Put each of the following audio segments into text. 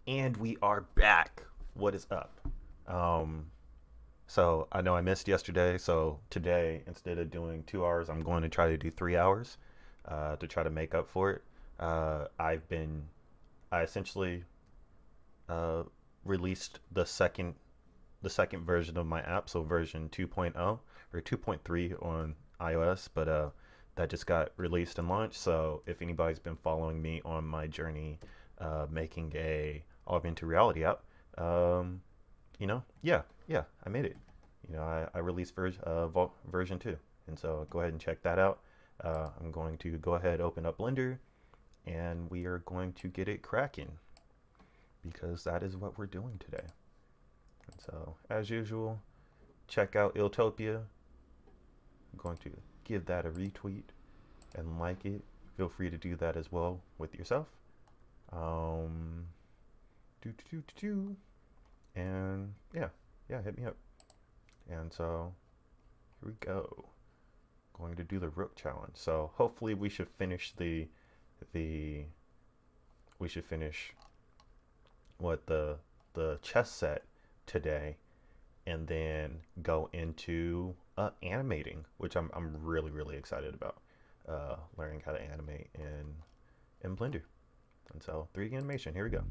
And we are back. What is up? Um, so I know I missed yesterday. So today, instead of doing 2 hours, I'm going to try to do 3 hours to try to make up for it. I essentially uh, released the second version of my app, so version 2.0 or 2.3 on iOS, but that just got released and launched. So if anybody's been following me on my journey making a augmented reality app, um, yeah, I made it. I released version 2, and so go ahead and check that out. I'm going to go ahead open up Blender, and we are going to get it cracking because that is what we're doing today. And so, as usual, check out Iltopia. I'm going to give that a retweet and like it. Feel free to do that as well with yourself. Um, do do do do, and yeah, hit me up. And so here we go. Going to do the Rook challenge. So hopefully the we should finish what the chess set today, and then go into animating, which I'm really excited about. Learning how to animate in Blender. And so 3D animation. Here we go.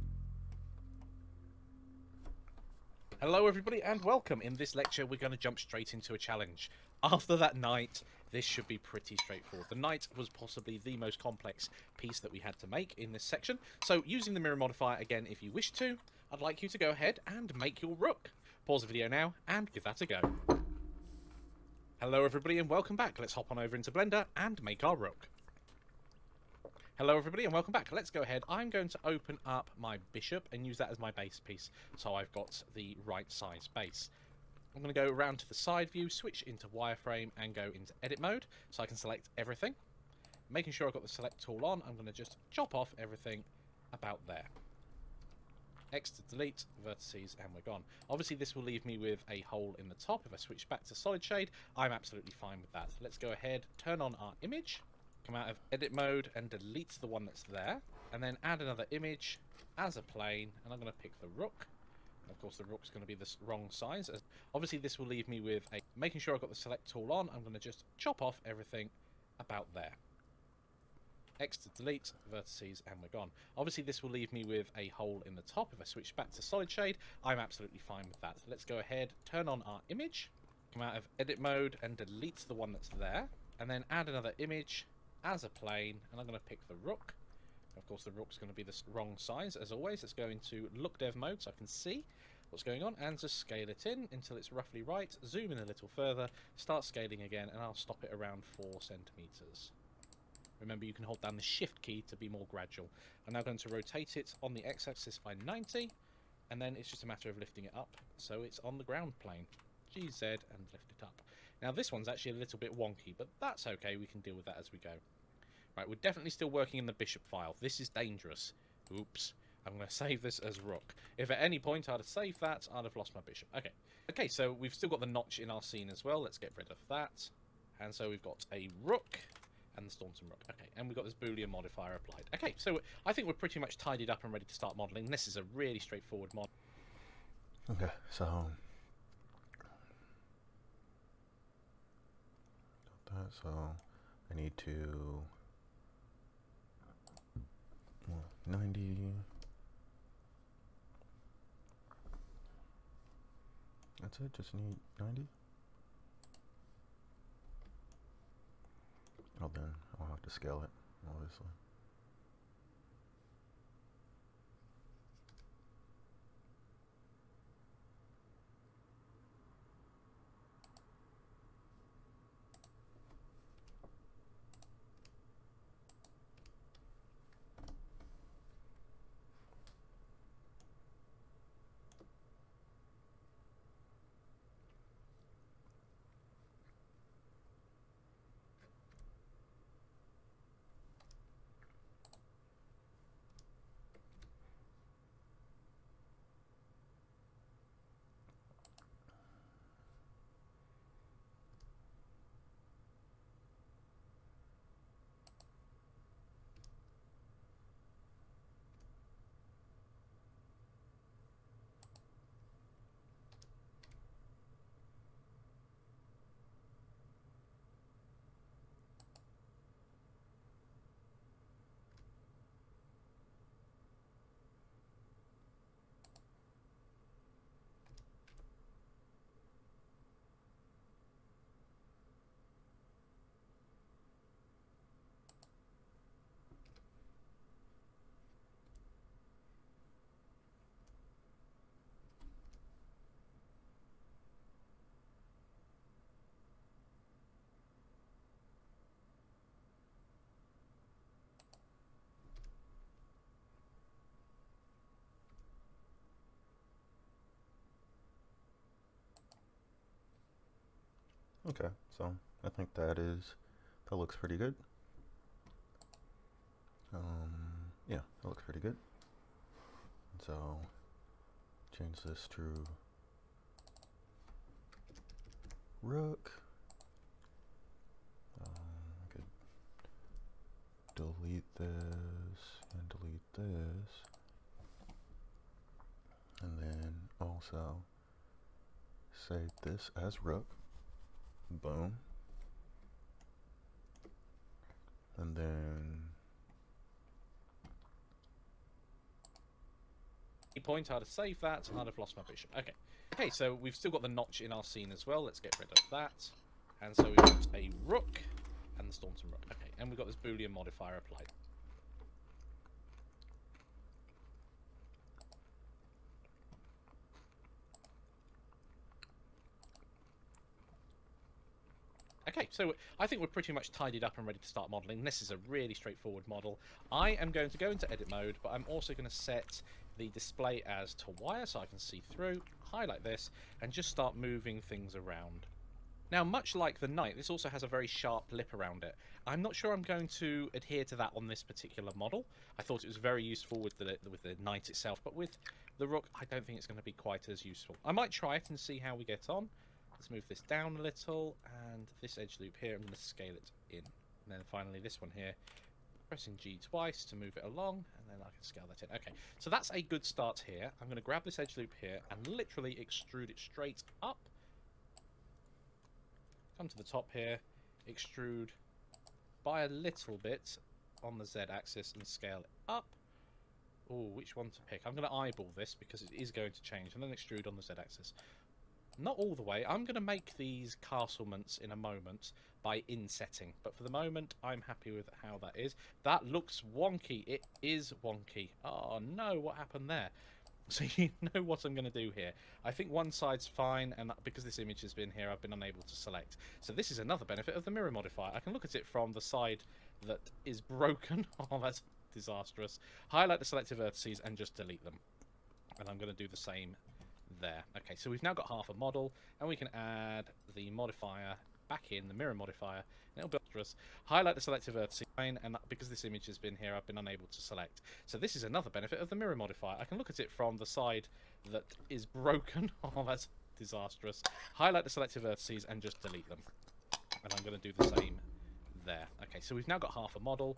Hello, everybody, and welcome. In this lecture, we're going to jump straight into a challenge. After that night, this should be pretty straightforward. The knight was possibly the most complex piece that we had to make in this section. So, using the mirror modifier again, if you wish to, I'd like you to go ahead and make your rook. Pause the video now and give that a go. Hello, everybody, and welcome back. Let's hop on over into Blender and make our rook. Hello everybody and welcome back. Let's go ahead. I'm going to open up my bishop and use that as my base piece. So I've got the right size base. I'm going to go around to the side view, switch into wireframe and go into edit mode so I can select everything. Making sure I've got the select tool on, I'm going to just chop off everything about there. X to delete, vertices, and we're gone. Obviously this will leave me with a hole in the top. If I switch back to solid shade, I'm absolutely fine with that. Let's go ahead, turn on our image. Come out of edit mode and delete the one that's there, and then add another image as a plane, and I'm going to pick the rook. And of course the rook's going to be the wrong size. Obviously this will leave me with a, making sure I've got the select tool on, I'm going to just chop off everything about there. X to delete, vertices, and we're gone. Obviously this will leave me with a hole in the top. If I switch back to solid shade, I'm absolutely fine with that. Let's go ahead, turn on our image, come out of edit mode and delete the one that's there, and then add another image as a plane, and I'm going to pick the rook. Of course the rook's going to be the wrong size as always. Let's go into look dev mode so I can see what's going on and just scale it in until it's roughly right. Zoom in a little further, start scaling again, and I'll stop it around 4 centimeters. Remember, you can hold down the shift key to be more gradual. I'm now going to rotate it on the x-axis by 90, and then it's just a matter of lifting it up so it's on the ground plane. GZ and lift it up. Now this one's actually a little bit wonky, but that's okay, we can deal with that as we go. Right, we're definitely still working in the bishop file. This is dangerous. Oops. I'm going to save this as rook. If at any point I'd have saved that, I'd have lost my bishop. Okay, so we've still got the notch in our scene as well. Let's get rid of that. And so we've got a rook and the Staunton rook. Okay, and we've got this Boolean modifier applied. Okay, so I think we're pretty much tidied up and ready to start modeling. This is a really straightforward mod. Okay, so so I need to 90. That's it. Just need 90. Oh, then I'll have to scale it, obviously. Okay, so I think that looks pretty good. Yeah, that looks pretty good. So change this to rook. I could delete this and delete this, and then also save this as rook. Boom. And then point, I'd have saved that and I'd have lost my bishop. Okay. Okay, so we've still got the notch in our scene as well. Let's get rid of that. And so we've got a rook and the Staunton rook. Okay, and we've got this Boolean modifier applied. Okay, so I think we're pretty much tidied up and ready to start modeling. This is a really straightforward model. I am going to go into edit mode, but I'm also going to set the display as to wire so I can see through, highlight this, and just start moving things around. Now, much like the knight, this also has a very sharp lip around it. I'm not sure I'm going to adhere to that on this particular model. I thought it was very useful with the knight itself, but with the rook, I don't think it's going to be quite as useful. I might try it and see how we get on. Let's move this down a little, and this edge loop here, I'm going to scale it in. And then finally this one here, pressing G twice to move it along, and then I can scale that in. Okay, so that's a good start here. I'm going to grab this edge loop here and literally extrude it straight up. Come to the top here, extrude by a little bit on the Z axis and scale it up. Oh, which one to pick? I'm going to eyeball this because it is going to change, and then extrude on the Z axis. Not all the way. I'm going to make these castlements in a moment by insetting, but for the moment I'm happy with how that is. That looks wonky. It is wonky. Oh no, what happened there? So you know what I'm going to do here. I think one side's fine, and because this image has been here, I've been unable to select. So this is another benefit of the mirror modifier. I can look at it from the side that is broken. Oh, that's disastrous. Highlight the selected vertices and just delete them. And I'm going to do the same there. Okay, so we've now got half a model, and we can add the modifier back in, the mirror modifier, and it'll be us. Highlight the selected vertices, and because this image has been here, I've been unable to select. So this is another benefit of the mirror modifier. I can look at it from the side that is broken. Oh, that's disastrous. Highlight the selected vertices and just delete them. And I'm going to do the same there. Okay, so we've now got half a model.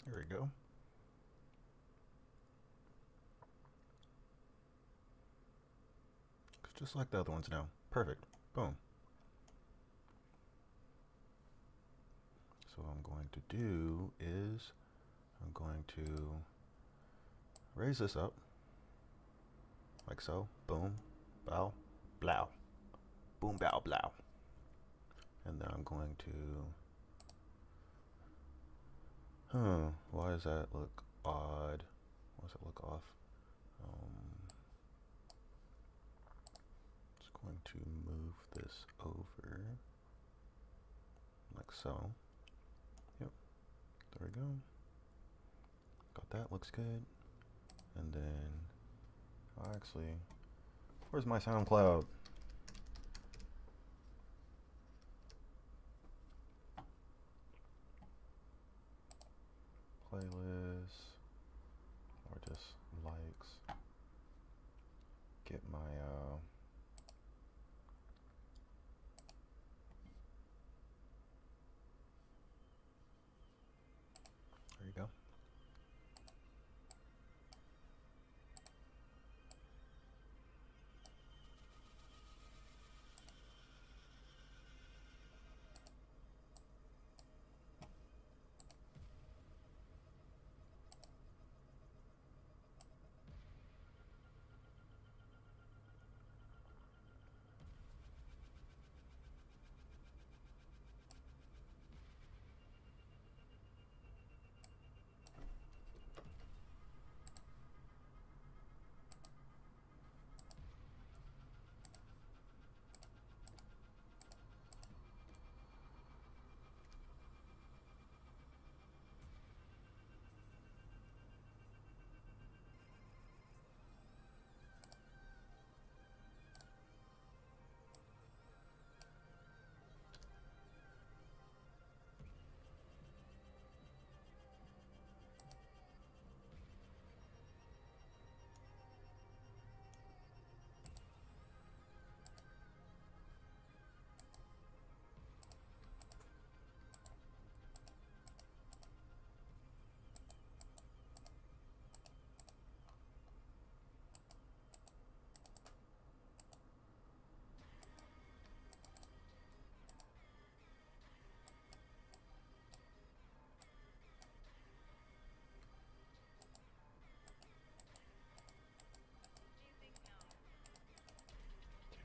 There we go. Just like the other ones now. Perfect. Boom. So what I'm going to do is I'm going to raise this up like so. Boom, bow, blow. Boom, bow, blow. And then I'm going to, why does that look odd? Why does it look off? Just going to move this over like so. Yep, there we go. Got that, looks good. And then, actually, where's my SoundCloud? Playlists, or just likes. Get my, there you go.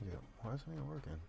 Yeah, why isn't it working?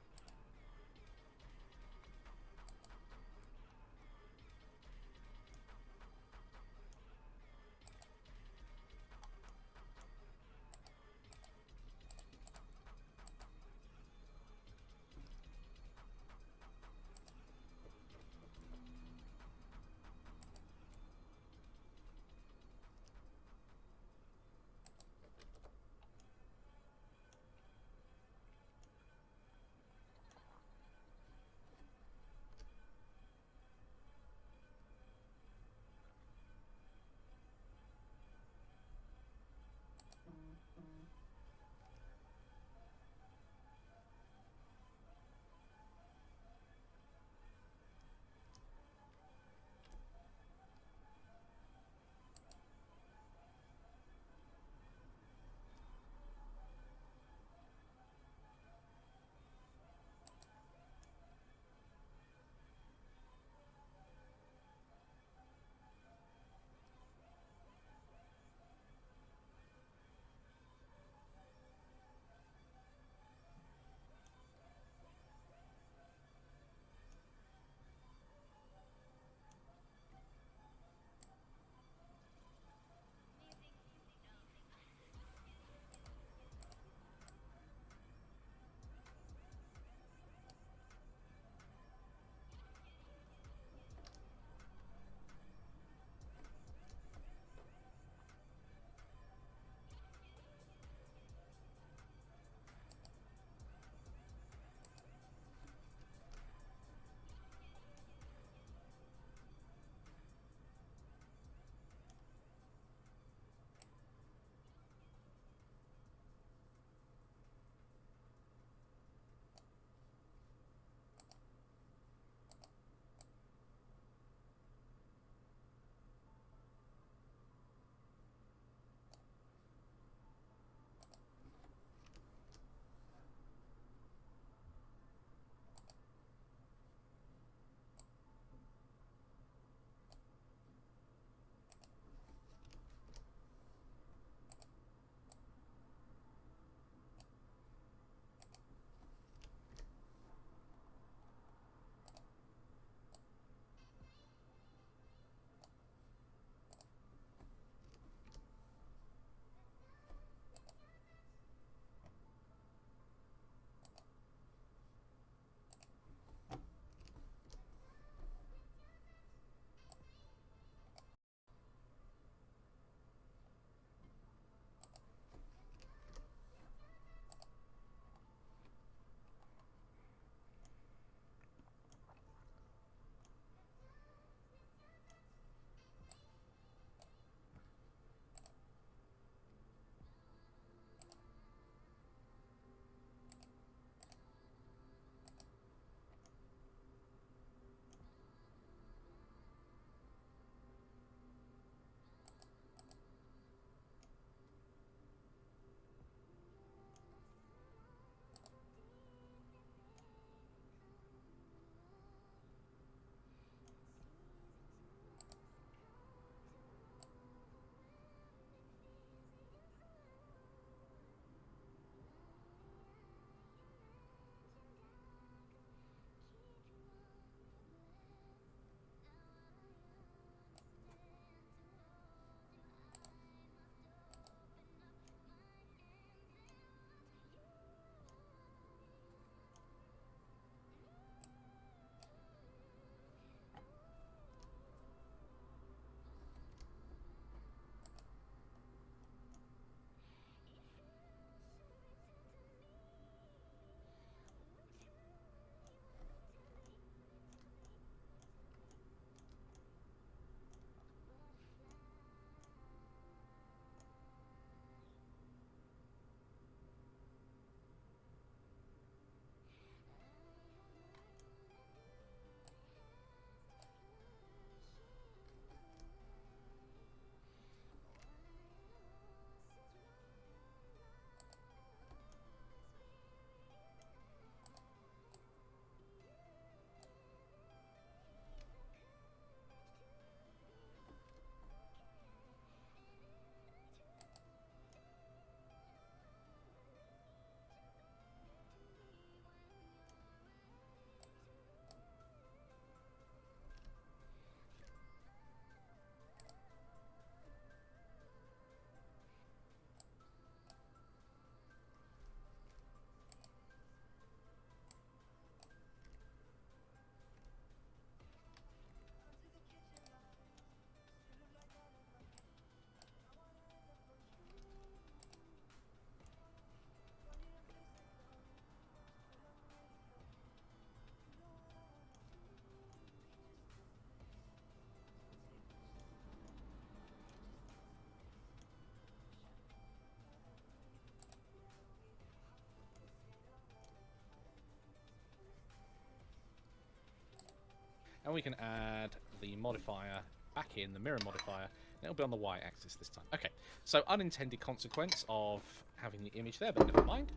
And we can add the modifier back in, the mirror modifier, and it'll be on the y-axis this time. Okay, so unintended consequence of having the image there, but never mind.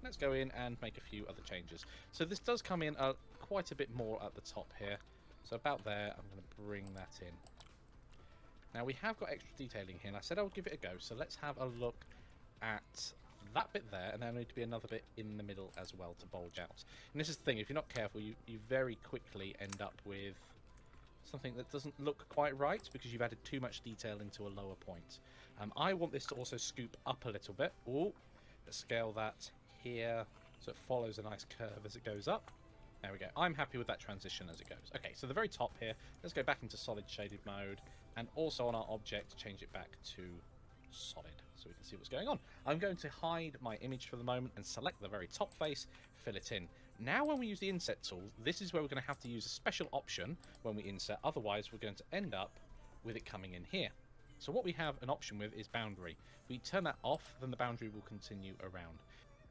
Let's go in and make a few other changes. So this does come in quite a bit more at the top here. So about there, I'm going to bring that in. Now we have got extra detailing here, and I said I would give it a go. So let's have a look at that bit there, and there need to be another bit in the middle as well to bulge out. And this is the thing, if you're not careful, you very quickly end up with something that doesn't look quite right because you've added too much detail into a lower point. I want this to also scoop up a little bit. Ooh, let's scale that here so it follows a nice curve as it goes up. There we go. I'm happy with that transition as it goes. Okay, so the very top here, let's go back into solid shaded mode, and also on our object change it back to solid so we can see what's going on. I'm going to hide my image for the moment and select the very top face, fill it in. Now when we use the inset tool, this is where we're going to have to use a special option when we insert, otherwise we're going to end up with it coming in here. So what we have an option with is boundary. If we turn that off, then the boundary will continue around.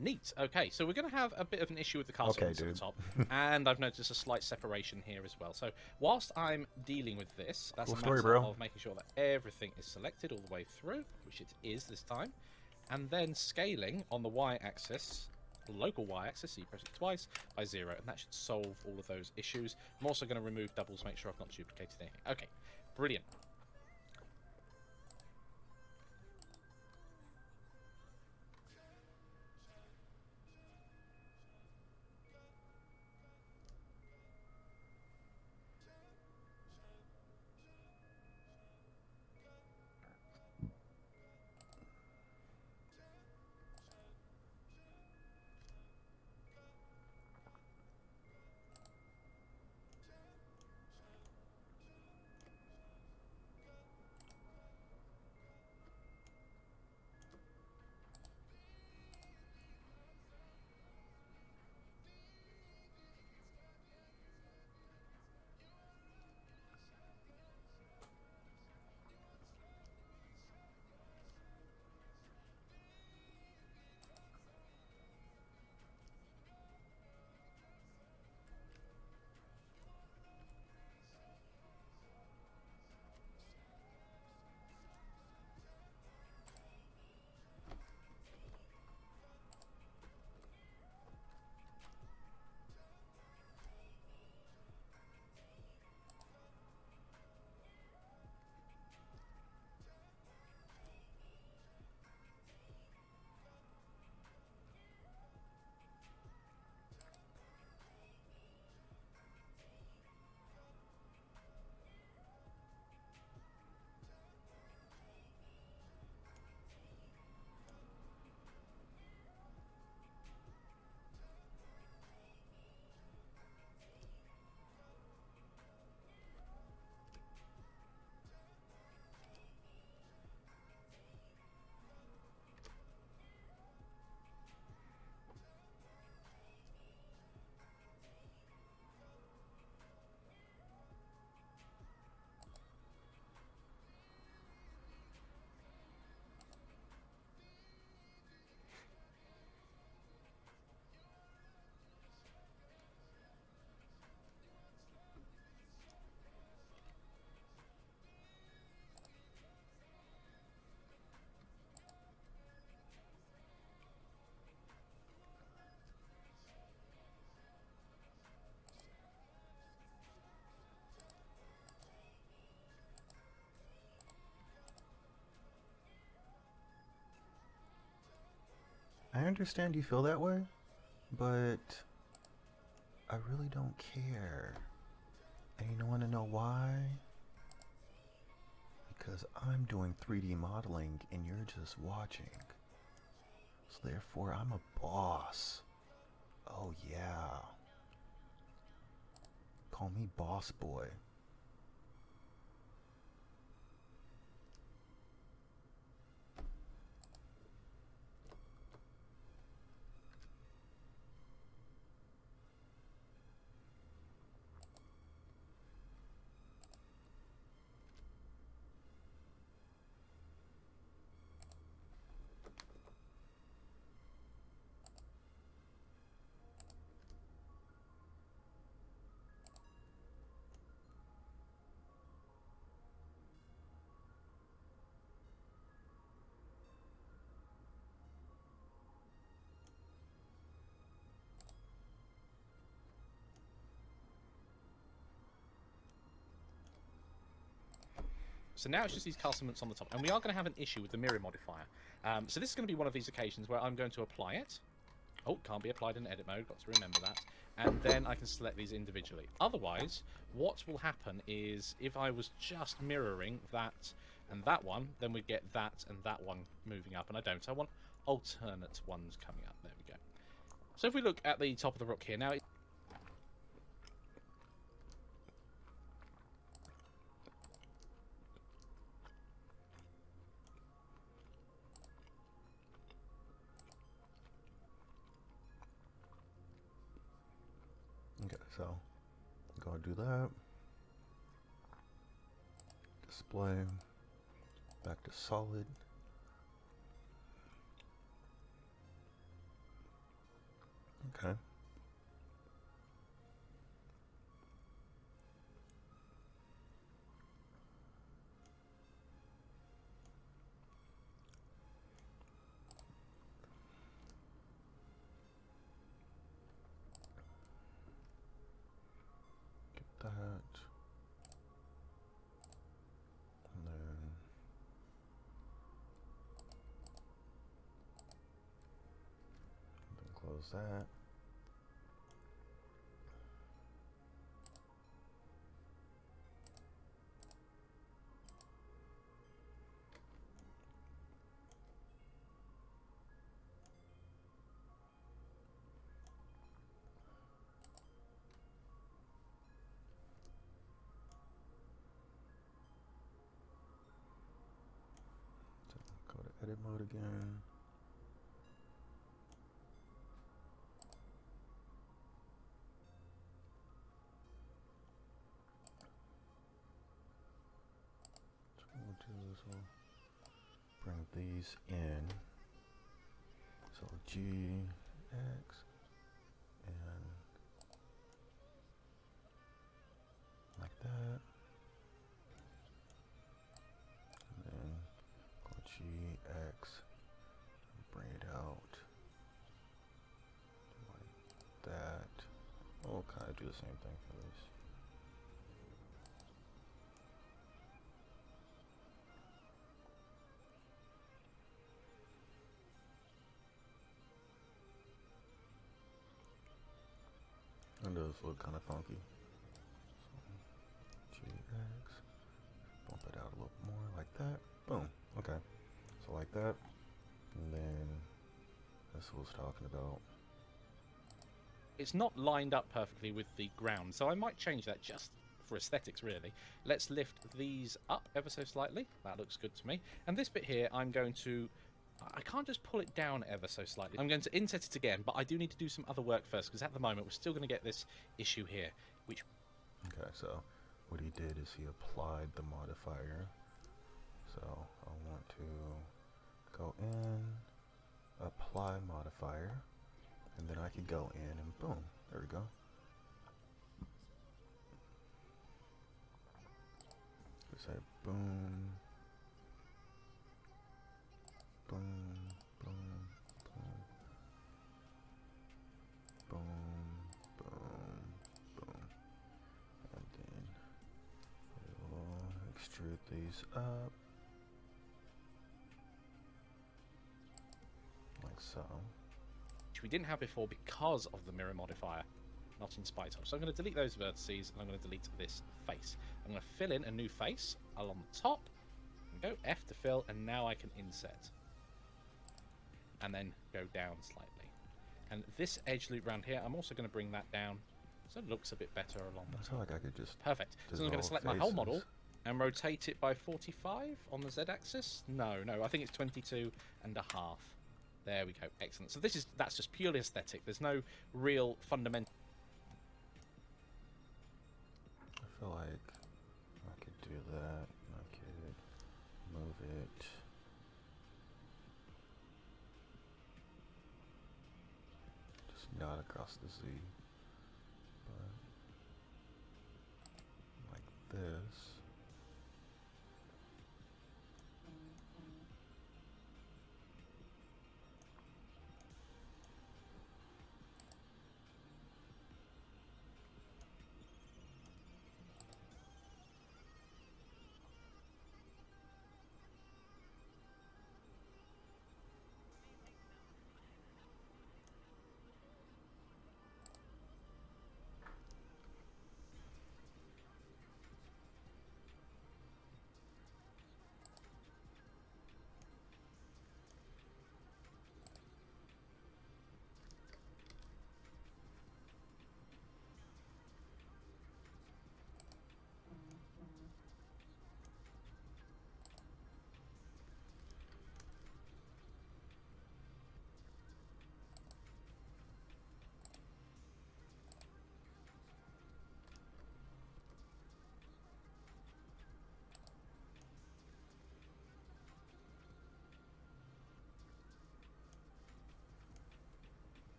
Neat. Okay, so we're going to have a bit of an issue with the castle at the top, and I've noticed a slight separation here as well. So whilst I'm dealing with this, that's a matter of making sure that everything is selected all the way through, which it is this time, and then scaling on the y-axis, the local y-axis, so you press it twice, by 0, and that should solve all of those issues. I'm also going to remove doubles, make sure I've not duplicated anything. Okay, brilliant. I understand you feel that way, but I really don't care. And you want to know why? Because I'm doing 3D modeling and you're just watching. So therefore, I'm a boss. Oh yeah. Call me boss boy. So now it's just these castlements on the top. And we are going to have an issue with the mirror modifier. So this is going to be one of these occasions where I'm going to apply it. Oh, can't be applied in edit mode. Got to remember that. And then I can select these individually. Otherwise, what will happen is if I was just mirroring that and that one, then we'd get that and that one moving up. And I don't. I want alternate ones coming up. There we go. So if we look at the top of the rock here now... Okay, so go and do that. Display. Back to solid. Okay. Get that. And then close that. Go to edit mode again. So what we'll do is we'll bring these in. So G, X, and like that. And then go G, X, bring it out like that. We'll kind of do the same thing for this. And those look kind of funky. So, GX, bump it out a little more like that. Boom. Okay. So like that. And then that's what I was talking about. It's not lined up perfectly with the ground, so I might change that just for aesthetics, really. Let's lift these up ever so slightly. That looks good to me. And this bit here, I'm going to... I can't just pull it down ever so slightly. I'm going to inset it again, but I do need to do some other work first, because at the moment we're still going to get this issue here, which... Okay, so what he did is he applied the modifier. So I want to go in, apply modifier, and then I could go in and boom, there we go. Just say boom, boom, boom, boom, boom, boom, boom, and then we'll extrude these up like so. which we didn't have before because of the mirror modifier, not in spite of. So I'm going to delete those vertices, and I'm going to delete this face. I'm going to fill in a new face along the top, and go F to fill, and now I can inset. And then go down slightly. And this edge loop around here, I'm also going to bring that down so it looks a bit better along the I top. feel like I could just Perfect. So I'm going to select my whole model and rotate it by 45 on the Z-axis. No, I think it's 22 and a half. There we go. Excellent. So that's just purely aesthetic. There's no real fundamental... I feel like I could do that. I could move it. Just not across the Z. But like this.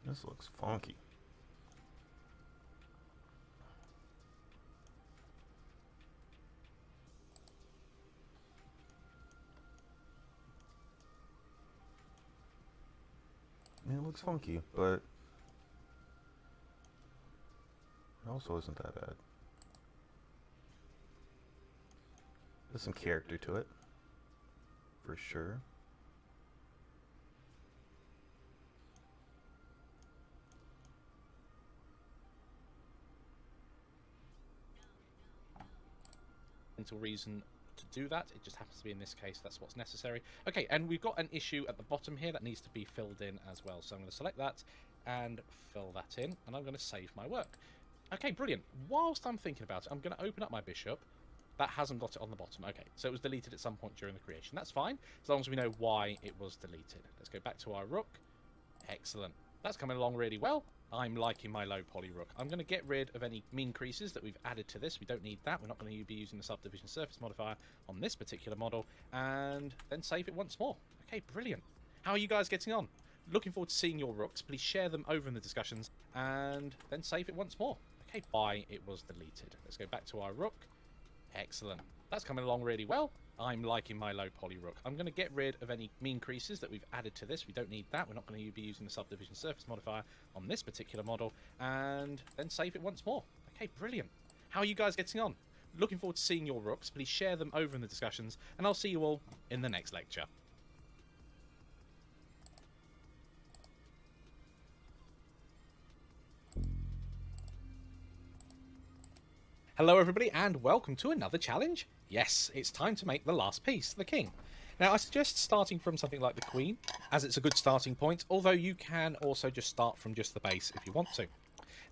This looks funky. It looks funky, but it also isn't that bad. There's some character to it, for sure. Reason to do that. It just happens to be in this case that's what's necessary. Okay, and we've got an issue at the bottom here that needs to be filled in as well. So I'm going to select that and fill that in, and I'm going to save my work. Okay, brilliant. Whilst I'm thinking about it, I'm going to open up my bishop. That hasn't got it on the bottom. Okay, so it was deleted at some point during the creation. That's fine, as long as we know why it was deleted. Let's go back to our rook. Excellent. That's coming along really well. I'm liking my low poly rook. I'm going to get rid of any mean creases that we've added to this. We don't need that. We're not going to be using the subdivision surface modifier on this particular model. And then save it once more. Okay, brilliant. How are you guys getting on? Looking forward to seeing your rooks. Please share them over in the discussions and then save it once more. Okay, why it was deleted. Let's go back to our rook. Excellent. That's coming along really well. I'm liking my low poly rook. I'm going to get rid of any mean creases that we've added to this. We don't need that. We're not going to be using the subdivision surface modifier on this particular model. And then save it once more. Okay, brilliant. How are you guys getting on? Looking forward to seeing your rooks. Please share them over in the discussions. And I'll see you all in the next lecture. Hello everybody and welcome to another challenge. Yes, it's time to make the last piece, the king. Now I suggest starting from something like the queen, as it's a good starting point, although you can also just start from just the base if you want to.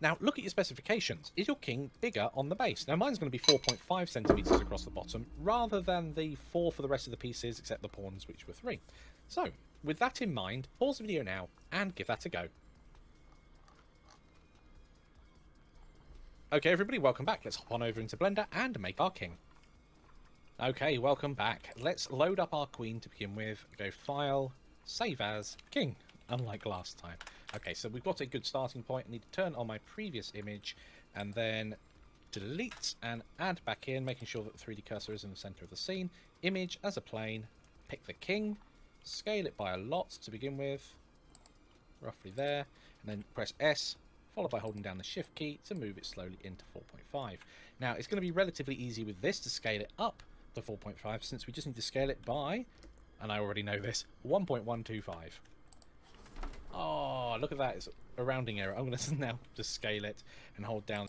Now look at your specifications. Is your king bigger on the base? Now mine's going to be 4.5 centimeters across the bottom, rather than the 4 for the rest of the pieces except the pawns, which were 3. So, with that in mind, pause the video now and give that a go. Okay, everybody, welcome back. Let's hop on over into Blender and make our king. Okay, welcome back. Let's load up our queen to begin with. Go File, Save As, King, unlike last time. Okay, so we've got a good starting point. I need to turn on my previous image and then delete and add back in, making sure that the 3D cursor is in the center of the scene. Image as a plane, pick the king, scale it by a lot to begin with, roughly there, and then press S, followed by holding down the shift key to move it slowly into 4.5. Now it's going to be relatively easy with this to scale it up to 4.5 since we just need to scale it by, and I already know this, 1.125. Oh, look at that, it's a rounding error. I'm going to now just scale it and hold down.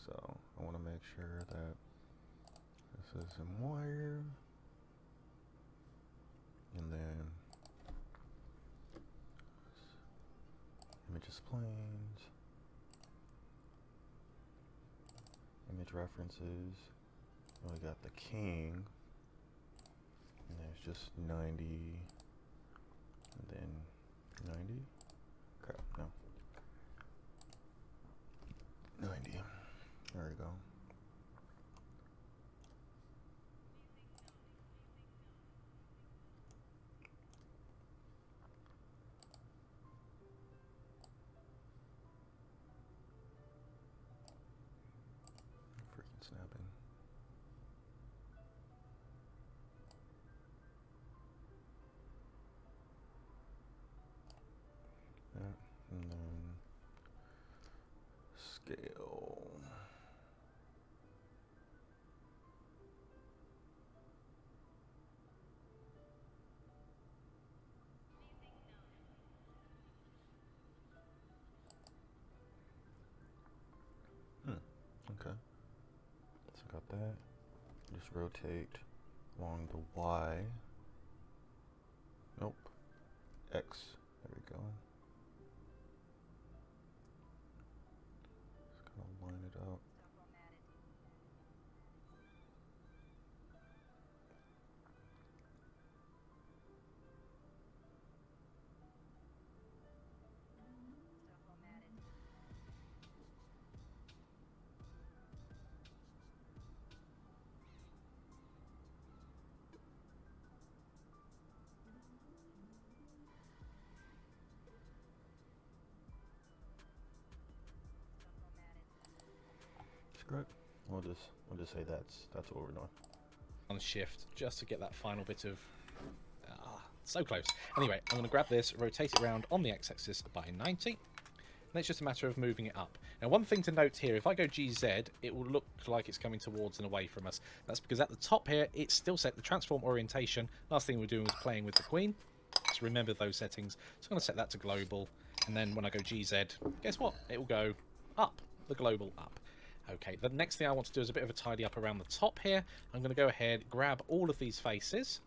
So I want to make sure that this is in wire, and then images planes, image references, and we got the king, and there's just 90, and then 90, crap, no, 90. There we go. Freaking snapping. Yeah, and then scale. Okay, so got that. Just rotate along the Y. Nope. X. There we go. Just gonna line it up. Right. We'll just say that's what we're doing. On shift just to get that final bit of so close. Anyway, I'm going to grab this, rotate it around on the x-axis by 90, and it's just a matter of moving it up. Now, one thing to note here, if I go GZ, it will look like it's coming towards and away from us. That's because at the top here, it's still set the transform orientation. Last thing we're doing was playing with the queen, so remember those settings. So I'm going to set that to global, and then when I go GZ, guess what? It will go up, the global up. Okay, the next thing I want to do is a bit of a tidy up around the top here. I'm going to go ahead, grab all of these faces,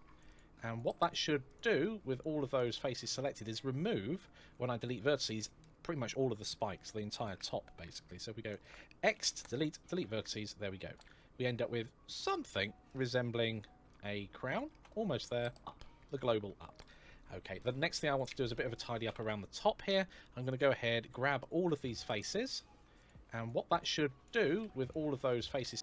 and what that should do with all of those faces selected is remove, when I delete vertices, pretty much all of the spikes, the entire top basically. So we go X to delete, delete vertices, there we go. We end up with something resembling a crown, almost there, up, the global up. Okay, the next thing I want to do is a bit of a tidy up around the top here. I'm going to go ahead, grab all of these faces, and what that should do with all of those faces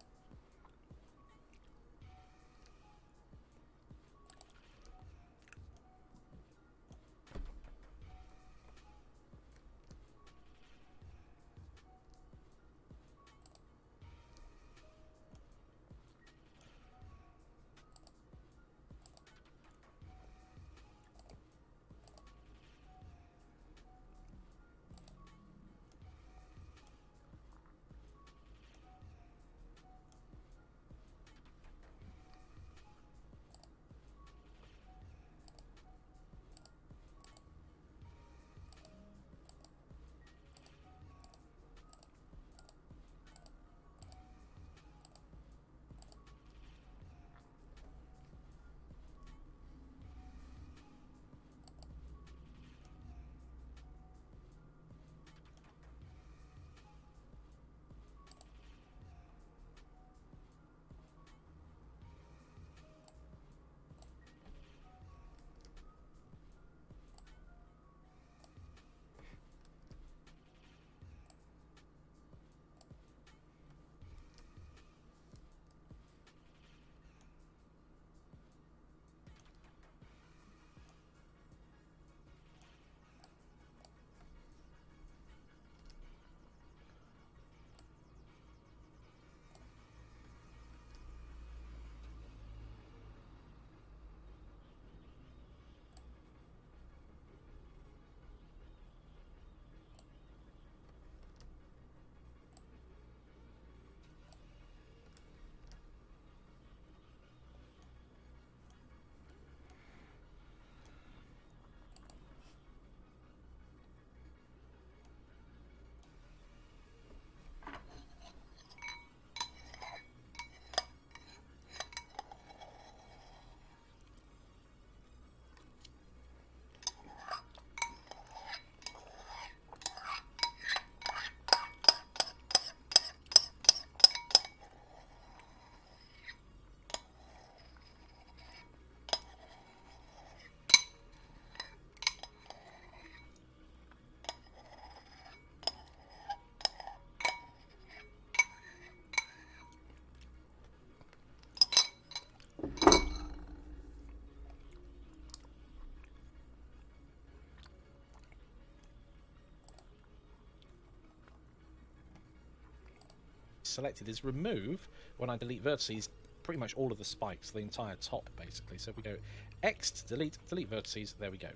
selected is remove, when I delete vertices, pretty much all of the spikes, the entire top basically. So we go X to delete, delete vertices, there we go.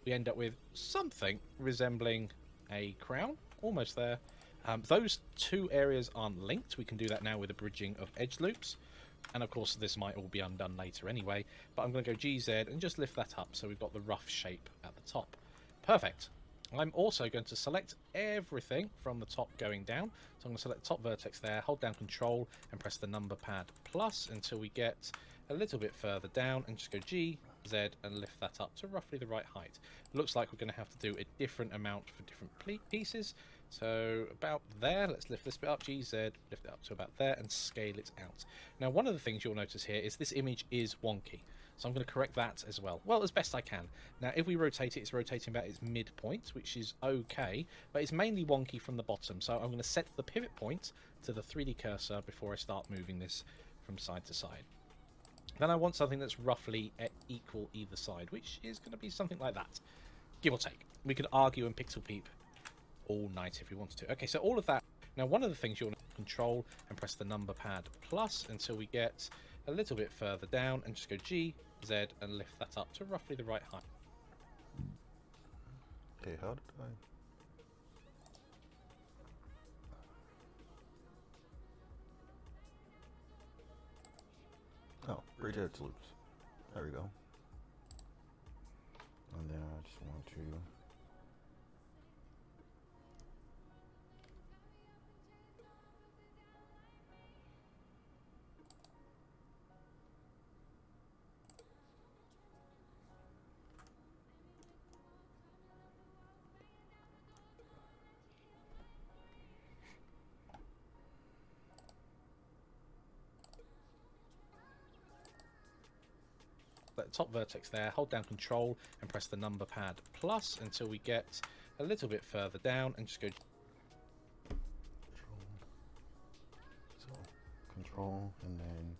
We end up with something resembling a crown, almost there. Those two areas aren't linked. We can do that now with a bridging of edge loops. And of course this might all be undone later anyway, but I'm going to go GZ and just lift that up so we've got the rough shape at the top. Perfect. I'm also going to select everything from the top going down. So I'm going to select the top vertex there, hold down Control and press the number pad plus until we get a little bit further down and just go G, Z and lift that up to roughly the right height. Looks like we're going to have to do a different amount for different pieces. So about there, let's lift this bit up, GZ, lift it up to about there and scale it out. Now one of the things you'll notice here is this image is wonky. So I'm going to correct that as well as best I can. Now if we rotate it, it's rotating about its midpoint, which is okay, but it's mainly wonky from the bottom. So I'm going to set the pivot point to the 3D cursor before I start moving this from side to side. Then I want something that's roughly equal either side, which is going to be something like that, give or take. We could argue and pixel peep all night if we wanted to. Okay, so all of that Now, one of the things you'll control and press the number pad plus until we get a little bit further down, and just go G, Z, and lift that up to roughly the right height. Okay, how did I? Oh, bridge edge loops. There we go. And then I just want to. That top vertex there, hold down control and press the number pad plus until we get a little bit further down, and just go Control, and then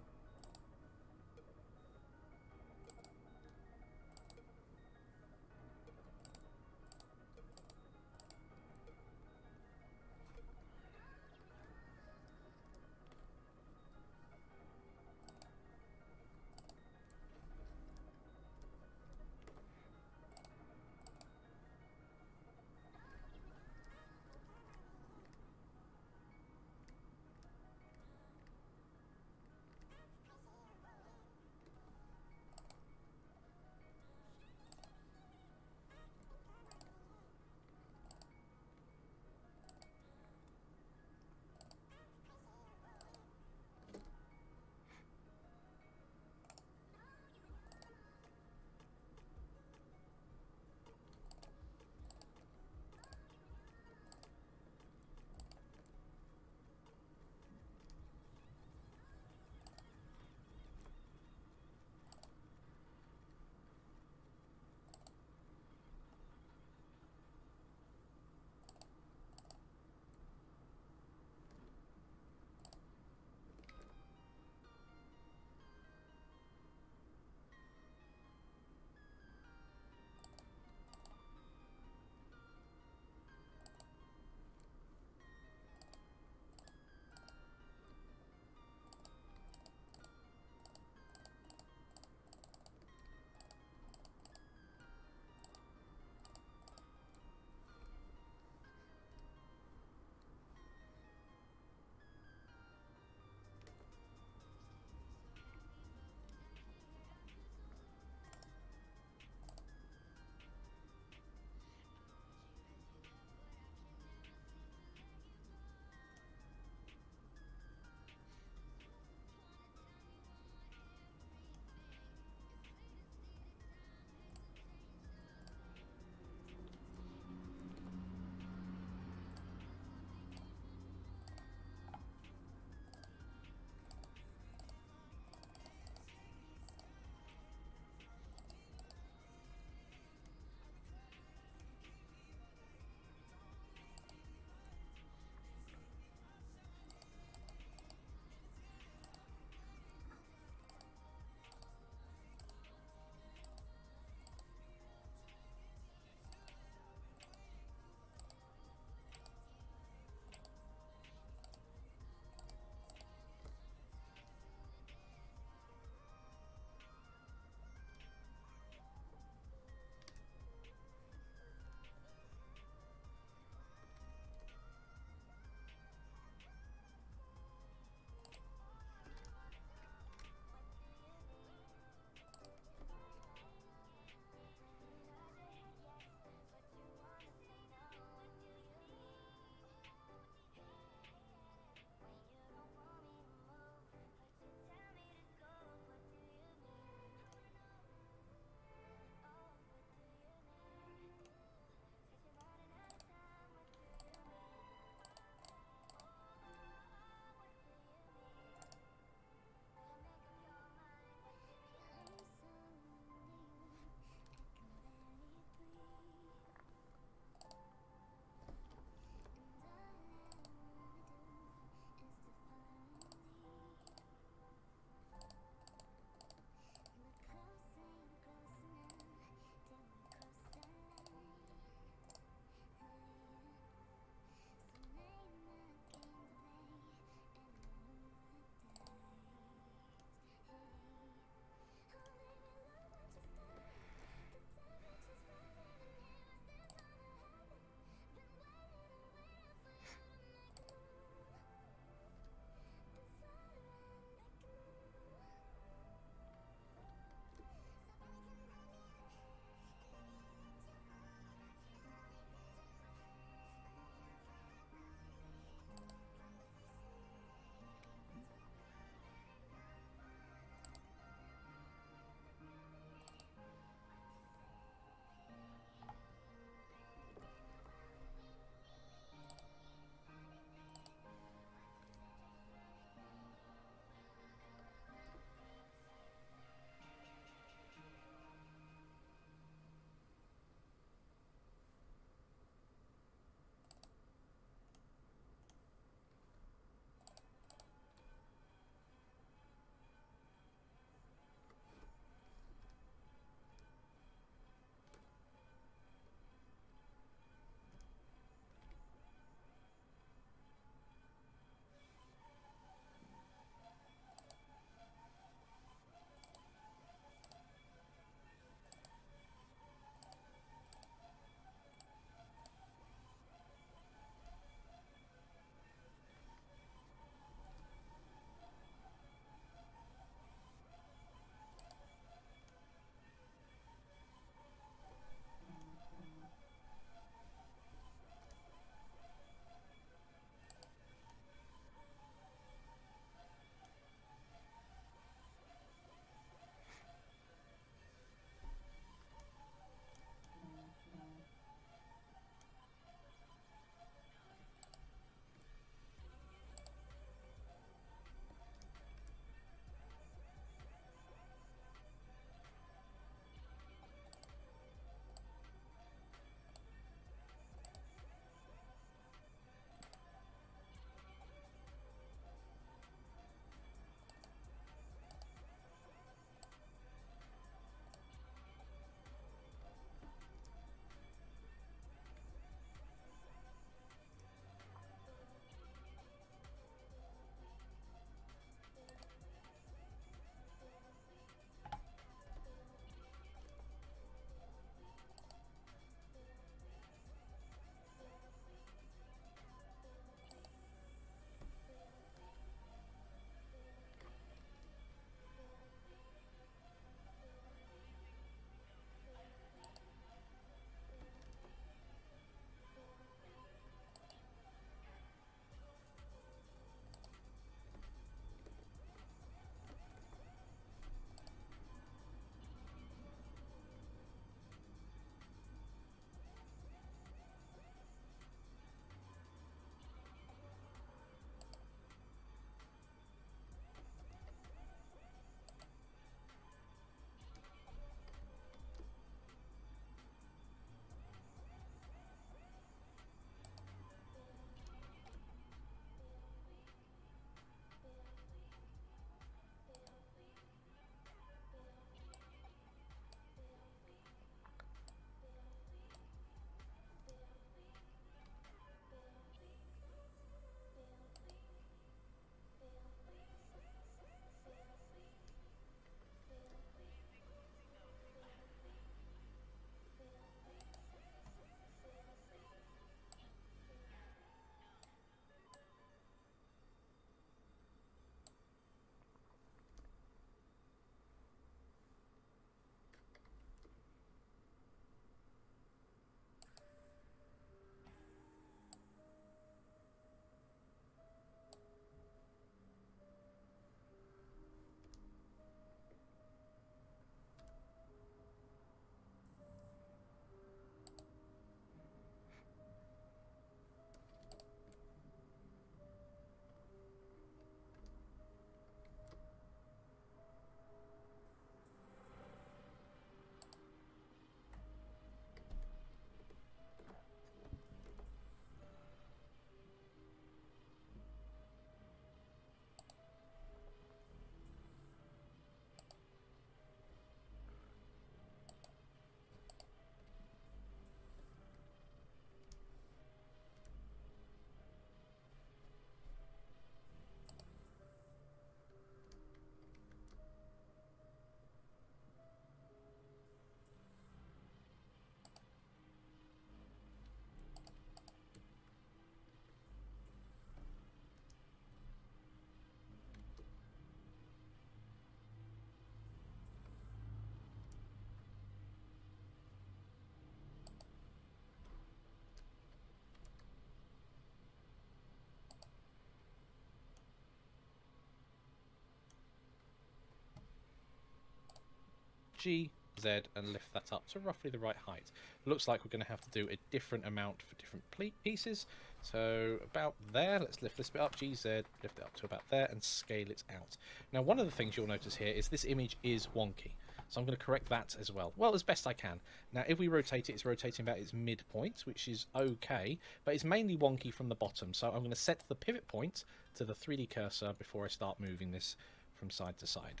G, Z, and lift that up to roughly the right height. Looks like we're going to have to do a different amount for different pieces. So about there, let's lift this bit up, G, Z, lift it up to about there, and scale it out. Now, one of the things you'll notice here is this image is wonky. So I'm going to correct that as well. Well, as best I can. Now, if we rotate it, it's rotating about its midpoint, which is okay, but it's mainly wonky from the bottom. So I'm going to set the pivot point to the 3D cursor before I start moving this from side to side.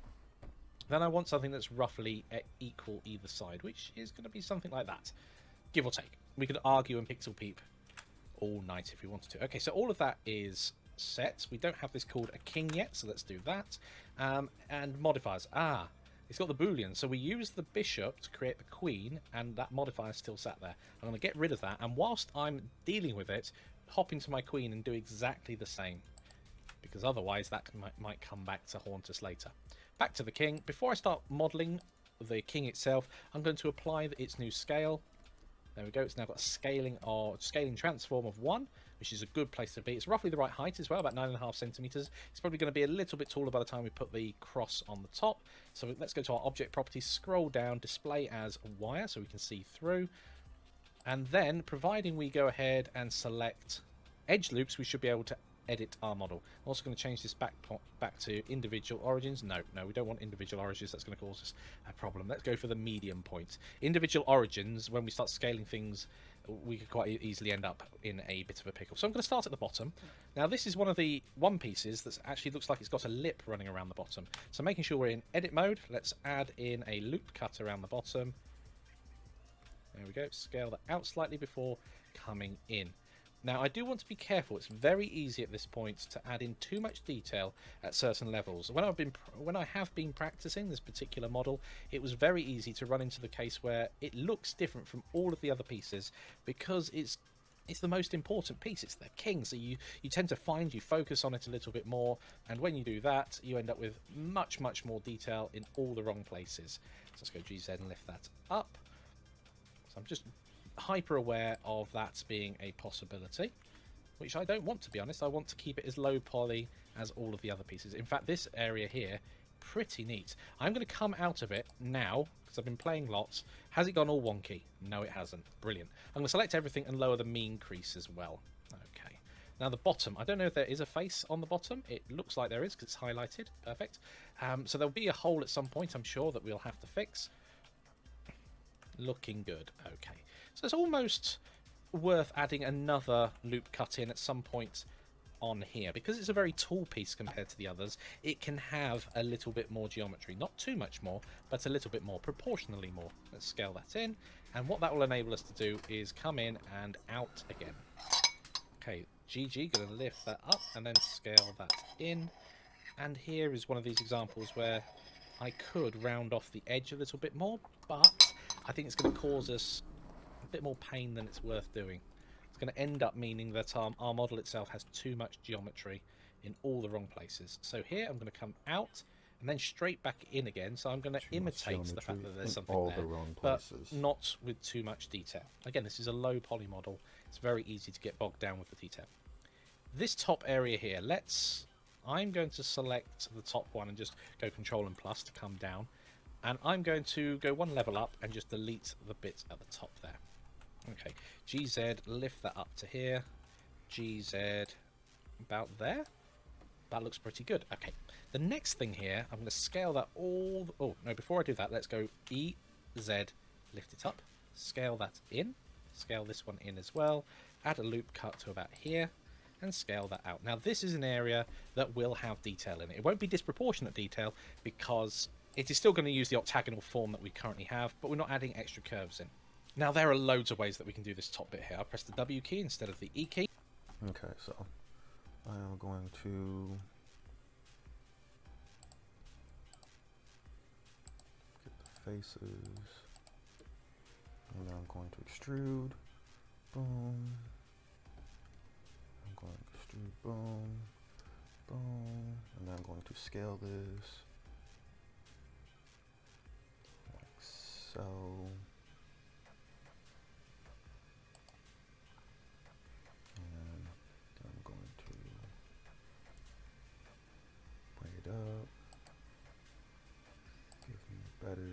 Then I want something that's roughly equal either side, which is going to be something like that, give or take. We could argue and pixel peep all night if we wanted to. Okay, so all of that is set. We don't have this called a king yet, so let's do that. And modifiers. It's got the boolean, so we use the bishop to create the queen, and that modifier is still sat there. I'm going to get rid of that, and whilst I'm dealing with it, hop into my queen and do exactly the same, because otherwise that might come back to haunt us later. Back to the king. Before I start modelling the king itself, I'm going to apply its new scale. There we go. It's now got a scaling transform of 1, which is a good place to be. It's roughly the right height as well, about 9.5 centimeters. It's probably going to be a little bit taller by the time we put the cross on the top. So let's go to our object properties, scroll down, display as a wire so we can see through. And then, providing we go ahead and select edge loops, we should be able to edit our model. I'm also going to change this back to individual origins. No, we don't want individual origins. That's going to cause us a problem. Let's go for the medium point. Individual origins, when we start scaling things, we could quite easily end up in a bit of a pickle. So I'm going to start at the bottom. Now, this is one of the one pieces that actually looks like it's got a lip running around the bottom. So making sure we're in edit mode, let's add in a loop cut around the bottom. There we go. Scale that out slightly before coming in. Now, I do want to be careful. It's very easy at this point to add in too much detail at certain levels. When I have been practicing this particular model, it was very easy to run into the case where it looks different from all of the other pieces because it's the most important piece. It's the king, so you tend to you focus on it a little bit more, and when you do that, you end up with much more detail in all the wrong places. So let's go GZ and lift that up. So I'm just hyper aware of that being a possibility, which I don't want, to be honest. I want to keep it as low poly as all of the other pieces. In fact, this area here, pretty neat. I'm going to come out of it now because I've been playing lots. Has it gone all wonky? No, it hasn't. Brilliant. I'm going to select everything and lower the mean crease as well. Okay. Now the bottom, I don't know if there is a face on the bottom. It looks like there is because it's highlighted. Perfect. So there'll be a hole at some point, I'm sure, that we'll have to fix. Looking good. Okay. So it's almost worth adding another loop cut in at some point on here. Because it's a very tall piece compared to the others, it can have a little bit more geometry. Not too much more, but a little bit more, proportionally more. Let's scale that in. And what that will enable us to do is come in and out again. Okay, GG, going to lift that up and then scale that in. And here is one of these examples where I could round off the edge a little bit more, but I think it's going to cause us a bit more pain than it's worth doing. It's going to end up meaning that our model itself has too much geometry in all the wrong places. So here I'm going to come out and then straight back in again. So I'm going to imitate the fact that there's something there, but not with too much detail. Again, this is a low poly model. It's very easy to get bogged down with the detail. This top area here, I'm going to select the top one and just go Control and plus to come down. And I'm going to go one level up and just delete the bit at the top there. Okay, GZ, lift that up to here. GZ, about there. That looks pretty good. Okay, the next thing here, I'm going to scale that all... Oh, no, before I do that, let's go EZ, lift it up, scale that in, scale this one in as well, add a loop cut to about here, and scale that out. Now, this is an area that will have detail in it. It won't be disproportionate detail because it is still going to use the octagonal form that we currently have, but we're not adding extra curves in. Now, there are loads of ways that we can do this top bit here. I'll press the W key instead of the E key. Okay, so I am going to get the faces, and then I'm going to extrude, boom. I'm going to extrude, boom, boom, and then I'm going to scale this like so. Up, give me a better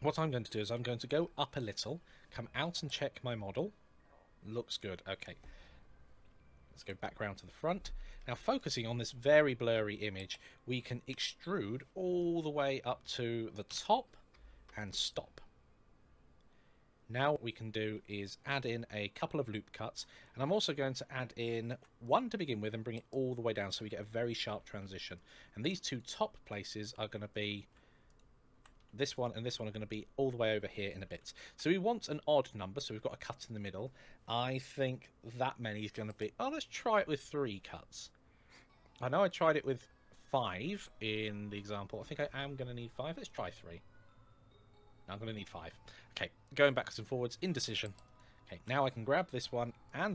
What I'm going to do is I'm going to go up a little, come out and check my model. Looks good. Okay. Let's go back round to the front. Now, focusing on this very blurry image, we can extrude all the way up to the top and stop. Now what we can do is add in a couple of loop cuts, and I'm also going to add in one to begin with and bring it all the way down so we get a very sharp transition. And these two top places are going to be, this one and this one are going to be all the way over here in a bit. So we want an odd number, so we've got a cut in the middle. I think that many is going to be, oh, let's try it with 3 cuts. I know I tried it with 5 in the example. I think I am going to need 5. Let's try 3. I'm going to need 5. Okay, going backwards and forwards, indecision. Okay, now I can grab this one and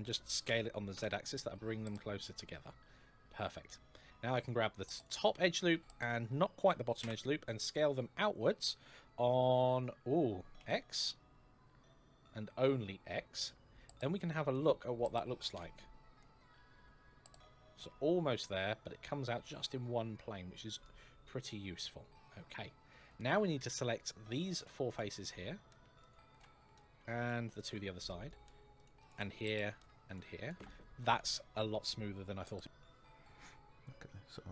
just scale it on the Z-axis. That'll bring them closer together. Perfect. Now I can grab the top edge loop and not quite the bottom edge loop and scale them outwards on, X and only X. Then we can have a look at what that looks like. So almost there, but it comes out just in one plane, which is pretty useful. Okay. Now we need to select these 4 faces here, and the 2 the other side, and here, and here. That's a lot smoother than I thought. Okay, so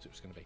It was going to be.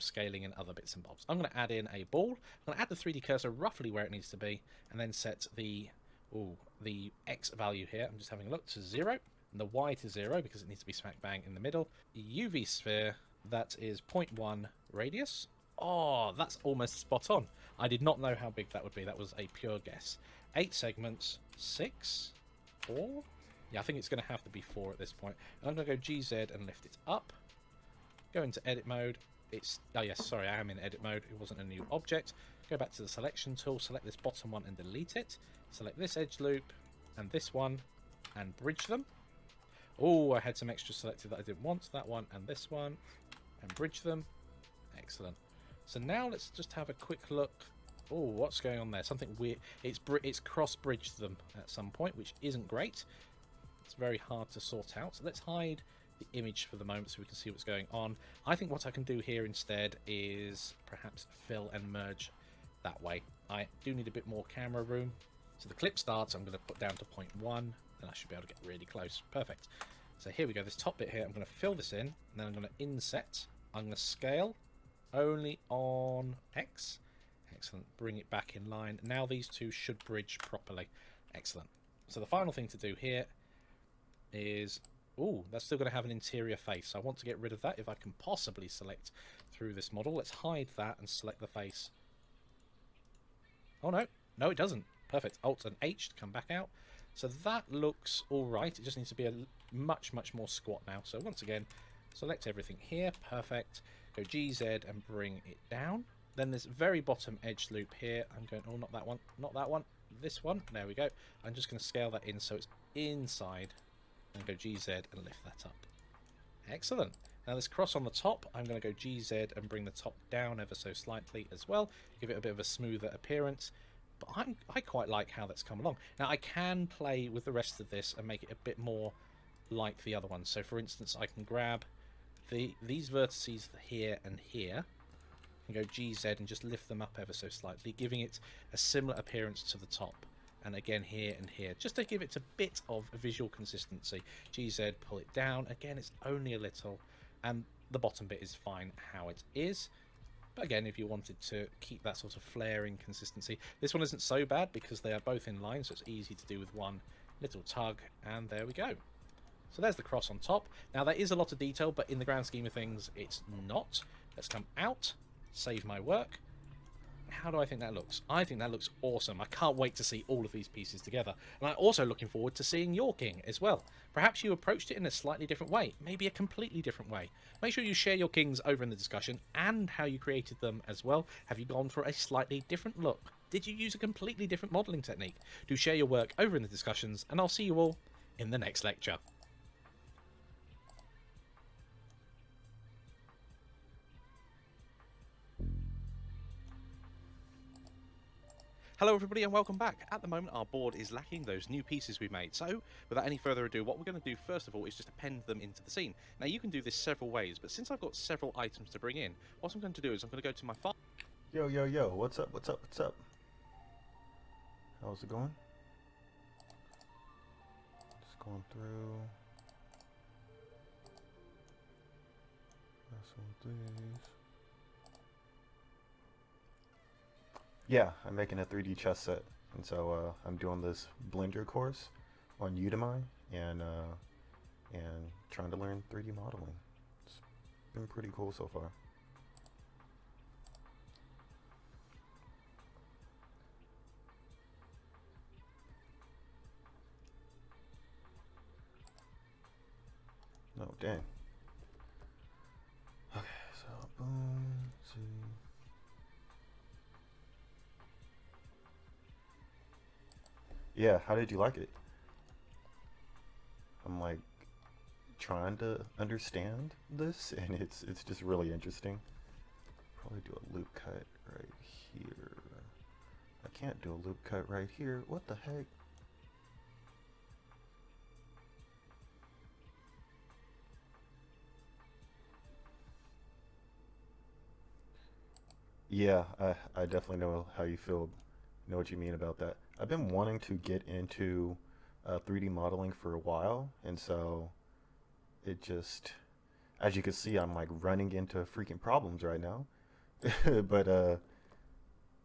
some scaling and other bits and bobs. I'm going to add in a ball. I'm going to add the 3D cursor roughly where it needs to be, and then set the X value here. I'm just having a look to 0, and the Y to 0 because it needs to be smack bang in the middle. UV sphere, that is 0.1 radius. Oh, that's almost spot on. I did not know how big that would be. That was a pure guess. 8 segments, 6, 4. Yeah, I think it's going to have to be 4 at this point. I'm going to go GZ and lift it up. Go into edit mode. Oh yes, sorry, I am in edit mode. It wasn't a new object. Go back to the selection tool, select this bottom one and delete it. Select this edge loop and this one and bridge them. Oh, I had some extra selected that I didn't want. That one and this one, and bridge them. Excellent. So now let's just have a quick look. Oh, what's going on there? Something weird. It's cross-bridged them at some point, which isn't great. It's very hard to sort out. So let's hide the image for the moment so we can see what's going on. I think what I can do here instead is perhaps fill and merge that way. I do need a bit more camera room. So the clip starts, I'm going to put down to 0.1, and I should be able to get really close. Perfect. So here we go, this top bit here, I'm going to fill this in, and then I'm going to inset. I'm going to scale only on X. Excellent. Bring it back in line. Now these two should bridge properly. Excellent. So the final thing to do here is... Oh, that's still going to have an interior face. I want to get rid of that if I can possibly select through this model. Let's hide that and select the face. Oh, no. No, it doesn't. Perfect. Alt and H to come back out. So that looks all right. It just needs to be a much, much more squat now. So once again, select everything here. Perfect. Go GZ and bring it down. Then this very bottom edge loop here. I'm going, oh, not that one. Not that one. This one. There we go. I'm just going to scale that in so it's inside. And go GZ and lift that up. Excellent. Now this cross on the top, I'm going to go GZ and bring the top down ever so slightly as well. Give it a bit of a smoother appearance. But I quite like how that's come along. Now I can play with the rest of this and make it a bit more like the other ones. So for instance, I can grab these vertices here and here and go GZ and just lift them up ever so slightly, giving it a similar appearance to the top. And again here and here, just to give it a bit of visual consistency. GZ, pull it down. Again, it's only a little, and the bottom bit is fine how it is. But again, if you wanted to keep that sort of flaring consistency, this one isn't so bad because they are both in line, so it's easy to do with one little tug, and there we go. So there's the cross on top. Now there is a lot of detail, but in the grand scheme of things, it's not. Let's come out, save my work. How do I think that looks? I think that looks awesome. I can't wait to see all of these pieces together. And I'm also looking forward to seeing your king as well. Perhaps you approached it in a slightly different way, maybe a completely different way. Make sure you share your kings over in the discussion and how you created them as well. Have you gone for a slightly different look? Did you use a completely different modelling technique? Do share your work over in the discussions, and I'll see you all in the next lecture. Hello everybody and welcome back. At the moment our board is lacking those new pieces we made, so without any further ado, what we're going to do first of all is just append them into the scene. Now you can do this several ways, but since I've got several items to bring in, what I'm going to do is I'm going to go to my file. Yo, yo, yo, what's up, what's up, what's up? How's it going? Just going through. Messing with these. Yeah, I'm making a 3D chess set, and so I'm doing this Blender course on Udemy, and trying to learn 3D modeling. It's been pretty cool so far. Oh, dang. Okay, so boom, see. Yeah, how did you like it? I'm like trying to understand this, and it's just really interesting. Probably do a loop cut right here. I can't do a loop cut right here. What the heck? Yeah, I definitely know how you feel, know what you mean about that. I've been wanting to get into 3D modeling for a while, and so it just, as you can see, I'm like running into freaking problems right now. But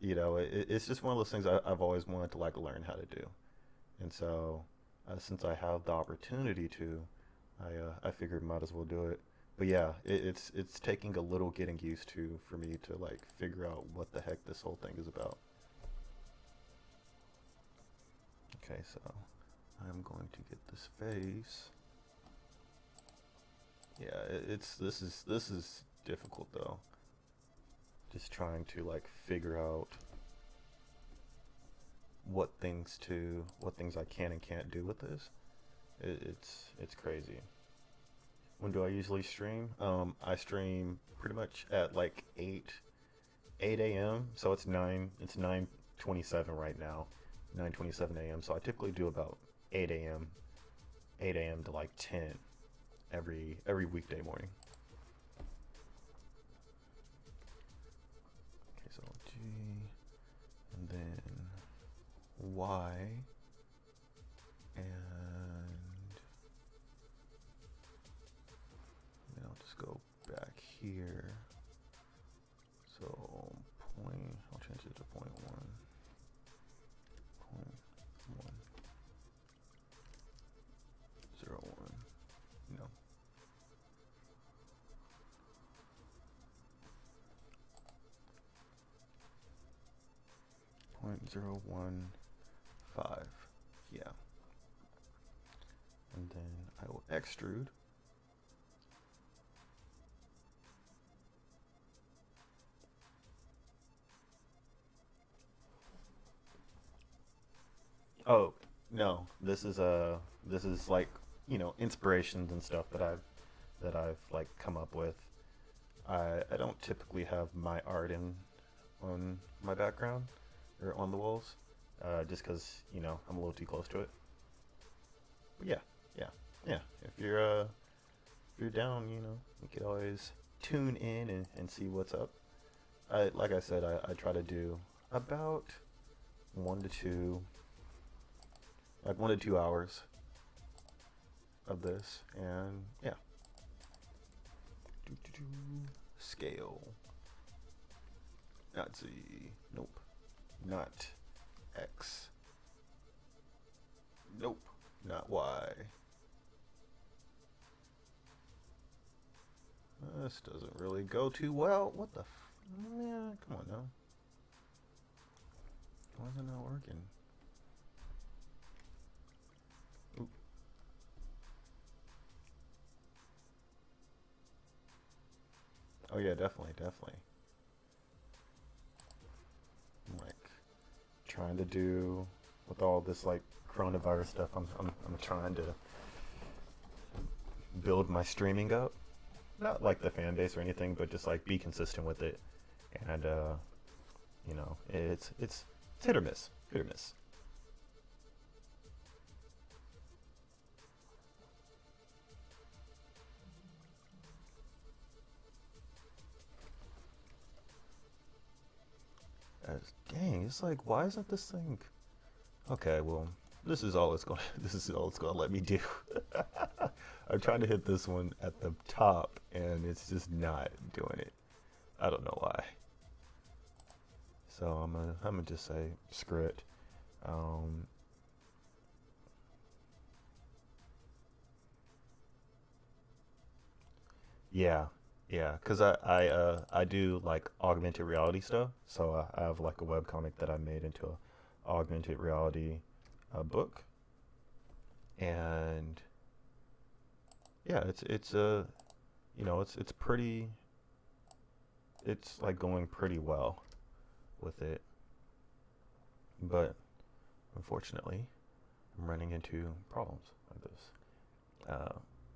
it's just one of those things I've always wanted to like learn how to do. And so, since I have the opportunity to, I figured might as well do it. But yeah, it's taking a little getting used to for me to like figure out what the heck this whole thing is about. Okay, so I'm going to get this face. Yeah, this is difficult though. Just trying to like figure out what things I can and can't do with this. It's crazy. When do I usually stream? I stream pretty much at like 8 a.m. So it's 9:27 right now, 9:27 a.m. So I typically do about 8 a.m. 8 a.m. to like 10 every weekday morning. Okay, so G and then Y and then I'll just go back here. So point, I'll change it to point one. Point one zero one. No. Point 0.015. Yeah. And then I will extrude. Oh, no. This is like, inspirations and stuff that I've like come up with. I don't typically have my art in on my background or on the walls, just because I'm a little too close to it. But yeah, yeah, yeah. If you're down, we could always tune in and see what's up. Like I said, I try to do about 1 to 2, like 1 to 2 hours of this, and yeah. Scale. Not Z. Nope. Not X. Nope. Not Y. This doesn't really go too well. What the yeah, come on now. Why is it not working? Oop. Oh yeah, definitely, definitely. I'm like trying to do with all this like coronavirus stuff. I'm trying to build my streaming up. Not like the fan base or anything, but just like be consistent with it. And it's hit or miss, hit or miss. Dang, it's like why isn't this thing? Okay, well, this is all it's going. This is all it's going to let me do. I'm trying to hit this one at the top, and it's just not doing it. I don't know why. So I'm gonna just say screw it. Um, yeah, yeah, cause I do like augmented reality stuff. So I have like a webcomic that I made into a augmented reality book, and yeah, it's pretty. It's like going pretty well with it, but unfortunately, I'm running into problems like this.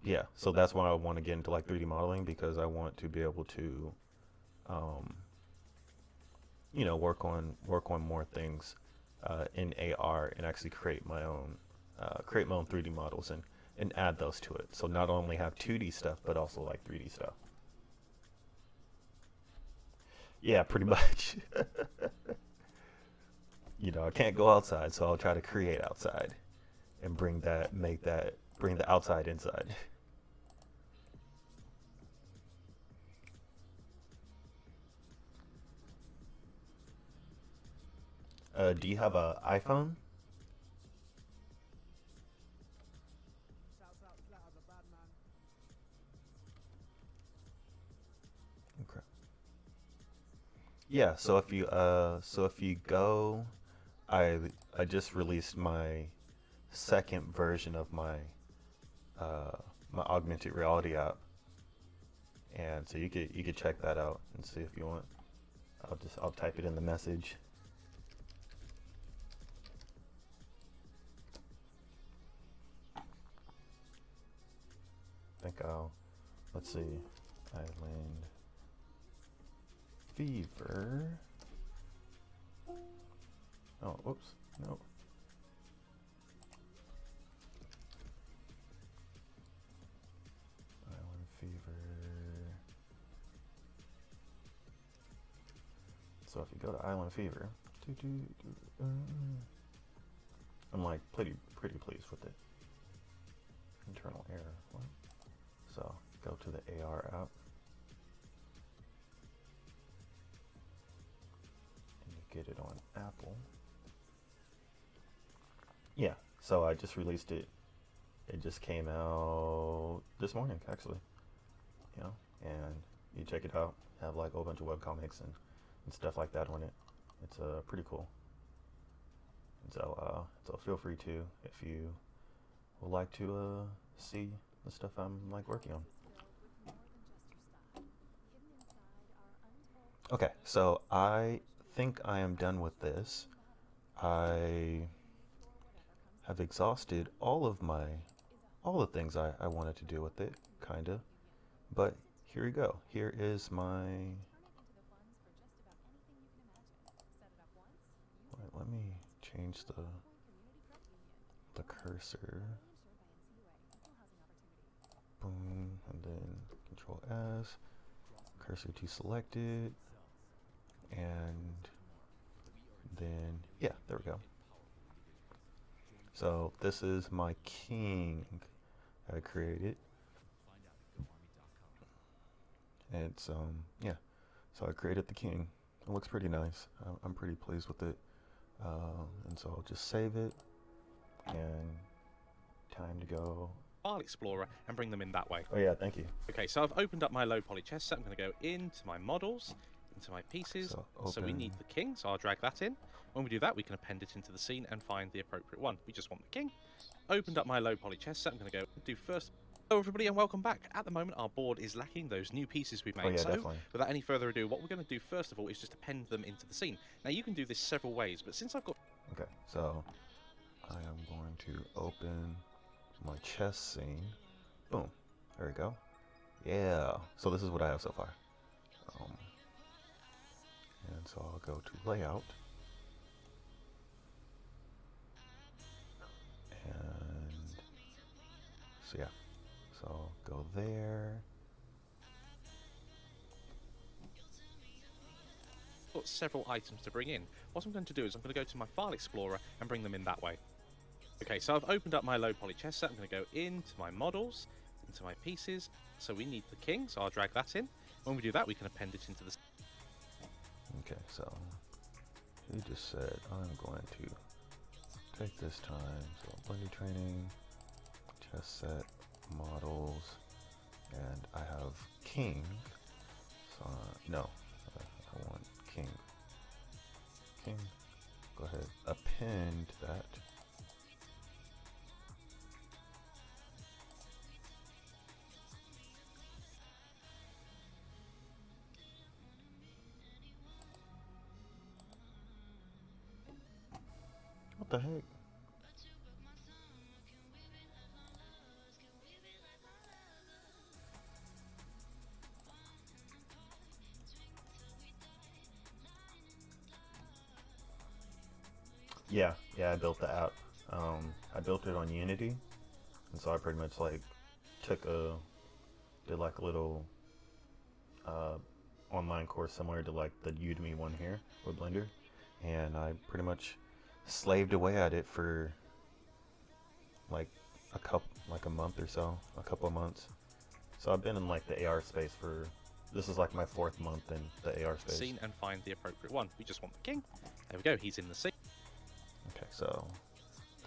Yeah, so that's why I want to get into like 3D modeling because I want to be able to, um, work on more things in AR and actually create my own 3D models and add those to it. So not only have 2D stuff but also like 3D stuff. Yeah, pretty much. I can't go outside, so I'll try to create outside and bring the outside inside. Do you have a iPhone? Okay. Yeah, so if you go, I I just released my second version of uh my augmented reality app, and so you could check that out and see if you want. I'll type it in the message. I think I'll, let's see, Island Fever. Oh, whoops, no. Island Fever. So if you go to Island Fever, I'm like pretty pleased with it. Internal error. What? So go to the AR app, and you get it on Apple. Yeah. So I just released it. It just came out this morning, actually. You know, and you check it out. Have like a whole bunch of webcomics and stuff like that on it. It's pretty cool. And so feel free to, if you would like to see the stuff I'm like working on. Okay, so I think I am done with this. I have exhausted all the things I wanted to do with it, kinda. But here we go. Here is my. Wait, let me change the cursor. Boom, and then Control S, cursor to selected, and then yeah, there we go. So this is my king I created. It's yeah, so I created the king. It looks pretty nice. I'm pretty pleased with it. And so I'll just save it, and time to go. File Explorer and bring them in that way. Oh yeah, thank you. Okay, so I've opened up my low poly chess set. I'm going to go into my models, into my pieces. So we need the king, so I'll drag that in. When we do that, we can append it into the scene and find the appropriate one. We just want the king. Opened up my low poly chess set. I'm going to go do first. Hello everybody and welcome back. At the moment our board is lacking those new pieces we've made. Oh yeah, so definitely. without any further ado, what we're going to do first of all is just append them into the scene. Now you can do this several ways, but since I've got... Okay, so I am going to open my chess scene. Boom, there we go. Yeah, so this is what I have so far. And so I'll go to layout. And so yeah, so I'll go there. got several items to bring in. What I'm going to do is I'm going to go to my File Explorer and bring them in that way. Okay, so I've opened up my low poly chess set. I'm going to go into my models, into my pieces. So we need the king, so I'll drag that in. When we do that, we can append it into the... Okay, so he just said I'm going to take this time. So blending training, chess set, models, and I have king. So no, I want king. King. Go ahead, append that. What the heck? Yeah, I built the app. I built it on Unity, and so I pretty much like did like a little online course similar to like the Udemy one here with Blender, and I pretty much slaved away at it for like a month or so, a couple of months. So I've been in like the AR space for, this is like my 4th month in the AR space. Scene and find the appropriate one. We just want the king. There we go, he's in the scene. so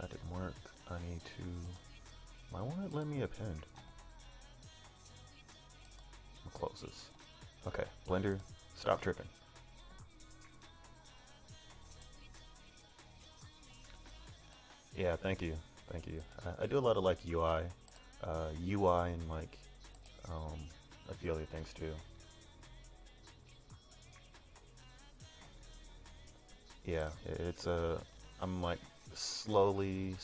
that didn't work. I need to. Why won't it let me append? I'll close this. Okay, Blender, stop tripping. Yeah, thank you, thank you. I do a lot of like UI and like um, a few other things too. Yeah, it's a. I'm like slowly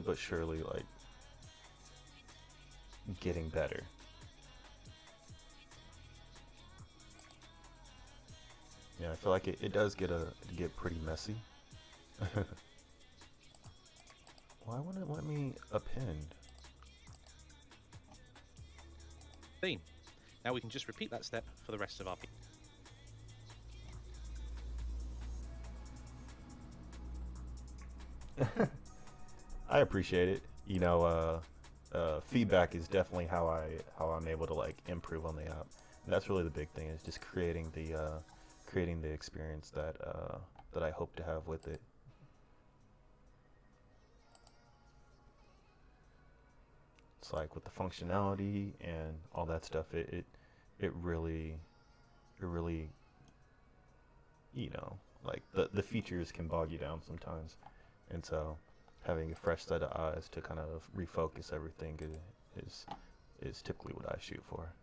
but surely like getting better. Yeah, I feel like it does get pretty messy. Why wouldn't it let me append? Theme. Now we can just repeat that step for the rest of our piece. I appreciate it. Feedback is definitely how I'm able to like improve on the app. And that's really the big thing is just creating the experience that I hope to have with it. It's like with the functionality and all that stuff. It really it really like the features can bog you down sometimes, and so having a fresh set of eyes to kind of refocus everything is is typically what I shoot for.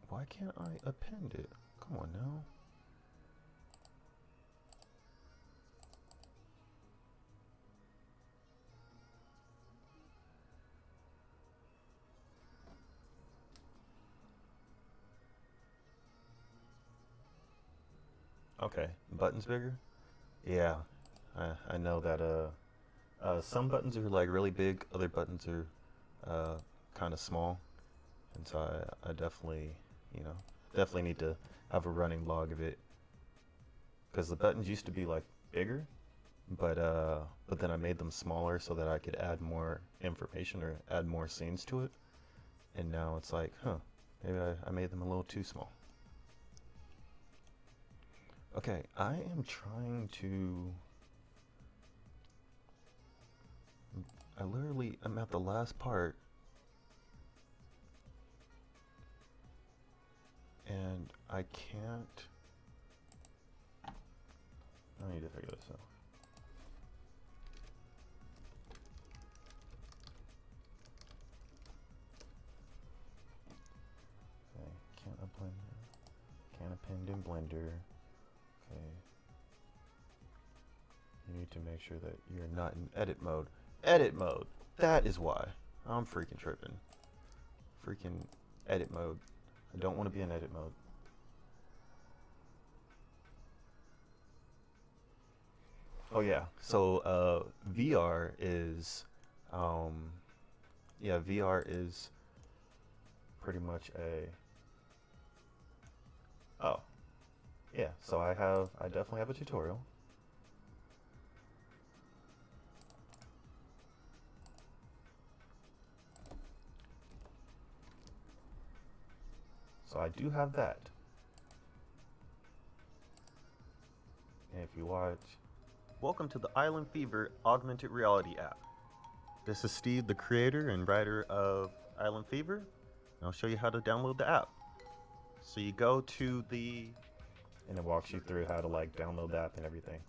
Why can't I append it? Come on now. Okay, buttons bigger? Yeah, I know that some buttons are like really big, other buttons are kind of small, and so I definitely, you know, definitely need to have a running log of it because the buttons used to be like bigger, but then I made them smaller so that I could add more information or add more scenes to it, and now it's like, huh, maybe I made them a little too small. Okay, I am trying to. I'm at the last part, and I can't. I need to figure this out. Okay, can't append. Can't append in Blender. Okay. You need to make sure that you're not in edit mode. Edit mode! That is why. I'm freaking tripping. Freaking edit mode. I don't want to be in edit mode. Oh yeah. So VR is yeah, VR is pretty much a oh. Yeah, so I definitely have a tutorial. So I do have that. And if you watch, welcome to the Island Fever augmented reality app. This is Steve, the creator and writer of Island Fever. And I'll show you how to download the app. So you go to the, and it walks you through how to like download the app and everything.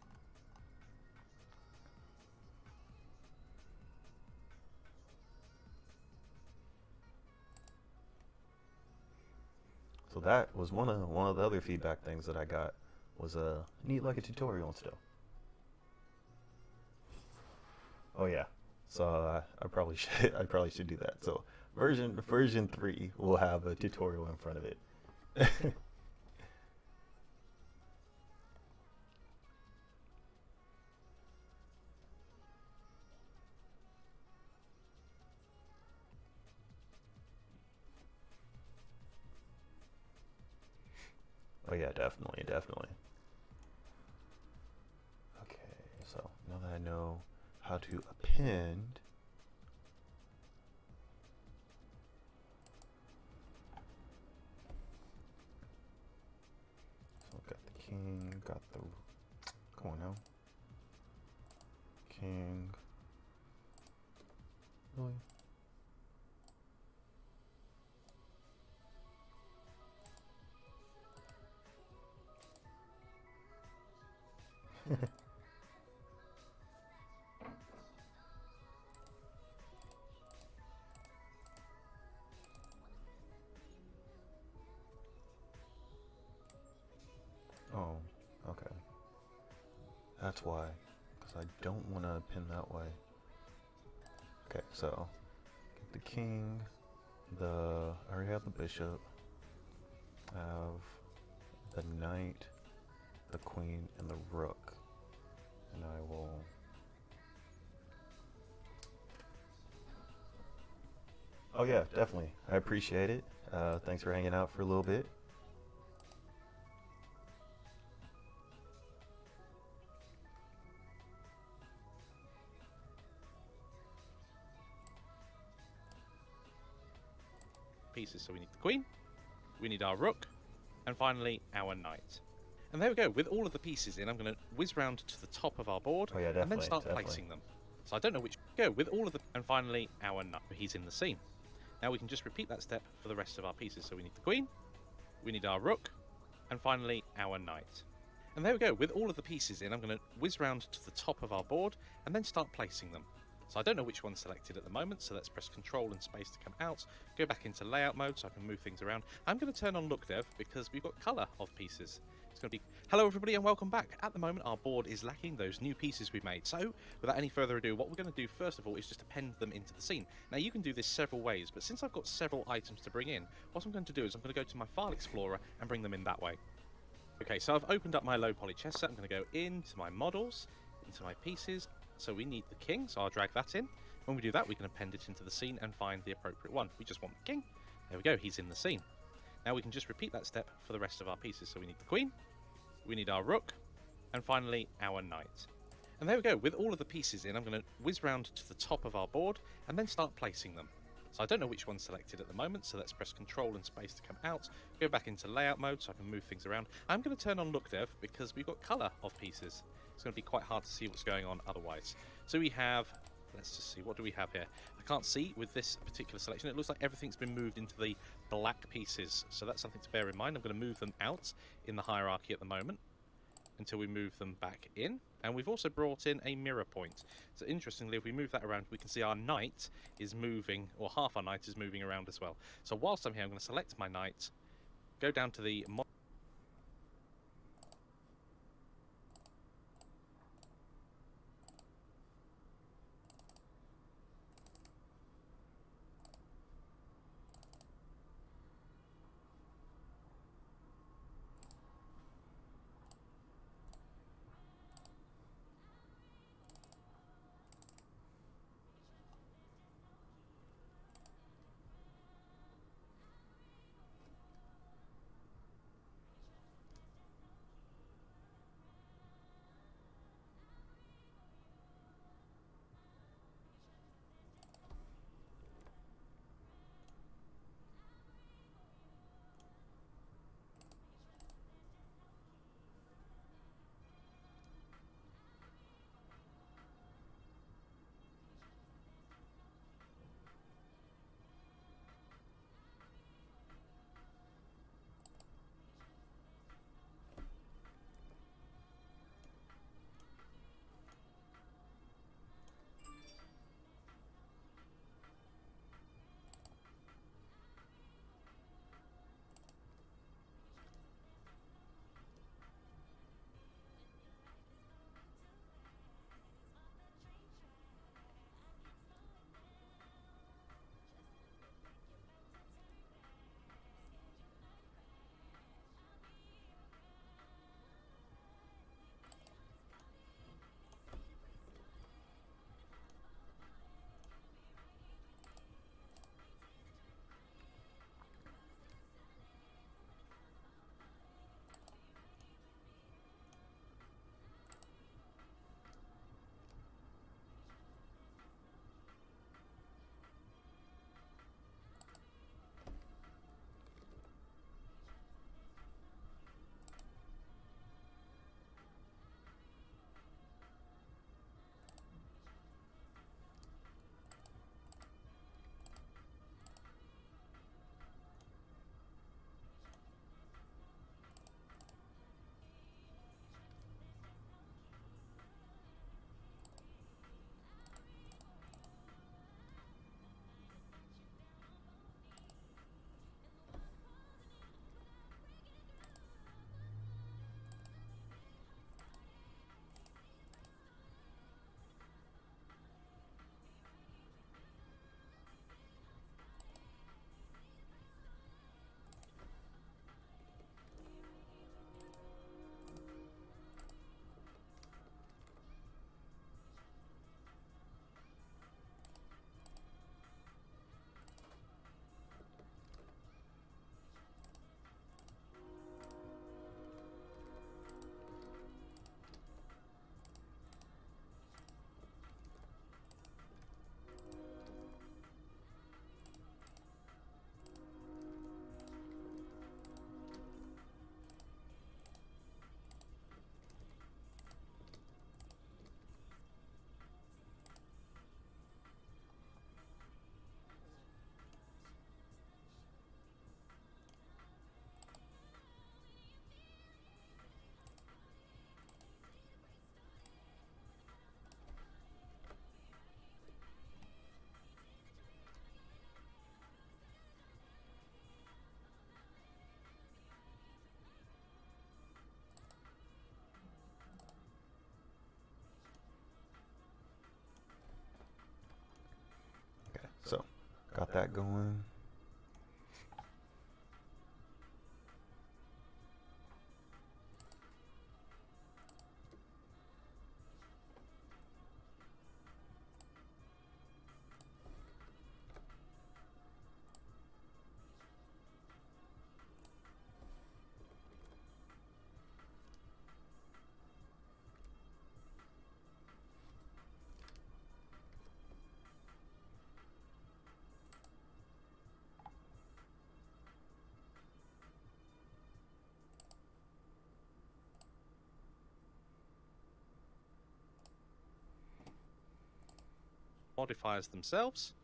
So that was one of the other feedback things that I got was need like a tutorial and stuff. Oh yeah, so I probably should do that. So version 3 will have a tutorial in front of it. Oh yeah, definitely. Okay, so now that I know how to append, king, got the... Come on now. King. Really? Oh, okay. That's why. Because I don't want to pin that way. Okay, so get the king, I already have the bishop, I have the knight, the queen, and the rook, and I will... Oh yeah, definitely. I appreciate it. Thanks for hanging out for a little bit. Pieces, so we need the queen, we need our rook, and finally our knight. And there we go. With all of the pieces in, I'm going to whiz round to the top of our board Oh yeah, and then definitely, start definitely. placing them. So I don't know which go with all of the, and finally our knight. He's in the scene. Now we can just repeat that step for the rest of our pieces. So we need the queen, we need our rook, and finally our knight. And there we go. With all of the pieces in, I'm going to whiz round to the top of our board and then start placing them. So I don't know which one's selected at the moment, so let's press Control and Space to come out, go back into layout mode so I can move things around. I'm going to turn on Look Dev because we've got colour of pieces. It's going to be, hello everybody and welcome back. At the moment our board is lacking those new pieces we've made, so without any further ado, what we're going to do first of all is just append them into the scene. Now you can do this several ways, but since I've got several items to bring in, what I'm going to do is I'm going to go to my File Explorer and bring them in that way. Okay, so I've opened up my low poly chess set. I'm going to go into my models, into my pieces. So we need the king, so I'll drag that in. When we do that, we can append it into the scene and find the appropriate one. We just want the king. There we go, he's in the scene. Now we can just repeat that step for the rest of our pieces. So we need the queen, we need our rook, and finally our knight. And there we go, with all of the pieces in, I'm going to whiz round to the top of our board and then start placing them. So I don't know which one's selected at the moment, so let's press Control and Space to come out, go back into layout mode so I can move things around. I'm going to turn on Look Dev because we've got colour of pieces. It's going to be quite hard to see what's going on otherwise. So we have, let's just see, what do we have here? I can't see with this particular selection. It looks like everything's been moved into the black pieces, so that's something to bear in mind. I'm going to move them out in the hierarchy at the moment until we move them back in. And we've also brought in a mirror point. So interestingly, if we move that around, we can see our knight is moving, or half our knight is moving around as well. So whilst I'm here, I'm going to select my knight, go down to the Got that going. Modifiers themselves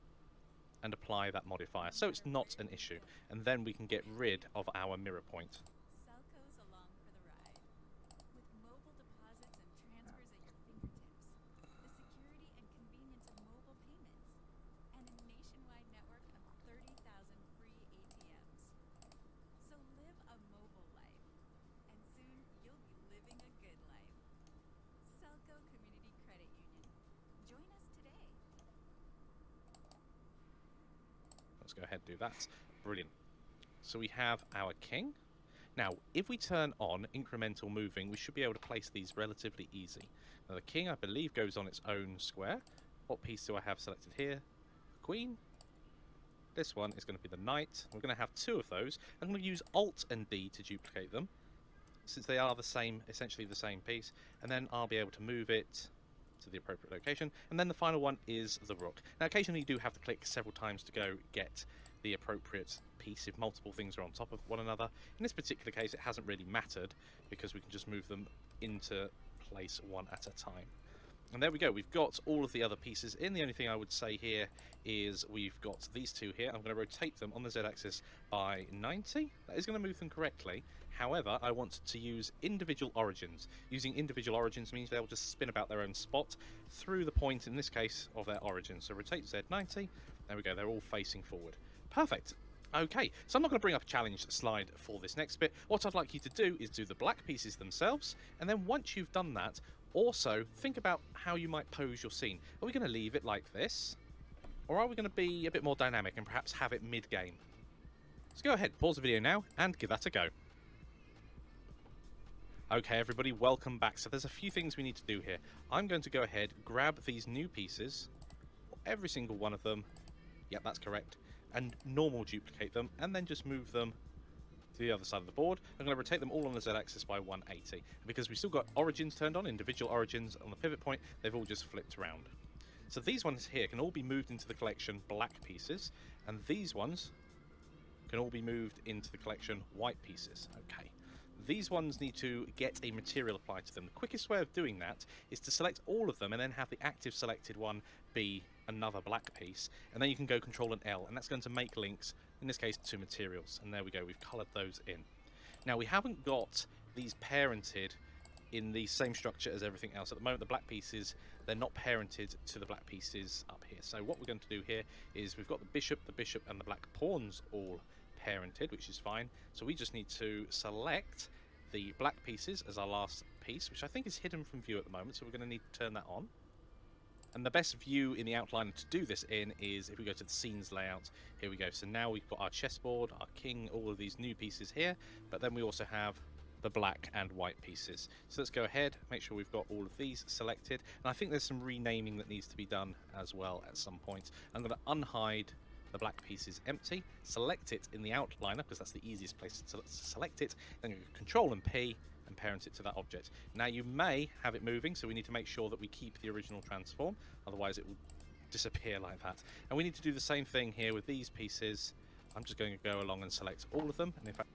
and apply that modifier, so it's not an issue. And then we can get rid of our mirror point. Selco's along for the ride. With mobile deposits and transfers at your fingertips, the security and convenience of mobile payments, and a nationwide network of 30,000 free ATMs. So live a mobile life, and soon you'll be living a good life. Selco Community Credit Union. Join us today. Let's go ahead and do that. Brilliant. So we have our king. Now, if we turn on incremental moving, we should be able to place these relatively easy. Now, the king, I believe, goes on its own square. What piece do I have selected here? Queen. This one is going to be the knight. We're going to have two of those. I'm going to use Alt and D to duplicate them, since they are the same, essentially the same piece. And then I'll be able to move it to the appropriate location. And then the final one is the rook. Now, occasionally you do have to click several times to go get the appropriate piece if multiple things are on top of one another. In this particular case, it hasn't really mattered because we can just move them into place one at a time. And there we go, we've got all of the other pieces in. The only thing I would say here is we've got these two here. I'm going to rotate them on the Z-axis by 90. That is going to move them correctly. However, I want to use individual origins. Using individual origins means they'll just spin about their own spot through the point, in this case, of their origin. So rotate Z90. There we go, they're all facing forward. Perfect. Okay, so I'm not going to bring up a challenge slide for this next bit. What I'd like you to do is do the black pieces themselves, and then once you've done that, also think about how you might pose your scene. Are we going to leave it like this? Or are we going to be a bit more dynamic and perhaps have it mid-game? Let's go ahead, pause the video now, and give that a go. Okay, everybody, welcome back. So there's a few things we need to do here. I'm going to go ahead, grab these new pieces, every single one of them. Yep, that's correct. And normal duplicate them, and then just move them to the other side of the board. I'm going to rotate them all on the Z-axis by 180. And because we've still got origins turned on, individual origins on the pivot point, they've all just flipped around. So these ones here can all be moved into the collection black pieces, and these ones can all be moved into the collection white pieces. Okay. These ones need to get a material applied to them. The quickest way of doing that is to select all of them and then have the active selected one be another black piece, and then you can go Control and L, and that's going to make links, in this case, to materials. And there we go, we've coloured those in. Now, we haven't got these parented in the same structure as everything else. At the moment, the black pieces, they're not parented to the black pieces up here. So what we're going to do here is we've got the bishop, and the black pawns all parented, which is fine. So we just need to select the black pieces as our last piece, which I think is hidden from view at the moment, so we're going to need to turn that on. And the best view in the outline to do this in is if we go to the scenes layout. Here we go. So now we've got our chessboard, our king, all of these new pieces here, but then we also have the black and white pieces. So let's go ahead, make sure we've got all of these selected. And I think there's some renaming that needs to be done as well at some point. I'm going to unhide the black pieces empty, select it in the outliner because that's the easiest place to select it, then you Control and P and parent it to that object. Now you may have it moving, so we need to make sure that we keep the original transform, otherwise it will disappear like that. And we need to do the same thing here with these pieces. I'm just going to go along and select all of them, and in fact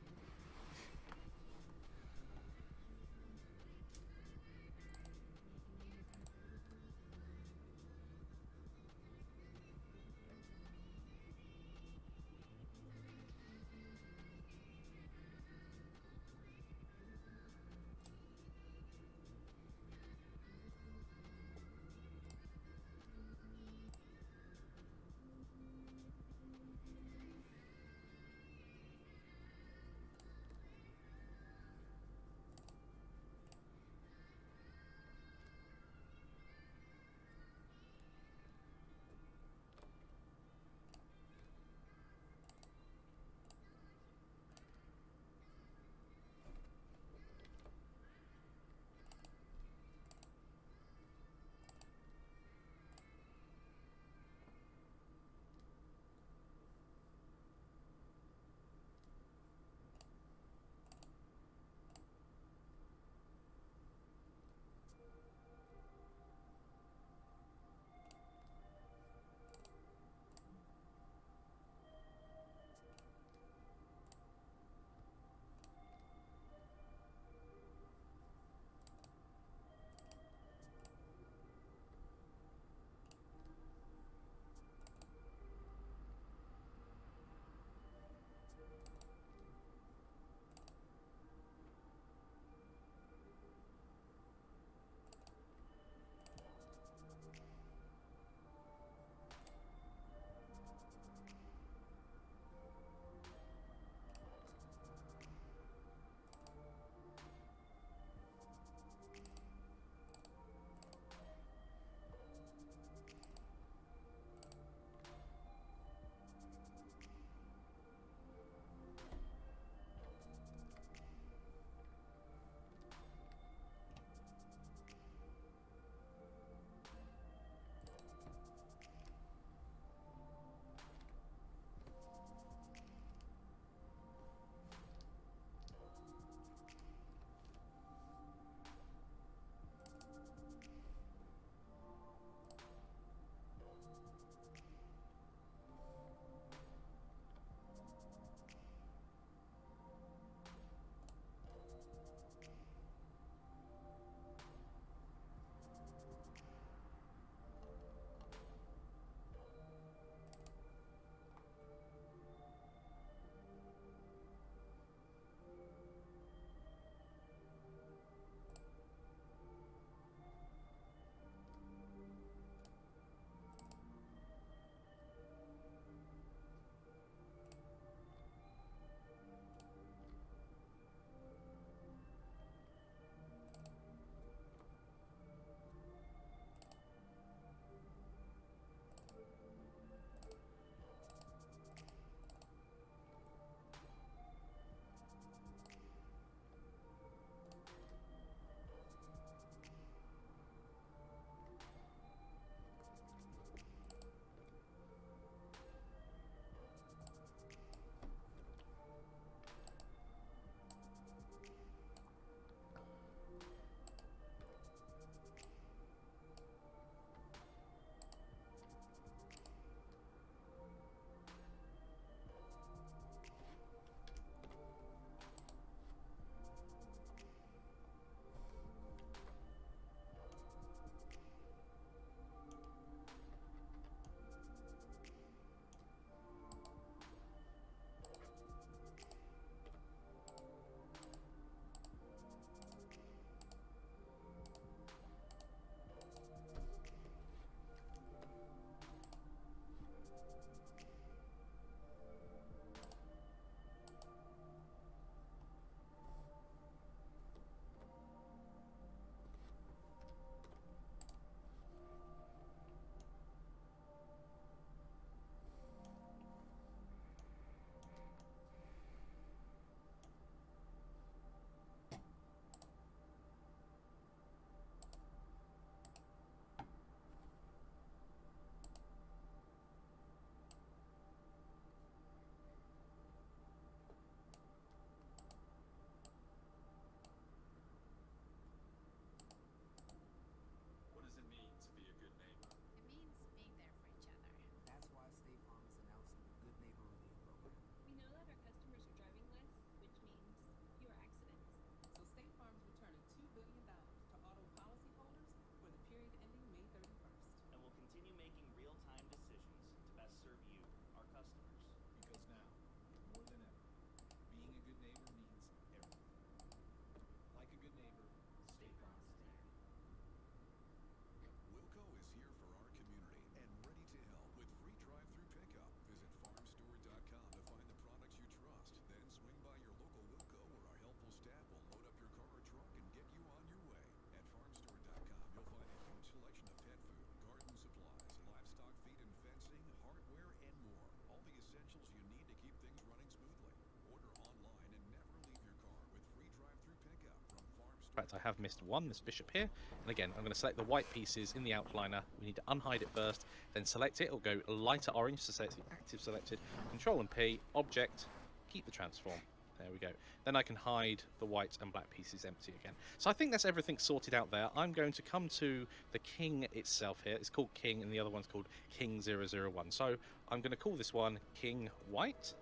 fact, I have missed one, this bishop here. And again, I'm going to select the white pieces in the outliner. We need to unhide it first, then select it. It'll go lighter orange to say it's the active selected. Control and P, object, keep the transform. There we go. Then I can hide the white and black pieces empty again. So I think that's everything sorted out there. I'm going to come to the king itself here. It's called King, and the other one's called King 001. So I'm going to call this one King White,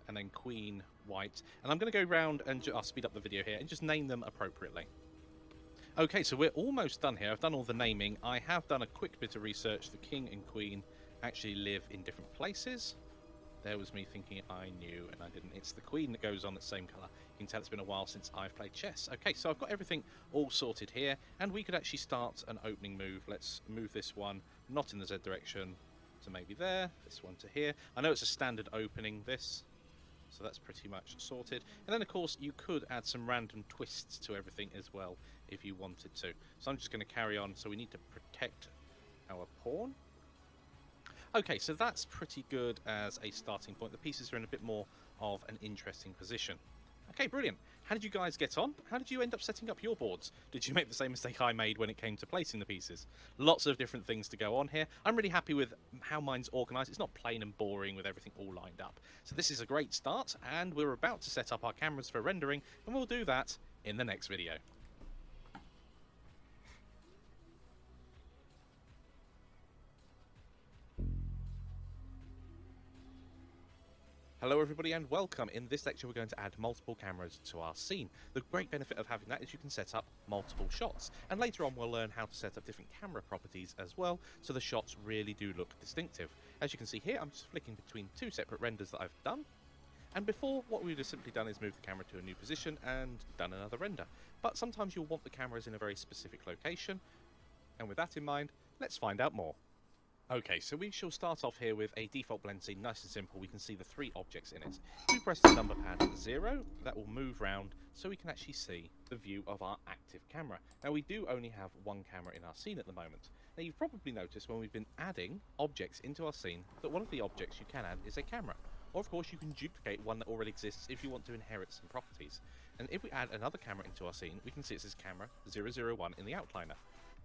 and then Queen White. And I'm going to go round and I'll speed up the video here and just name them appropriately. Okay, so we're almost done here. I've done all the naming. I have done a quick bit of research. The King and Queen actually live in different places. There was me thinking I knew, and I didn't. It's the Queen that goes on the same colour. You can tell it's been a while since I've played chess. Okay, so I've got everything all sorted here, and we could actually start an opening move. Let's move this one, not in the Z direction, to maybe there, this one to here. I know it's a standard opening, this, so that's pretty much sorted. And then, of course, you could add some random twists to everything as well, if you wanted to. So I'm just going to carry on. So we need to protect our pawn. Okay, so that's pretty good as a starting point. The pieces are in a bit more of an interesting position. Okay, brilliant. How did you guys get on? How did you end up setting up your boards? Did you make the same mistake I made when it came to placing the pieces? Lots of different things to go on here. I'm really happy with how mine's organised. It's not plain and boring with everything all lined up. So this is a great start, and we're about to set up our cameras for rendering, and we'll do that in the next video. Hello everybody and welcome. In this lecture we're going to add multiple cameras to our scene. The great benefit of having that is you can set up multiple shots, and later on we'll learn how to set up different camera properties as well, so the shots really do look distinctive. As you can see here, I'm just flicking between two separate renders that I've done, and before what we've just simply done is move the camera to a new position and done another render. But sometimes you'll want the cameras in a very specific location, and with that in mind, let's find out more. Okay, so we shall start off here with a default blend scene, nice and simple. We can see the three objects in it. If we press the number pad 0, that will move round so we can actually see the view of our active camera. Now we do only have one camera in our scene at the moment. Now you've probably noticed when we've been adding objects into our scene that one of the objects you can add is a camera. Or of course you can duplicate one that already exists if you want to inherit some properties. And if we add another camera into our scene, we can see it says camera 001 in the outliner.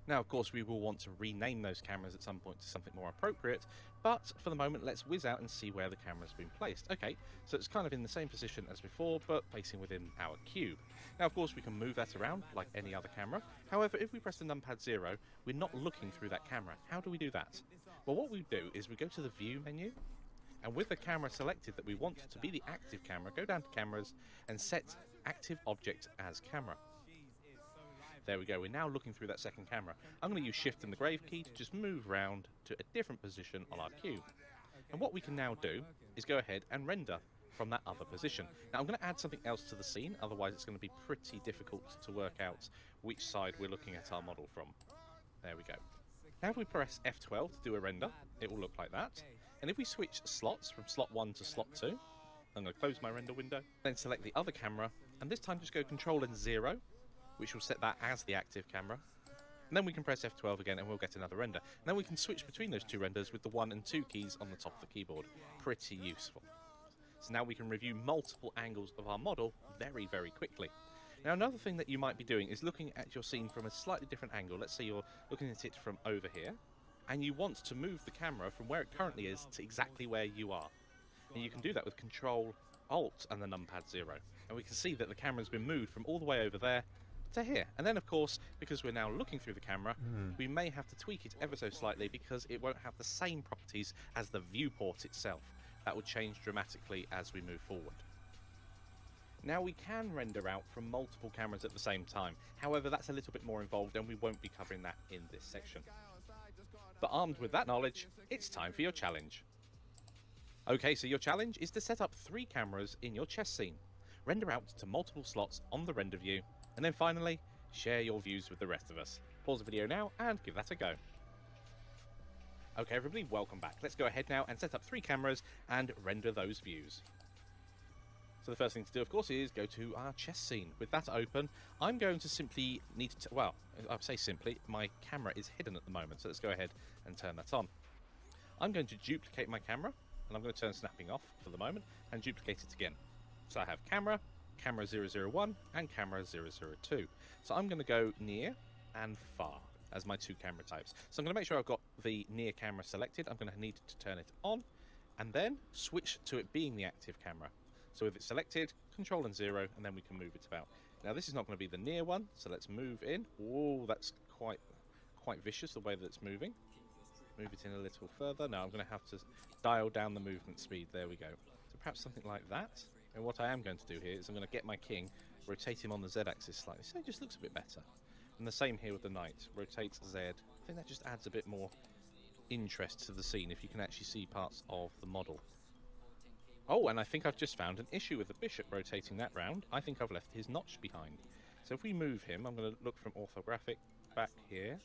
Now, of course, we will want to rename those cameras at some point to something more appropriate, but for the moment, let's whiz out and see where the camera's been placed. Okay, so it's kind of in the same position as before, but facing within our cube. Now, of course, we can move that around like any other camera. However, if we press the numpad 0, we're not looking through that camera. How do we do that? Well, what we do is we go to the View menu, and with the camera selected that we want to be the active camera, go down to Cameras and set Active Object as Camera. There we go, we're now looking through that second camera. I'm going to use Shift and the Grave key to just move round to a different position on our cube. And what we can now do is go ahead and render from that other position. Now I'm going to add something else to the scene, otherwise it's going to be pretty difficult to work out which side we're looking at our model from. There we go. Now if we press F12 to do a render, it will look like that. And if we switch slots from slot 1 to slot 2, I'm going to close my render window, then select the other camera, and this time just go Control and 0, which will set that as the active camera. And then we can press F12 again and we'll get another render. And then we can switch between those two renders with the 1 and 2 keys on the top of the keyboard. Pretty useful. So now we can review multiple angles of our model very, very quickly. Now another thing that you might be doing is looking at your scene from a slightly different angle. Let's say you're looking at it from over here, and you want to move the camera from where it currently is to exactly where you are. And you can do that with Control, Alt and the numpad 0. And we can see that the camera's been moved from all the way over there to here. And then of course, because we're now looking through the camera, we may have to tweak it ever so slightly because it won't have the same properties as the viewport itself. That will change dramatically as we move forward. Now we can render out from multiple cameras at the same time. However, that's a little bit more involved and we won't be covering that in this section. But armed with that knowledge, it's time for your challenge. Okay, so your challenge is to set up 3 cameras in your chess scene. Render out to multiple slots on the render view, and then finally, share your views with the rest of us. Pause the video now and give that a go. Okay everybody, welcome back. Let's go ahead now and set up 3 cameras and render those views. So the first thing to do, of course, is go to our chess scene. With that open, I'm going to simply need to, well, I'll say simply, my camera is hidden at the moment, so let's go ahead and turn that on. I'm going to duplicate my camera, and I'm going to turn snapping off for the moment, and duplicate it again. So I have camera, camera 001 and camera 002. So I'm going to go near and far as my two camera types. So I'm going to make sure I've got the near camera selected. I'm going to need to turn it on and then switch to it being the active camera. So with it selected, control and 0, and then we can move it about. Now this is not going to be the near one, so let's move in. Oh, that's quite vicious the way that it's moving. Move it in a little further. Now I'm going to have to dial down the movement speed. There we go. So perhaps something like that. And what I am going to do here is I'm going to get my king, rotate him on the Z-axis slightly, so it just looks a bit better. And the same here with the knight. Rotate Z. I think that just adds a bit more interest to the scene if you can actually see parts of the model. Oh, and I think I've just found an issue with the bishop rotating that round. I think I've left his notch behind. So if we move him, I'm going to look from orthographic back here.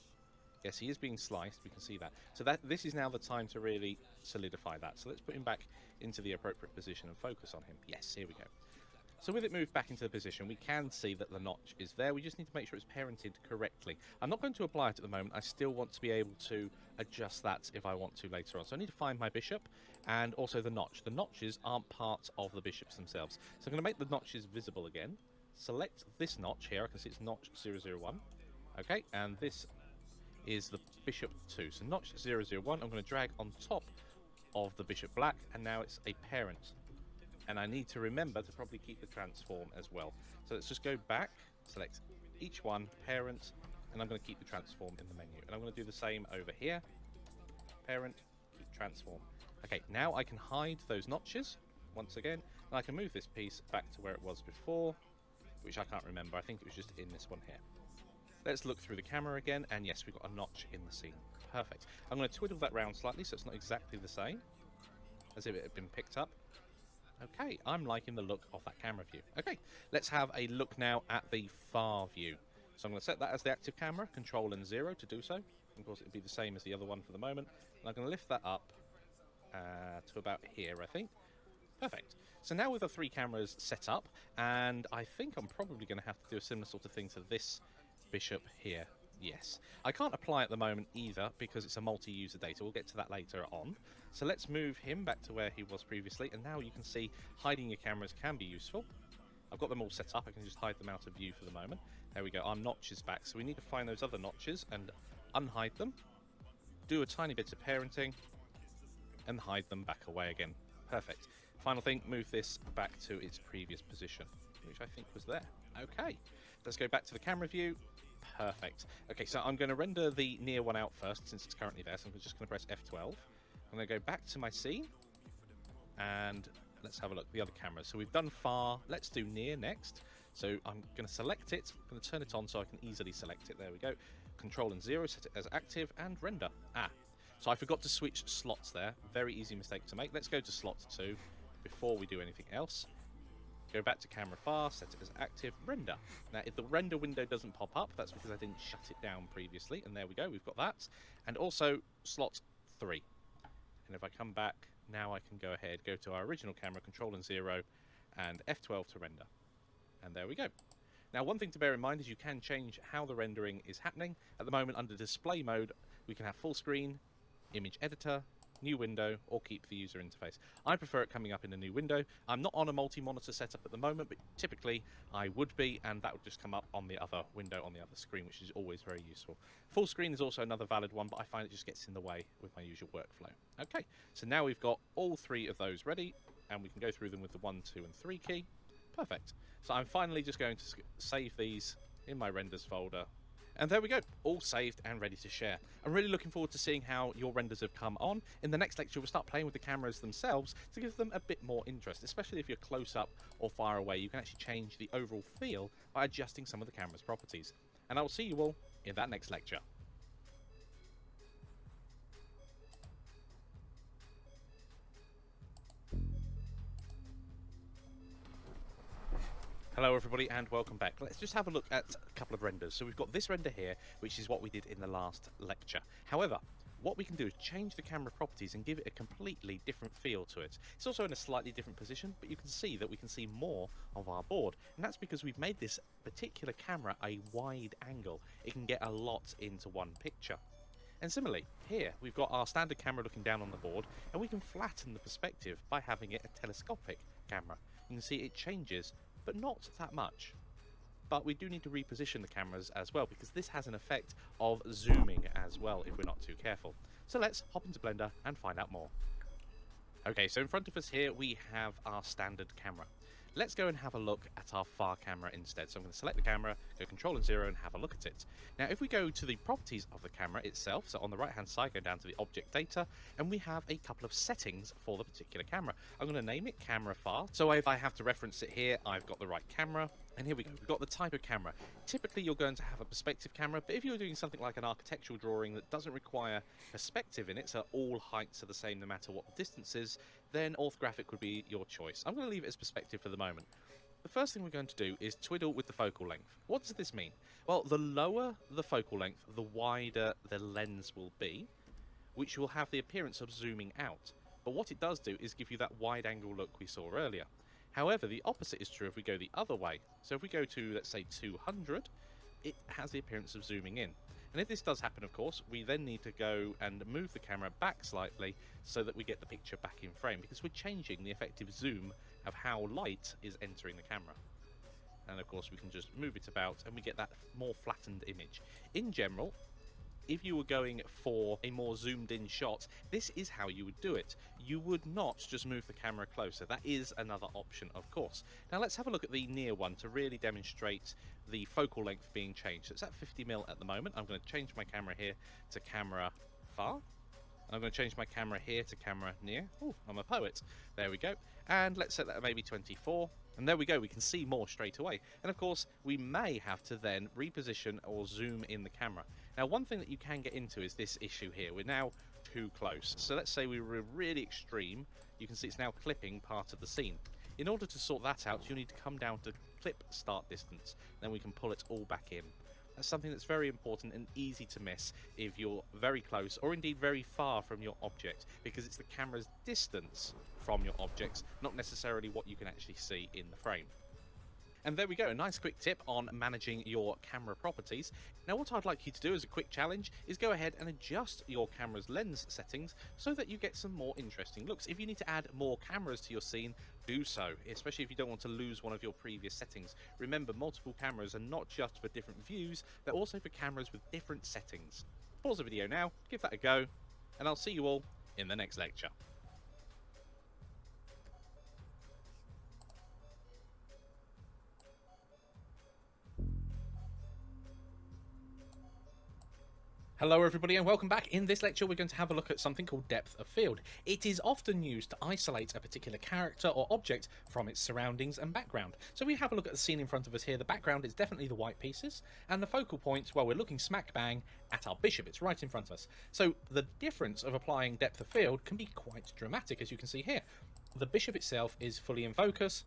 Yes, he is being sliced, we can see that. So this is now the time to really solidify that. So let's put him back into the appropriate position and focus on him. Yes, here we go. So with it moved back into the position, we can see that the notch is there. We just need to make sure it's parented correctly. I'm not going to apply it at the moment. I still want to be able to adjust that if I want to later on. So I need to find my bishop and also the notch. The notches aren't part of the bishops themselves. So I'm going to make the notches visible again. Select this notch here. I can see it's notch 001. Okay, and this is the bishop 2. So notch 001, I'm going to drag on top of the bishop black, and now it's a parent. And I need to remember to probably keep the transform as well. So let's just go back, select each one, parent, and I'm going to keep the transform in the menu. And I'm going to do the same over here. Parent, keep transform. Okay, now I can hide those notches once again, and I can move this piece back to where it was before, which I can't remember. I think it was just in this one here. Let's look through the camera again, and yes, we've got a notch in the scene. Perfect. I'm going to twiddle that round slightly so it's not exactly the same, as if it had been picked up. Okay, I'm liking the look of that camera view. Okay, let's have a look now at the far view. So I'm going to set that as the active camera, control and 0 to do so. Of course, it'll be the same as the other one for the moment. And I'm going to lift that up to about here, I think. Perfect. So now with the three cameras set up, and I think I'm probably going to have to do a similar sort of thing to this bishop here. Yes. I can't apply at the moment either because it's a multi-user data. We'll get to that later on. So let's move him back to where he was previously, and now you can see hiding your cameras can be useful. I've got them all set up. I can just hide them out of view for the moment. There we go. Our notch is back. So we need to find those other notches and unhide them. Do a tiny bit of parenting and hide them back away again. Perfect. Final thing, move this back to its previous position, which I think was there. Okay. Let's go back to the camera view. Perfect. Okay, so I'm going to render the near one out first since it's currently there. So I'm just going to press F12. I'm going to go back to my scene and let's have a look at the other cameras. So we've done far. Let's do near next. So I'm going to select it. I'm going to turn it on so I can easily select it. There we go. Control and 0, set it as active and render. So I forgot to switch slots there. Very easy mistake to make. Let's go to slot 2 before we do anything else. Go back to camera far, set it as active, render. Now, if the render window doesn't pop up, that's because I didn't shut it down previously. And there we go, we've got that. And also, slot 3. And if I come back, now I can go ahead, go to our original camera, control and 0, and F12 to render. And there we go. Now, one thing to bear in mind is you can change how the rendering is happening. At the moment, under display mode, we can have full screen, image editor, new window, or keep the user interface. I prefer it coming up in a new window. I'm not on a multi-monitor setup at the moment, but typically I would be, and that would just come up on the other window on the other screen, which is always very useful. Full screen is also another valid one, but I find it just gets in the way with my usual workflow. Okay, so now we've got all three of those ready, and we can go through them with the 1, 2, and 3 key. Perfect. So I'm finally just going to save these in my renders folder. And there we go, all saved and ready to share. I'm really looking forward to seeing how your renders have come on. In the next lecture, we'll start playing with the cameras themselves to give them a bit more interest, especially if you're close up or far away. You can actually change the overall feel by adjusting some of the camera's properties. And I will see you all in that next lecture. Hello everybody and welcome back. Let's just have a look at a couple of renders. So we've got this render here, which is what we did in the last lecture. However, what we can do is change the camera properties and give it a completely different feel to it. It's also in a slightly different position, but you can see that we can see more of our board. And that's because we've made this particular camera a wide angle. It can get a lot into one picture. And similarly, here we've got our standard camera looking down on the board, and we can flatten the perspective by having it a telescopic camera. You can see it changes but not that much. But we do need to reposition the cameras as well, because this has an effect of zooming as well if we're not too careful. So let's hop into Blender and find out more. Okay, so in front of us here we have our standard camera. Let's go and have a look at our far camera instead. So I'm going to select the camera, go Control and 0 and have a look at it. Now if we go to the properties of the camera itself, so on the right hand side go down to the object data, and we have a couple of settings for the particular camera. I'm going to name it camera far, so if I have to reference it here, I've got the right camera. And here we go, we've got the type of camera. Typically you're going to have a perspective camera, but if you're doing something like an architectural drawing that doesn't require perspective in it, so all heights are the same no matter what the distance is, then orthographic would be your choice. I'm going to leave it as perspective for the moment. The first thing we're going to do is twiddle with the focal length. What does this mean? Well, the lower the focal length, the wider the lens will be, which will have the appearance of zooming out. But what it does do is give you that wide angle look we saw earlier. However, the opposite is true if we go the other way. So if we go to, let's say, 200, it has the appearance of zooming in. And if this does happen, of course, we then need to go and move the camera back slightly so that we get the picture back in frame, because we're changing the effective zoom of how light is entering the camera. And of course, we can just move it about and we get that more flattened image. In general, if you were going for a more zoomed in shot, this is how you would do it. You would not just move the camera closer. That is another option, of course. Now let's have a look at the near one to really demonstrate the focal length being changed. So it's at 50mm at the moment. I'm going to change my camera here to camera far. And I'm going to change my camera here to camera near. Oh, I'm a poet. There we go. And let's set that at maybe 24. And there we go, we can see more straight away. And of course, we may have to then reposition or zoom in the camera. Now, one thing that you can get into is this issue here. We're now too close. So let's say we were really extreme. You can see it's now clipping part of the scene. In order to sort that out, you need to come down to clip start distance. Then we can pull it all back in. That's something that's very important and easy to miss if you're very close or indeed very far from your object, because it's the camera's distance from your objects, not necessarily what you can actually see in the frame. And there we go, a nice quick tip on managing your camera properties. Now what I'd like you to do as a quick challenge is go ahead and adjust your camera's lens settings so that you get some more interesting looks. If you need to add more cameras to your scene, do so, especially if you don't want to lose one of your previous settings. Remember, multiple cameras are not just for different views, they're also for cameras with different settings. Pause the video now, give that a go, and I'll see you all in the next lecture. Hello everybody and welcome back. In this lecture we're going to have a look at something called depth of field. It is often used to isolate a particular character or object from its surroundings and background. So we have a look at the scene in front of us here. The background is definitely the white pieces, and the focal point, well, we're looking smack bang at our bishop. It's right in front of us. So the difference of applying depth of field can be quite dramatic, as you can see here. The bishop itself is fully in focus,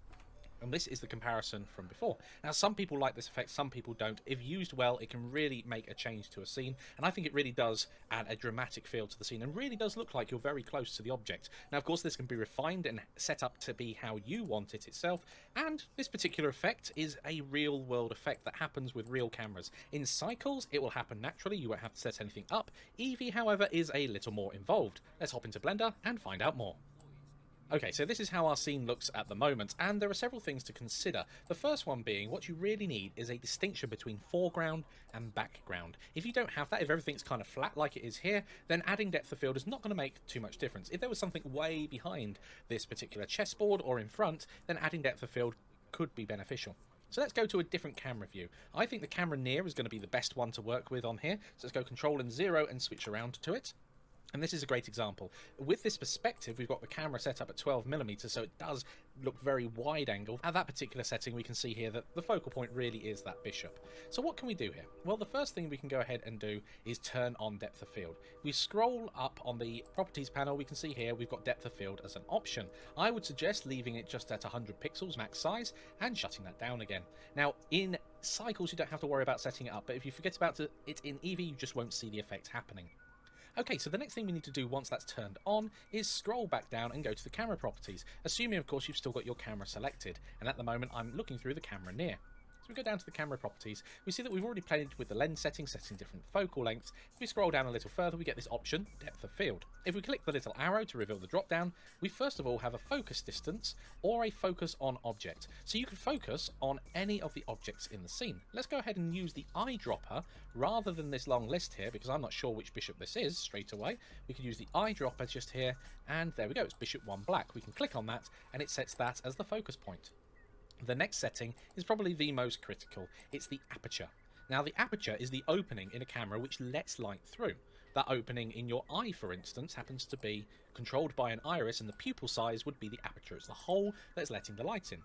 and this is the comparison from before. Now, some people like this effect, some people don't. If used well, it can really make a change to a scene, and I think it really does add a dramatic feel to the scene, and really does look like you're very close to the object. Now, of course, this can be refined and set up to be how you want it itself, and this particular effect is a real-world effect that happens with real cameras. In Cycles, it will happen naturally, you won't have to set anything up. Eevee, however, is a little more involved. Let's hop into Blender and find out more. Okay, so this is how our scene looks at the moment, and there are several things to consider. The first one being, what you really need is a distinction between foreground and background. If you don't have that, if everything's kind of flat like it is here, then adding depth of field is not going to make too much difference. If there was something way behind this particular chessboard or in front, then adding depth of field could be beneficial. So let's go to a different camera view. I think the camera near is going to be the best one to work with on here, so let's go Control and 0 and switch around to it. And this is a great example. With this perspective, we've got the camera set up at 12mm, so it does look very wide angle. At that particular setting, we can see here that the focal point really is that bishop. So what can we do here? Well, the first thing we can go ahead and do is turn on depth of field. We scroll up on the properties panel, we can see here we've got depth of field as an option. I would suggest leaving it just at 100 pixels max size and shutting that down again. Now, in Cycles, you don't have to worry about setting it up, but if you forget about it in Eevee, you just won't see the effect happening. Okay, so the next thing we need to do once that's turned on is scroll back down and go to the camera properties, assuming of course you've still got your camera selected, and at the moment I'm looking through the camera near. So we go down to the camera properties, we see that we've already played with the lens setting different focal lengths. If we scroll down a little further, we get this option, depth of field. If we click the little arrow to reveal the drop down, we first of all have a focus distance or a focus on object. So you can focus on any of the objects in the scene. Let's go ahead and use the eyedropper rather than this long list here, because I'm not sure which bishop this is straight away. We can use the eyedropper just here, and there we go, it's bishop 1 black. We can click on that and it sets that as the focus point. The next setting is probably the most critical. It's the aperture. Now the aperture is the opening in a camera which lets light through. That opening in your eye, for instance, happens to be controlled by an iris, and the pupil size would be the aperture. It's the hole that's letting the light in.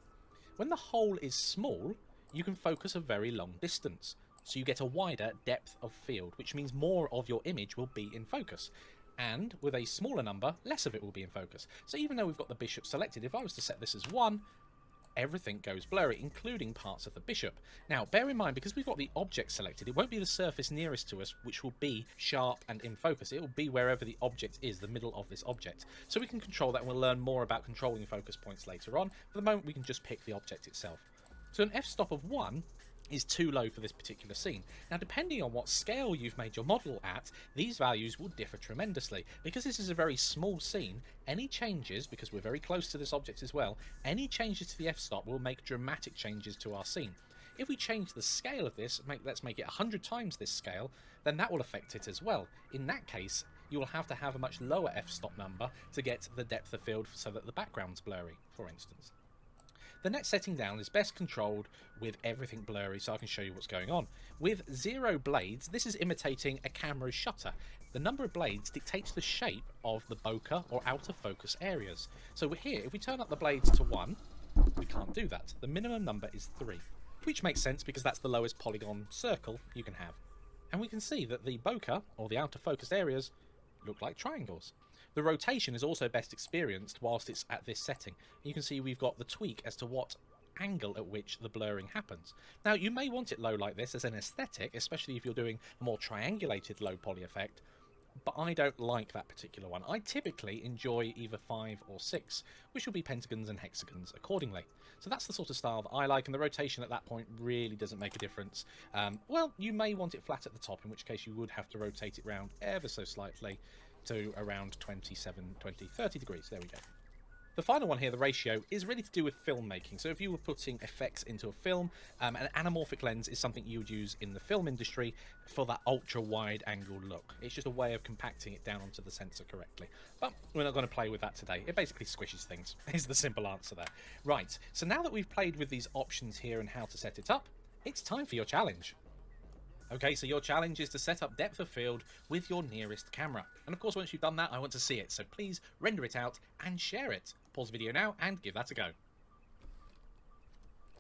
When the hole is small, you can focus a very long distance. So you get a wider depth of field, which means more of your image will be in focus. And with a smaller number, less of it will be in focus. So even though we've got the bishop selected, if I was to set this as 1, everything goes blurry, including parts of the bishop. Now, bear in mind, because we've got the object selected, it won't be the surface nearest to us, which will be sharp and in focus. It will be wherever the object is, the middle of this object. So we can control that, and we'll learn more about controlling focus points later on. For the moment, we can just pick the object itself. So an f-stop of 1 is too low for this particular scene. Now, depending on what scale you've made your model at, these values will differ tremendously. Because this is a very small scene, any changes, because we're very close to this object as well, any changes to the f-stop will make dramatic changes to our scene. If we change the scale of this, let's make it 100 times this scale, then that will affect it as well. In that case, you will have to have a much lower f-stop number to get the depth of field so that the background's blurry, for instance. The next setting down is best controlled with everything blurry, so I can show you what's going on. With 0 blades, this is imitating a camera's shutter. The number of blades dictates the shape of the bokeh or out of focus areas. So we're here, if we turn up the blades to 1, we can't do that. The minimum number is 3, which makes sense because that's the lowest polygon circle you can have. And we can see that the bokeh, or the out of focus areas, look like triangles. The rotation is also best experienced whilst it's at this setting. You can see we've got the tweak as to what angle at which the blurring happens. Now, you may want it low like this as an aesthetic, especially if you're doing a more triangulated low poly effect, but I don't like that particular one. I typically enjoy either 5 or 6, which will be pentagons and hexagons accordingly. So that's the sort of style that I like, and the rotation at that point really doesn't make a difference. Well, you may want it flat at the top, in which case you would have to rotate it round ever so slightly to around 27, 20, 30 degrees. There we go. The final one here, the ratio, is really to do with filmmaking. So if you were putting effects into a film, an anamorphic lens is something you would use in the film industry for that ultra wide angle look. It's just a way of compacting it down onto the sensor correctly. But we're not going to play with that today. It basically squishes things, is the simple answer there. Right, so now that we've played with these options here and how to set it up, it's time for your challenge. Okay, so your challenge is to set up depth of field with your nearest camera. And of course, once you've done that, I want to see it. So please render it out and share it. Pause the video now and give that a go.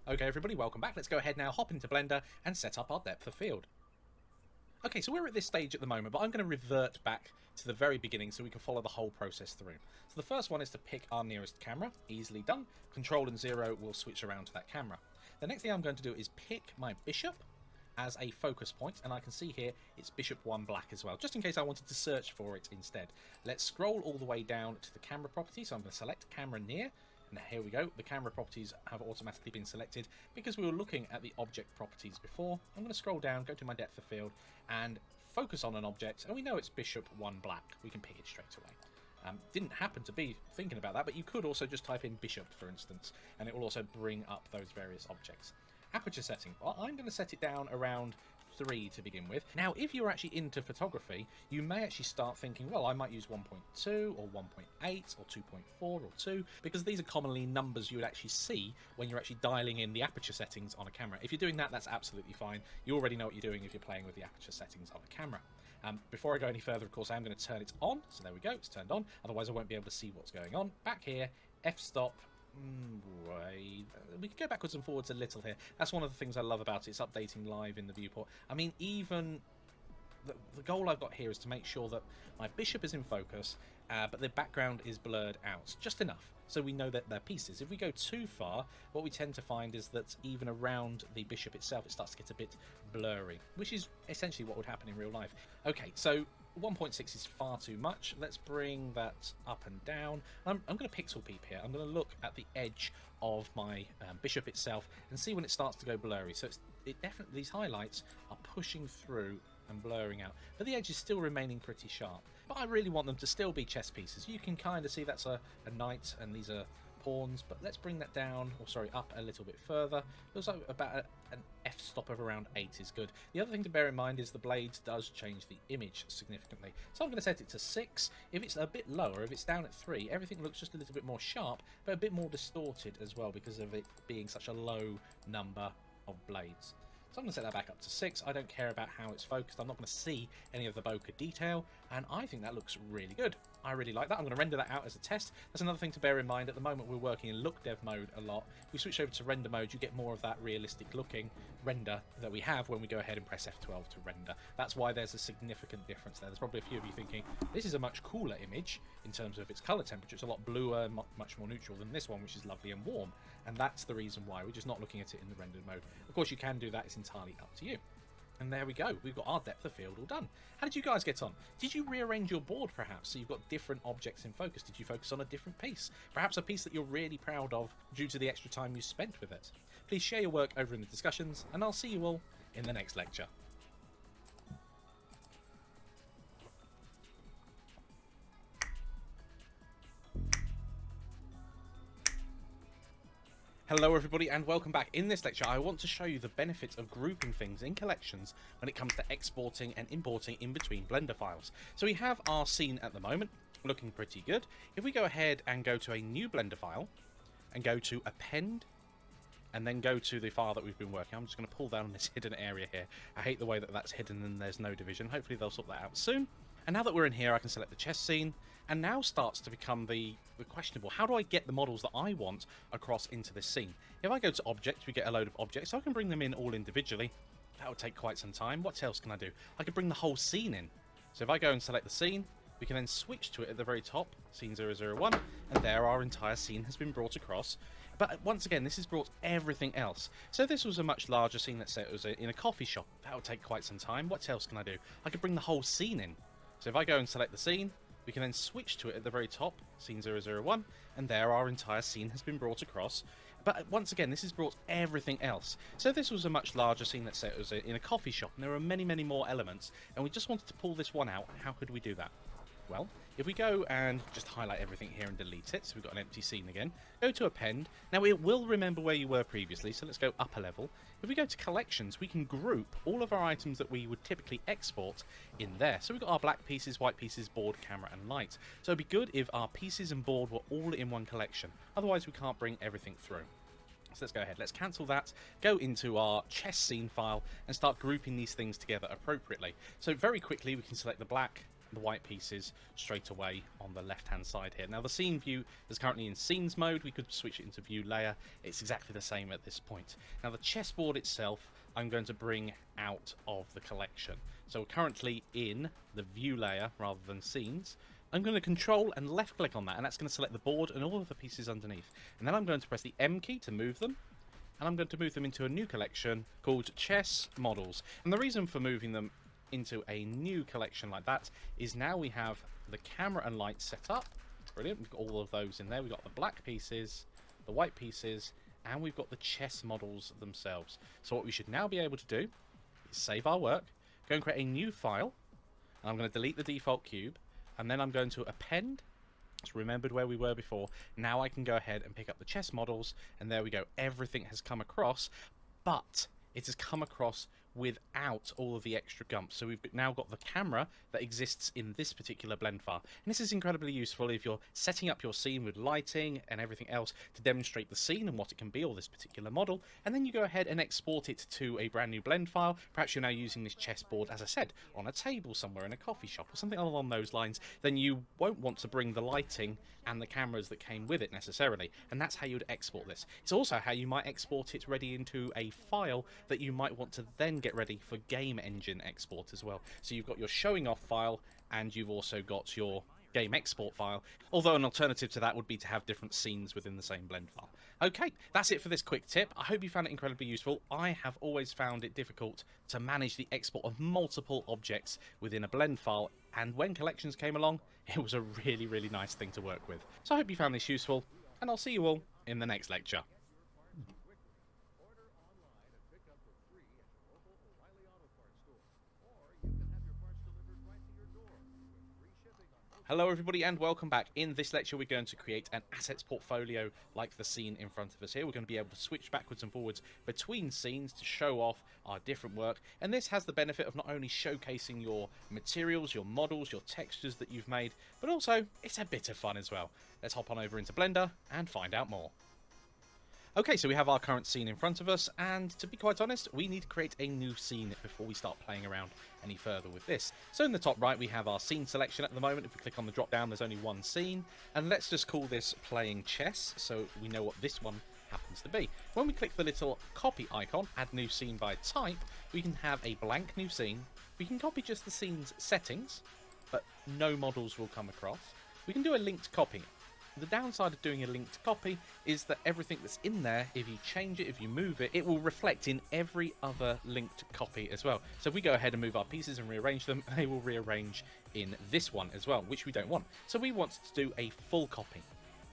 Okay, everybody, welcome back. Let's go ahead now, hop into Blender and set up our depth of field. Okay, so we're at this stage at the moment, but I'm going to revert back to the very beginning so we can follow the whole process through. So the first one is to pick our nearest camera. Easily done. Control and 0 will switch around to that camera. The next thing I'm going to do is pick my bishop as a focus point, and I can see here it's bishop 1 black as well, just in case I wanted to search for it instead. Let's scroll all the way down to the camera properties. So I'm going to select camera near, and here we go. The camera properties have automatically been selected because we were looking at the object properties before. I'm going to scroll down, go to my depth of field, and focus on an object, and we know it's bishop 1 black. We can pick it straight away. Didn't happen to be thinking about that, but you could also just type in bishop, for instance, and it will also bring up those various objects. Aperture setting. Well, I'm going to set it down around 3 to begin with. Now, if you're actually into photography, you may actually start thinking, well, I might use 1.2 or 1.8 or 2.4 or 2, because these are commonly numbers you would actually see when you're actually dialing in the aperture settings on a camera. If you're doing that, that's absolutely fine. You already know what you're doing if you're playing with the aperture settings on a camera. Before I go any further, of course, I'm going to turn it on. So there we go, it's turned on. Otherwise, I won't be able to see what's going on. Back here, f-stop. Right. We can go backwards and forwards a little here. That's one of the things I love about it. It's updating live in the viewport. I mean, even the goal I've got here is to make sure that my bishop is in focus, but the background is blurred out just enough so we know that they're pieces. If we go too far, what we tend to find is that even around the bishop itself, it starts to get a bit blurry, which is essentially what would happen in real life. Okay, so 1.6 is far too much. Let's bring that up and down. I'm going to pixel peep here. I'm going to look at the edge of my bishop itself and see when it starts to go blurry. So it definitely, these highlights are pushing through and blurring out, but the edge is still remaining pretty sharp. But I really want them to still be chess pieces. You can kind of see that's a knight and these are pawns, but let's bring that down, or sorry, up a little bit further. Looks like about an f-stop of around 8 is good. The other thing to bear in mind is the blades does change the image significantly. So I'm going to set it to 6. If it's a bit lower, if it's down at 3, everything looks just a little bit more sharp, but a bit more distorted as well because of it being such a low number of blades. So I'm going to set that back up to 6. I don't care about how it's focused. I'm not going to see any of the bokeh detail, and I think that looks really good. I really like that. I'm going to render that out as a test. That's another thing to bear in mind. At the moment, we're working in look dev mode a lot. If we switch over to render mode, you get more of that realistic looking render that we have when we go ahead and press F12 to render. That's why there's a significant difference there. There's probably a few of you thinking, this is a much cooler image in terms of its color temperature. It's a lot bluer, much more neutral than this one, which is lovely and warm. And that's the reason why. We're just not looking at it in the rendered mode. Of course, you can do that. It's entirely up to you. And there we go. We've got our depth of field all done. How did you guys get on? Did you rearrange your board, perhaps, so you've got different objects in focus? Did you focus on a different piece? Perhaps a piece that you're really proud of due to the extra time you spent with it? Please share your work over in the discussions, and I'll see you all in the next lecture. Hello everybody and welcome back. In this lecture I want to show you the benefits of grouping things in collections when it comes to exporting and importing in between Blender files. So we have our scene at the moment looking pretty good. If we go ahead and go to a new Blender file and go to append and then go to the file that we've been working on, I'm just going to pull down this hidden area here. I hate the way that that's hidden and there's no division. Hopefully they'll sort that out soon. And now that we're in here, I can select the chess scene, and now starts to become the questionable. How do I get the models that I want across into this scene? If I go to objects, we get a load of objects, so I can bring them in all individually. That would take quite some time. What else can I do? I could bring the whole scene in. So if I go and select the scene, we can then switch to it at the very top, scene 001, and there our entire scene has been brought across. But once again, this has brought everything else. So if this was a much larger scene, let's say it was in a coffee shop, that would take quite some time. What else can I do? I could bring the whole scene in. So if I go and select the scene, we can then switch to it at the very top, scene 001, and there our entire scene has been brought across. But once again, this has brought everything else. So if this was a much larger scene, let's say it was in a coffee shop, and there were many, many more elements, and we just wanted to pull this one out, how could we do that? Well, if we go and just highlight everything here and delete it, so we've got an empty scene again, go to append. Now it will remember where you were previously, so let's go up a level. If we go to collections, we can group all of our items that we would typically export in there. So we've got our black pieces, white pieces, board, camera and light. So it'd be good if our pieces and board were all in one collection. Otherwise we can't bring everything through. So let's go ahead, let's cancel that, go into our chess scene file and start grouping these things together appropriately. So very quickly we can select the black, the white pieces straight away on the left hand side here. Now the scene view is currently in scenes mode. We could switch it into view layer. It's exactly the same at this point. Now the chessboard itself I'm going to bring out of the collection. So we're currently in the view layer rather than scenes. I'm going to control and left click on that, and that's going to select the board and all of the pieces underneath. And then I'm going to press the M key to move them. And I'm going to move them into a new collection called Chess Models. And the reason for moving them into a new collection like that is now we have the camera and light set up. Brilliant. We've got all of those in there. We've got the black pieces, the white pieces, and we've got the chess models themselves. So what we should now be able to do is save our work, go and create a new file, and I'm going to delete the default cube, and then I'm going to append. It's remembered where we were before. Now I can go ahead and pick up the chess models, and there we go. Everything has come across, but it has come across without all of the extra gumps. So we've now got the camera that exists in this particular blend file. And this is incredibly useful if you're setting up your scene with lighting and everything else to demonstrate the scene and what it can be, or this particular model. And then you go ahead and export it to a brand new blend file. Perhaps you're now using this chessboard, as I said, on a table somewhere in a coffee shop or something along those lines. Then you won't want to bring the lighting and the cameras that came with it necessarily. And that's how you'd export this. It's also how you might export it ready into a file that you might want to then get ready for game engine export as well. So you've got your showing off file and you've also got your game export file, although an alternative to that would be to have different scenes within the same blend file. Okay, that's it for this quick tip. I hope you found it incredibly useful. I have always found it difficult to manage the export of multiple objects within a blend file, and when collections came along, it was a really, really nice thing to work with. So I hope you found this useful, and I'll see you all in the next lecture. Hello everybody and welcome back. In this lecture we're going to create an assets portfolio like the scene in front of us here. We're going to be able to switch backwards and forwards between scenes to show off our different work, and this has the benefit of not only showcasing your materials, your models, your textures that you've made, but also it's a bit of fun as well. Let's hop on over into Blender and find out more. Okay, so we have our current scene in front of us, and to be quite honest, we need to create a new scene before we start playing around any further with this. So in the top right, we have our scene selection at the moment. If we click on the drop down, there's only one scene, and let's just call this playing chess, so we know what this one happens to be. When we click the little copy icon, add new scene by type, we can have a blank new scene. We can copy just the scene's settings, but no models will come across. We can do a linked copy. The downside of doing a linked copy is that everything that's in there, if you change it, if you move it, it will reflect in every other linked copy as well. So if we go ahead and move our pieces and rearrange them, they will rearrange in this one as well, which we don't want. So we want to do a full copy.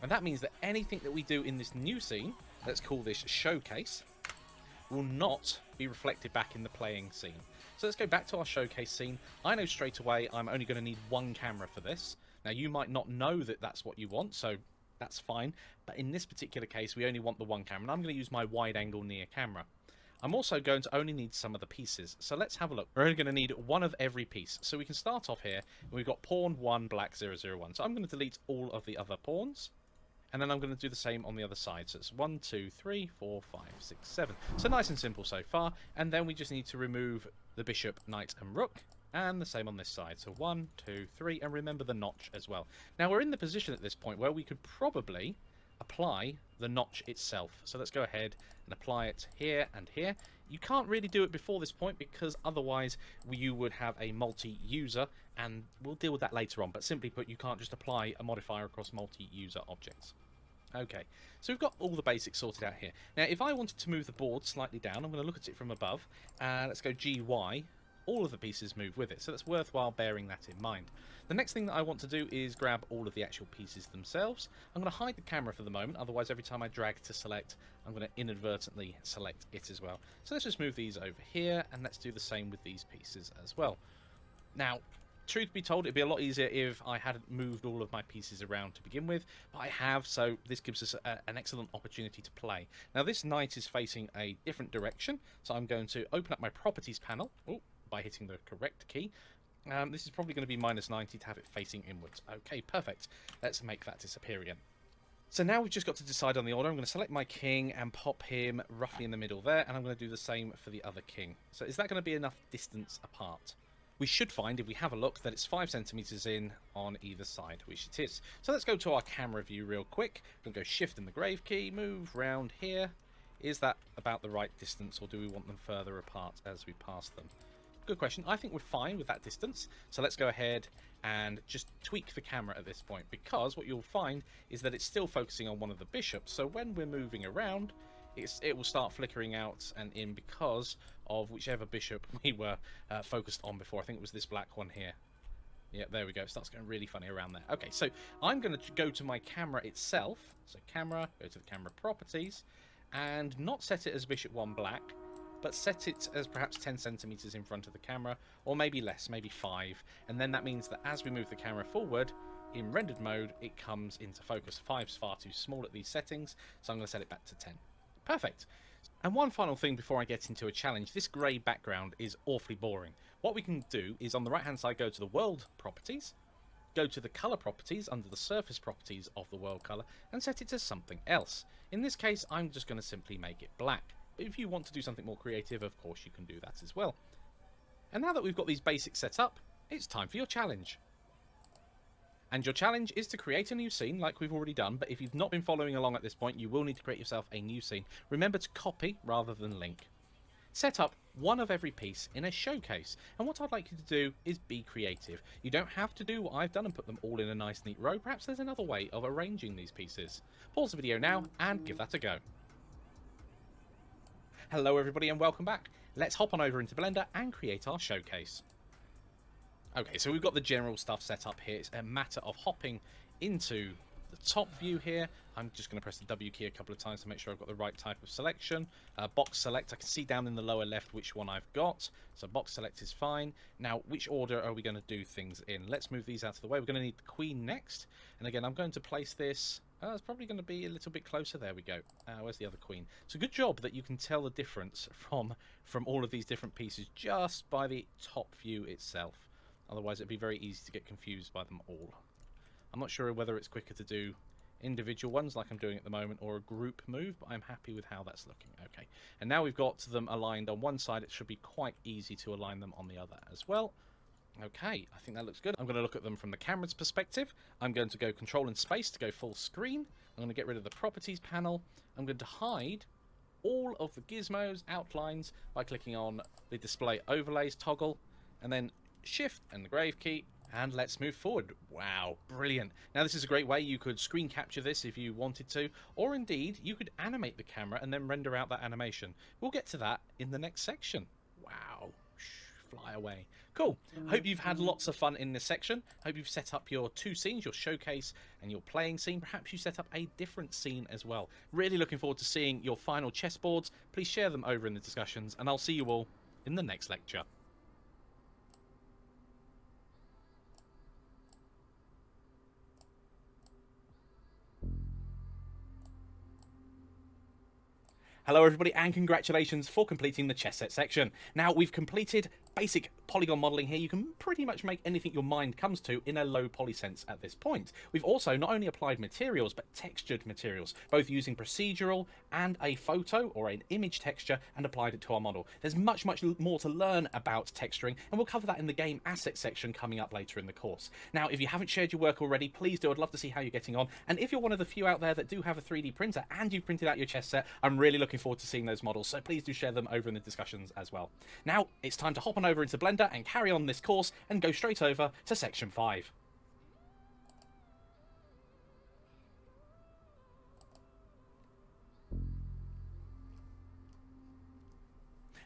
And that means that anything that we do in this new scene, let's call this showcase, will not be reflected back in the playing scene. So let's go back to our showcase scene. I know straight away I'm only going to need one camera for this. Now, you might not know that that's what you want, so that's fine. But in this particular case, we only want the one camera, and I'm going to use my wide-angle near camera. I'm also going to only need some of the pieces. So let's have a look. We're only going to need one of every piece. So we can start off here, and we've got pawn 1, black 001. So I'm going to delete all of the other pawns, and then I'm going to do the same on the other side. So it's 1, 2, 3, 4, 5, 6, 7. So nice and simple so far. And then we just need to remove the bishop, knight, and rook. And the same on this side. So 1, 2, 3, and remember the notch as well. Now we're in the position at this point where we could probably apply the notch itself. So let's go ahead and apply it here and here. You can't really do it before this point because otherwise you would have a multi-user, and we'll deal with that later on. But simply put, you can't just apply a modifier across multi-user objects. Okay, so we've got all the basics sorted out here. Now if I wanted to move the board slightly down, I'm going to look at it from above. Let's go GY. All of the pieces move with it, so it's worthwhile bearing that in mind. The next thing that I want to do is grab all of the actual pieces themselves. I'm going to hide the camera for the moment, otherwise every time I drag to select, I'm going to inadvertently select it as well. So let's just move these over here, and let's do the same with these pieces as well. Now, truth be told, it'd be a lot easier if I hadn't moved all of my pieces around to begin with, but I have, so this gives us an excellent opportunity to play. Now, this knight is facing a different direction, so I'm going to open up my properties panel. Ooh, by hitting the correct key. This is probably going to be -90 to have it facing inwards. Okay, perfect. Let's make that disappear again. So now we've just got to decide on the order. I'm going to select my king and pop him roughly in the middle there, and I'm going to do the same for the other king. So is that going to be enough distance apart? We should find, if we have a look, that it's 5 centimeters in on either side, which it is. So let's go to our camera view real quick. We're going to go shift and the grave key, move round here. Is that about the right distance, or do we want them further apart as we pass them? Good question. I think we're fine with that distance. So let's go ahead and just tweak the camera at this point, because what you'll find is that it's still focusing on one of the bishops. So when we're moving around, it will start flickering out and in because of whichever bishop we were focused on before. I think it was this black one here. Yeah, there we go. It starts going really funny around there. Okay, so I'm going to go to my camera itself. So camera, go to the camera properties, and not set it as bishop 1 black, but set it as perhaps 10 centimeters in front of the camera, or maybe less, maybe 5. And then that means that as we move the camera forward, in rendered mode, it comes into focus. 5's far too small at these settings, so I'm going to set it back to 10. Perfect. And one final thing before I get into a challenge, this grey background is awfully boring. What we can do is on the right hand side go to the world properties, go to the colour properties under the surface properties of the world colour, and set it to something else. In this case, I'm just going to simply make it black. But if you want to do something more creative, of course you can do that as well. And now that we've got these basics set up, it's time for your challenge. And your challenge is to create a new scene like we've already done, but if you've not been following along at this point, you will need to create yourself a new scene. Remember to copy rather than link. set up one of every piece in a showcase. And what I'd like you to do is be creative. You don't have to do what I've done and put them all in a nice neat row. Perhaps there's another way of arranging these pieces. Pause the video now and give that a go. Hello everybody and welcome back. Let's hop on over into Blender and create our showcase. Okay, so we've got the general stuff set up here. It's a matter of hopping into the top view here. I'm just going to press the W key a couple of times to make sure I've got the right type of selection. Box select, I can see down in the lower left which one I've got. So box select is fine. Now, which order are we going to do things in? Let's move these out of the way. We're going to need the queen next. And again, I'm going to place this... it's probably going to be a little bit closer. There we go. Where's the other queen? It's a good job that you can tell the difference from all of these different pieces just by the top view itself. Otherwise, it'd be very easy to get confused by them all. I'm not sure whether it's quicker to do individual ones like I'm doing at the moment or a group move, but I'm happy with how that's looking. Okay, and now we've got them aligned on one side. It should be quite easy to align them on the other as well. Okay, I think that looks good. I'm going to look at them from the camera's perspective. I'm going to go Control and Space to go full screen. I'm going to get rid of the Properties panel. I'm going to hide all of the gizmos, outlines, by clicking on the Display Overlays toggle, and then Shift and the Grave key, and let's move forward. Wow, brilliant. Now this is a great way. You could screen capture this if you wanted to, or indeed you could animate the camera and then render out that animation. We'll get to that in the next section. Wow, fly away. Cool. Hope you've had lots of fun in this section. Hope you've set up your two scenes, your showcase and your playing scene. Perhaps you set up a different scene as well. Really looking forward to seeing your final chessboards. Please share them over in the discussions, and I'll see you all in the next lecture. Hello everybody and congratulations for completing the chess set section. Now we've completed basic polygon modelling here. You can pretty much make anything your mind comes to in a low poly sense at this point. We've also not only applied materials but textured materials, both using procedural and a photo or an image texture, and applied it to our model. There's much more to learn about texturing, and we'll cover that in the game asset section coming up later in the course. Now if you haven't shared your work already, please do. I'd love to see how you're getting on, and if you're one of the few out there that do have a 3D printer and you've printed out your chess set, I'm really looking forward to seeing those models, so please do share them over in the discussions as well. Now it's time to hop on over into Blender and carry on this course and go straight over to section 5.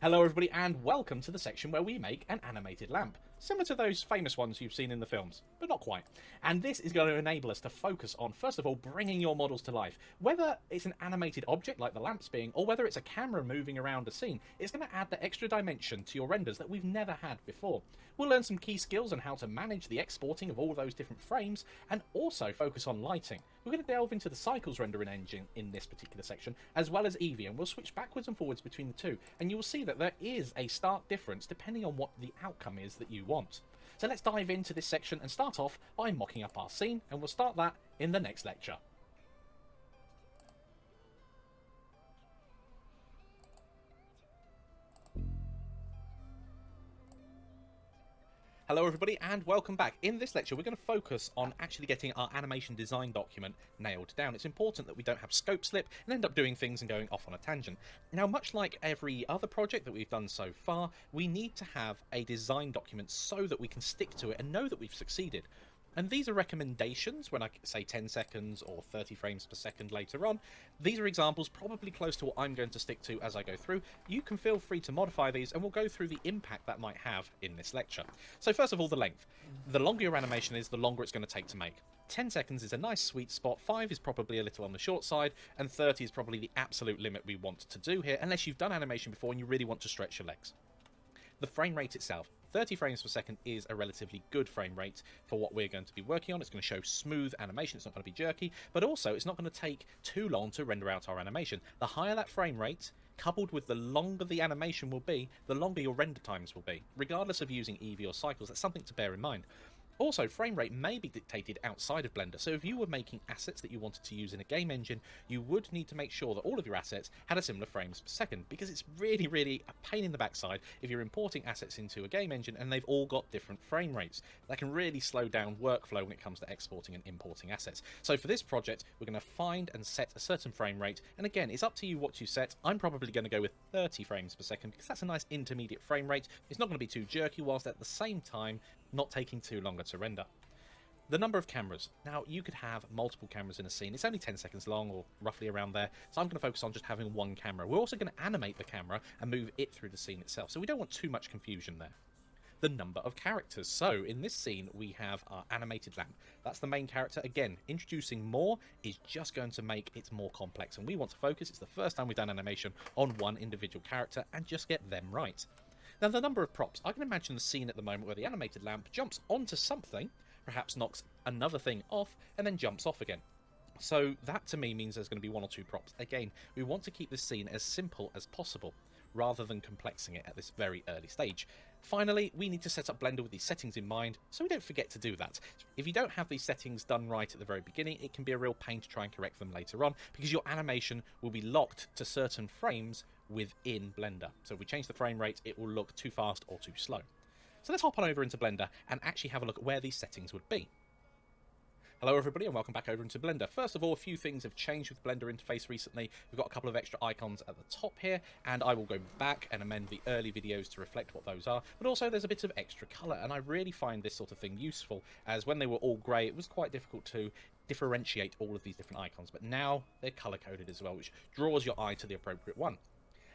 Hello everybody and welcome to the section where we make an animated lamp, similar to those famous ones you've seen in the films, but not quite. And this is going to enable us to focus on, first of all, bringing your models to life. Whether it's an animated object like the lamps being, or whether it's a camera moving around a scene, it's going to add the extra dimension to your renders that we've never had before. We'll learn some key skills on how to manage the exporting of all those different frames, and also focus on lighting. We're going to delve into the Cycles rendering engine in this particular section, as well as Eevee, and we'll switch backwards and forwards between the two, and you will see that there is a stark difference depending on what the outcome is that you want. So let's dive into this section and start off by mocking up our scene, and we'll start that in the next lecture. Hello everybody and welcome back. In this lecture we're going to focus on actually getting our animation design document nailed down. It's important that we don't have scope slip and end up doing things and going off on a tangent. Now, much like every other project that we've done so far, we need to have a design document so that we can stick to it and know that we've succeeded. And these are recommendations when I say 10 seconds or 30 frames per second later on. These are examples probably close to what I'm going to stick to as I go through. You can feel free to modify these and we'll go through the impact that might have in this lecture. So first of all, the length. The longer your animation is, the longer it's going to take to make. 10 seconds is a nice sweet spot, 5 is probably a little on the short side, and 30 is probably the absolute limit we want to do here, unless you've done animation before and you really want to stretch your legs. The frame rate itself. 30 frames per second is a relatively good frame rate for what we're going to be working on. It's going to show smooth animation, it's not going to be jerky, but also it's not going to take too long to render out our animation. The higher that frame rate, coupled with the longer the animation will be, the longer your render times will be. Regardless of using Eevee or Cycles, that's something to bear in mind. Also, frame rate may be dictated outside of Blender, so if you were making assets that you wanted to use in a game engine, you would need to make sure that all of your assets had a similar frames per second, because it's really a pain in the backside if you're importing assets into a game engine and they've all got different frame rates. That can really slow down workflow when it comes to exporting and importing assets. So for this project, we're going to find and set a certain frame rate, and again, it's up to you what you set. I'm probably going to go with 30 frames per second, because that's a nice intermediate frame rate. It's not going to be too jerky, whilst at the same time not taking too long to render. The number of cameras. Now, you could have multiple cameras in a scene. It's only 10 seconds long, or roughly around there, so I'm going to focus on just having one camera. We're also going to animate the camera and move it through the scene itself, so we don't want too much confusion there. The number of characters. So, in this scene, we have our animated lamp. That's the main character. Again, introducing more is just going to make it more complex, and we want to focus, it's the first time we've done animation, on one individual character and just get them right. Now, the number of props. I can imagine the scene at the moment where the animated lamp jumps onto something, perhaps knocks another thing off, and then jumps off again. So that to me means there's going to be one or two props. Again, we want to keep this scene as simple as possible, rather than complexing it at this very early stage. Finally, we need to set up Blender with these settings in mind, so we don't forget to do that. If you don't have these settings done right at the very beginning, it can be a real pain to try and correct them later on, because your animation will be locked to certain frames within Blender. So if we change the frame rate, it will look too fast or too slow. So let's hop on over into Blender and actually have a look at where these settings would be. Hello everybody and welcome back over into Blender. First of all, a few things have changed with the Blender interface recently. We've got a couple of extra icons at the top here, and I will go back and amend the early videos to reflect what those are. But also there's a bit of extra colour, and I really find this sort of thing useful, as when they were all grey it was quite difficult to differentiate all of these different icons. But now they're colour coded as well, which draws your eye to the appropriate one.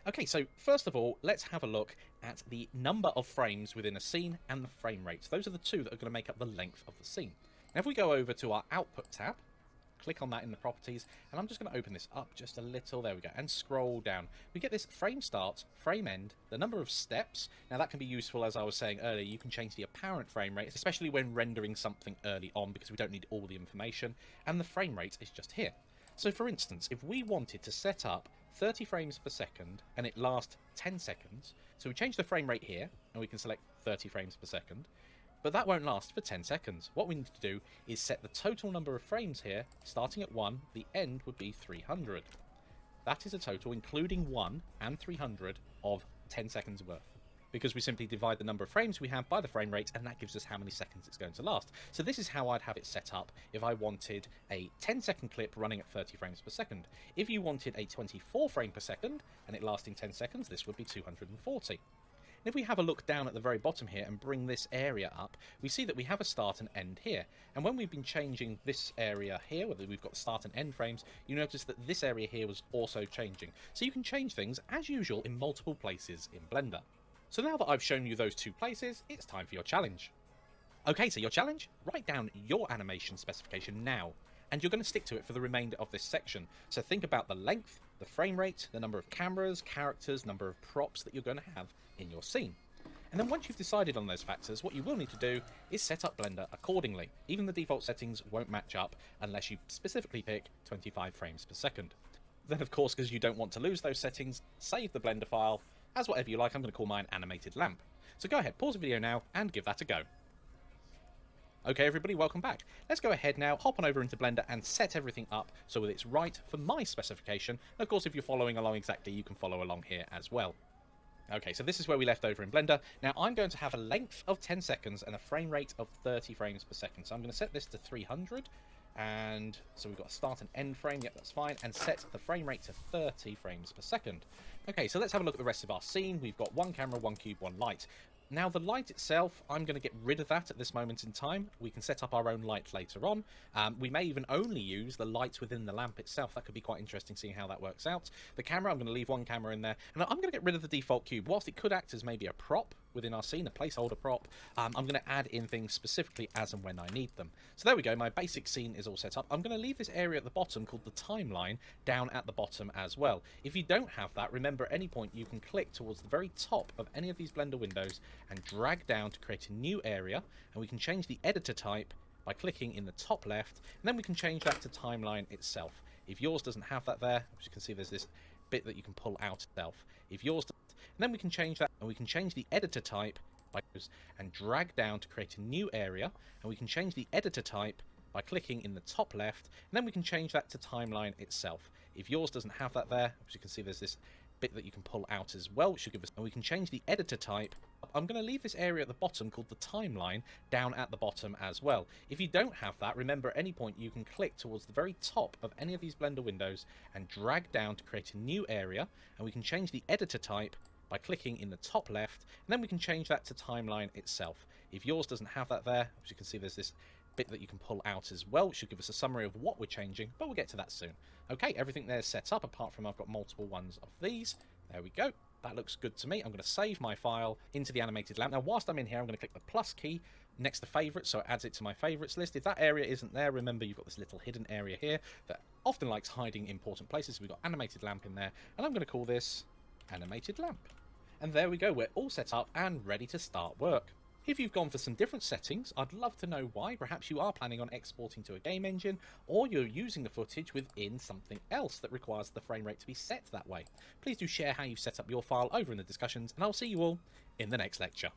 Okay, so first of all, let's have a look at the number of frames within a scene and the frame rates. Those are the two that are going to make up the length of the scene. Now if we go over to our Output tab, click on that in the properties, and I'm just going to open this up just a little, there we go, and scroll down. We get this frame start, frame end, the number of steps. Now that can be useful, as I was saying earlier, you can change the apparent frame rate, especially when rendering something early on, because we don't need all the information, and the frame rate is just here. So for instance, if we wanted to set up 30 frames per second and it lasts 10 seconds, so we change the frame rate here, and we can select 30 frames per second, but that won't last for 10 seconds. What we need to do is set the total number of frames here, starting at 1, the end would be 300. That is a total, including 1 and 300, of 10 seconds worth, because we simply divide the number of frames we have by the frame rate, and that gives us how many seconds it's going to last. So this is how I'd have it set up if I wanted a 10-second clip running at 30 frames per second. If you wanted a 24 frame per second, and it lasting 10 seconds, this would be 240. And if we have a look down at the very bottom here and bring this area up, we see that we have a start and end here. And when we've been changing this area here, whether we've got start and end frames, you notice that this area here was also changing. So you can change things, as usual, in multiple places in Blender. So now that I've shown you those two places, it's time for your challenge. Okay, so your challenge? Write down your animation specification now, and you're going to stick to it for the remainder of this section. So think about the length, the frame rate, the number of cameras, characters, number of props that you're going to have in your scene. And then once you've decided on those factors, what you will need to do is set up Blender accordingly. Even the default settings won't match up unless you specifically pick 25 frames per second. Then of course, because you don't want to lose those settings, save the Blender file as whatever you like. I'm going to call mine animated lamp. So go ahead, pause the video now and give that a go. Okay everybody, welcome back. Let's go ahead now, hop on over into Blender and set everything up so that it's right for my specification. And of course, if you're following along exactly, you can follow along here as well. Okay, so this is where we left over in Blender. Now I'm going to have a length of 10 seconds and a frame rate of 30 frames per second. So I'm going to set this to 300. And so we've got a start and end frame, yep, that's fine, and set the frame rate to 30 frames per second. Okay, so let's have a look at the rest of our scene. We've got one camera, one cube, one light. Now the light itself, I'm going to get rid of that at this moment in time. We can set up our own light later on. We may even only use the light within the lamp itself. That could be quite interesting seeing how that works out. The camera, I'm going to leave one camera in there. And I'm going to get rid of the default cube. Whilst it could act as maybe a prop within our scene, a placeholder prop, I'm going to add in things specifically as and when I need them. So there we go, my basic scene is all set up. I'm going to leave this area at the bottom called the timeline down at the bottom as well. If you don't have that, remember at any point you can click towards the very top of any of these Blender windows and drag down to create a new area, and we can change the editor type by clicking in the top left, and then we can change that to timeline itself. If yours doesn't have that there, as you can see there's this bit that you can pull out itself. If yours doesn't, and then we can change that, and we can change the editor type and drag down to create a new area, and we can change the editor type by clicking in the top left, and then we can change that to timeline itself. If yours doesn't have that there, as you can see, there's this bit that you can pull out as well, which should give us, and we can change the editor type. I'm going to leave this area at the bottom called the timeline down at the bottom as well. If you don't have that, remember at any point you can click towards the very top of any of these Blender windows and drag down to create a new area, and we can change the editor type by clicking in the top left, and then we can change that to timeline itself. If yours doesn't have that there, as you can see, there's this bit that you can pull out as well, which should give us a summary of what we're changing, but we'll get to that soon. Okay, everything there's set up, apart from I've got multiple ones of these. There we go. That looks good to me. I'm going to save my file into the animated lamp. Now, whilst I'm in here, I'm going to click the plus key next to favorites, so it adds it to my favorites list. If that area isn't there, remember you've got this little hidden area here that often likes hiding important places. We've got animated lamp in there, and I'm going to call this animated lamp. And there we go. We're all set up and ready to start work. If you've gone for some different settings, I'd love to know why. Perhaps you are planning on exporting to a game engine, or you're using the footage within something else that requires the frame rate to be set that way. Please do share how you've set up your file over in the discussions, and I'll see you all in the next lecture.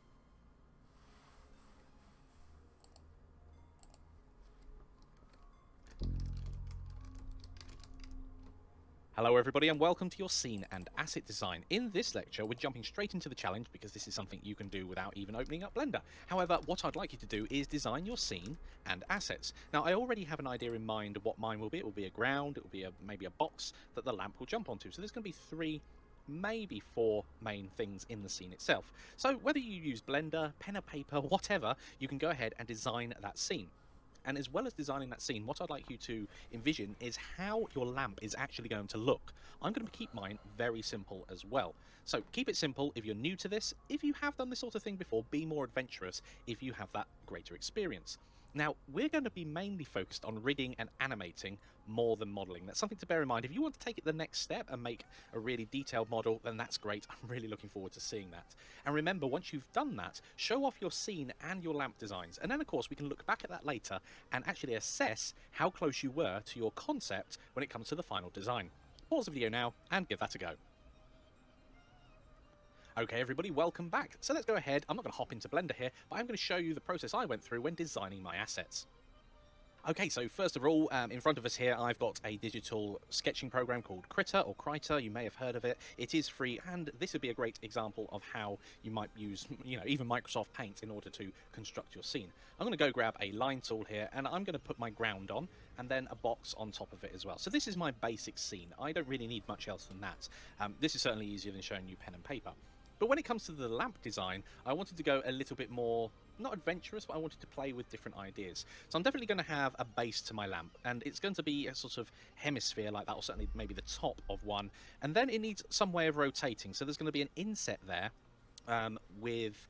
Hello everybody and welcome to your scene and asset design. In this lecture we're jumping straight into the challenge because this is something you can do without even opening up Blender. However, what I'd like you to do is design your scene and assets. Now I already have an idea in mind of what mine will be. It will be a ground, it will be maybe a box that the lamp will jump onto. So there's going to be 3, maybe 4 main things in the scene itself. So whether you use Blender, pen and paper, whatever, you can go ahead and design that scene. And as well as designing that scene, what I'd like you to envision is how your lamp is actually going to look. I'm going to keep mine very simple as well. So keep it simple if you're new to this. If you have done this sort of thing before, be more adventurous if you have that greater experience. Now, we're going to be mainly focused on rigging and animating more than modeling. That's something to bear in mind. If you want to take it the next step and make a really detailed model, then that's great. I'm really looking forward to seeing that. And remember, once you've done that, show off your scene and your lamp designs. And then, of course, we can look back at that later and actually assess how close you were to your concept when it comes to the final design. Pause the video now and give that a go. Okay everybody, welcome back. So let's go ahead, I'm not going to hop into Blender here, but I'm going to show you the process I went through when designing my assets. Okay, so first of all, in front of us here, I've got a digital sketching program called Krita, or Krita, you may have heard of it. It is free, and this would be a great example of how you might use, even Microsoft Paint in order to construct your scene. I'm going to go grab a line tool here, and I'm going to put my ground on, and then a box on top of it as well. So this is my basic scene. I don't really need much else than that. This is certainly easier than showing you pen and paper. But when it comes to the lamp design, I wanted to go a little bit more, not adventurous, but I wanted to play with different ideas. So I'm definitely going to have a base to my lamp, and it's going to be a sort of hemisphere like that, or certainly maybe the top of one. And then it needs some way of rotating. So there's going to be an inset there with,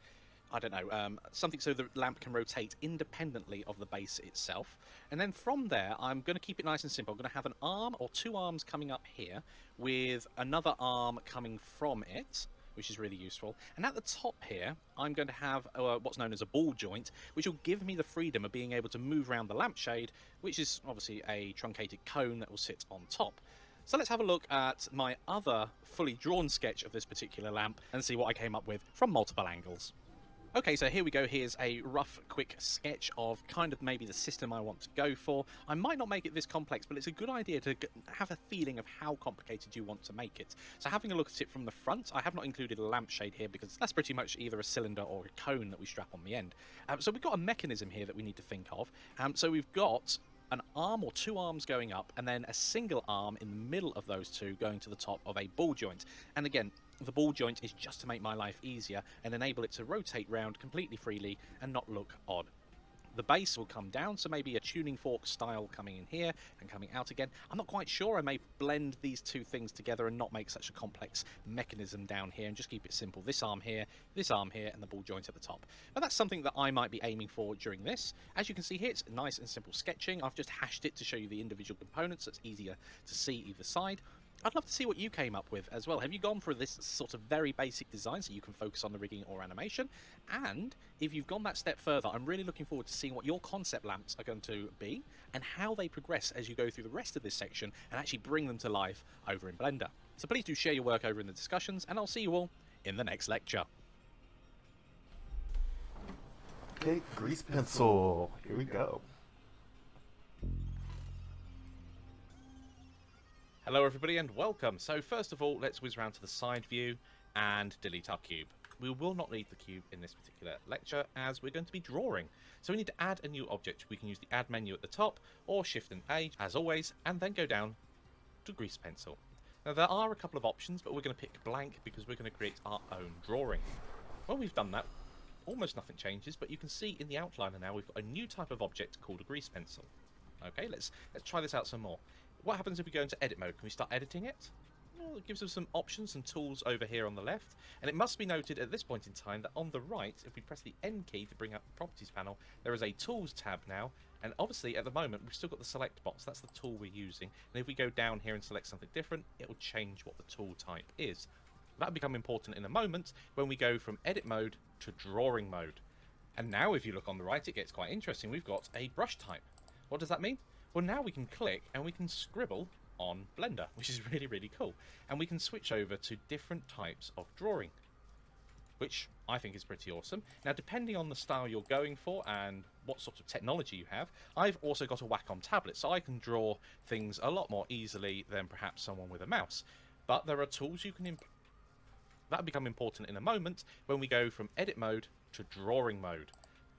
I don't know, something so the lamp can rotate independently of the base itself. And then from there, I'm going to keep it nice and simple. I'm going to have an arm or 2 arms coming up here with another arm coming from it, which is really useful. And at the top here, I'm going to have what's known as a ball joint, which will give me the freedom of being able to move around the lampshade, which is obviously a truncated cone that will sit on top. So let's have a look at my other fully drawn sketch of this particular lamp and see what I came up with from multiple angles. Okay, so here we go. Here's a rough, quick sketch of kind of maybe the system I want to go for. I might not make it this complex, but it's a good idea to have a feeling of how complicated you want to make it. So having a look at it from the front, I have not included a lampshade here because that's pretty much either a cylinder or a cone that we strap on the end. So we've got a mechanism here that we need to think of. So we've got an arm or 2 arms going up, and then a single arm in the middle of those 2 going to the top of a ball joint. And again, the ball joint is just to make my life easier and enable it to rotate round completely freely and not look odd. The base will come down, so maybe a tuning fork style coming in here and coming out again. I'm not quite sure. I may blend these 2 things together and not make such a complex mechanism down here and just keep it simple. This arm here, and the ball joint at the top. But that's something that I might be aiming for during this. As you can see here, it's nice and simple sketching. I've just hashed it to show you the individual components, so it's easier to see either side. I'd love to see what you came up with as well. Have you gone for this sort of very basic design so you can focus on the rigging or animation? And if you've gone that step further, I'm really looking forward to seeing what your concept lamps are going to be and how they progress as you go through the rest of this section and actually bring them to life over in Blender. So please do share your work over in the discussions, and I'll see you all in the next lecture. Okay, grease pencil. Here we go. Hello everybody and welcome. So first of all, let's whiz around to the side view and delete our cube. We will not need the cube in this particular lecture as we're going to be drawing. So we need to add a new object. We can use the add menu at the top or shift and A as always and then go down to grease pencil. Now there are a couple of options, but we're going to pick blank because we're going to create our own drawing. When we've done that, almost nothing changes, but you can see in the outliner now we've got a new type of object called a grease pencil. Okay, let's try this out some more. What happens if we go into edit mode? Can we start editing it? Well, it gives us some options and tools over here on the left, and it must be noted at this point in time that on the right, if we press the N key to bring up the properties panel, there is a tools tab now, and obviously at the moment we've still got the select box. That's the tool we're using, and if we go down here and select something different, it will change what the tool type is. That'll become important in a moment when we go from edit mode to drawing mode. And now if you look on the right, it gets quite interesting. We've got a brush type. What does that mean? Well, now we can click and we can scribble on Blender, which is really, really cool. And we can switch over to different types of drawing, which I think is pretty awesome. Now, depending on the style you're going for and what sort of technology you have, I've also got a Wacom tablet, so I can draw things a lot more easily than perhaps someone with a mouse. But there are tools you can that'll become important in a moment when we go from edit mode to drawing mode.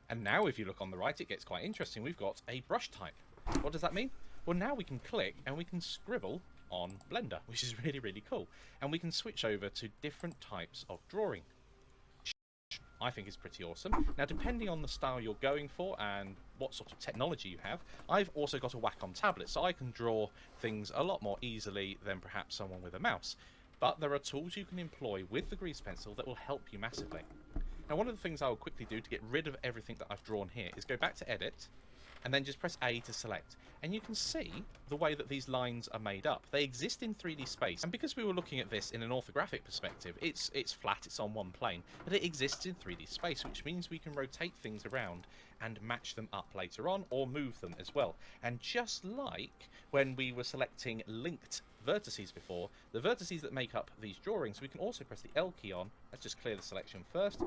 And now if you look on the right, it gets quite interesting. We've got a brush type. What does that mean? Well, now we can click and we can scribble on Blender, which is really, really cool. And we can switch over to different types of drawing, which I think is pretty awesome. Now, depending on the style you're going for and what sort of technology you have, I've also got a Wacom tablet, so I can draw things a lot more easily than perhaps someone with a mouse. But there are tools you can employ with the grease pencil that will help you massively. Now, one of the things I will quickly do to get rid of everything that I've drawn here is go back to Edit, and then just press A to select. And you can see the way that these lines are made up. They exist in 3D space, and because we were looking at this in an orthographic perspective, it's flat, it's on one plane, but it exists in 3D space, which means we can rotate things around and match them up later on, or move them as well. And just like when we were selecting linked vertices before, the vertices that make up these drawings, we can also press the L key on. Let's just clear the selection first.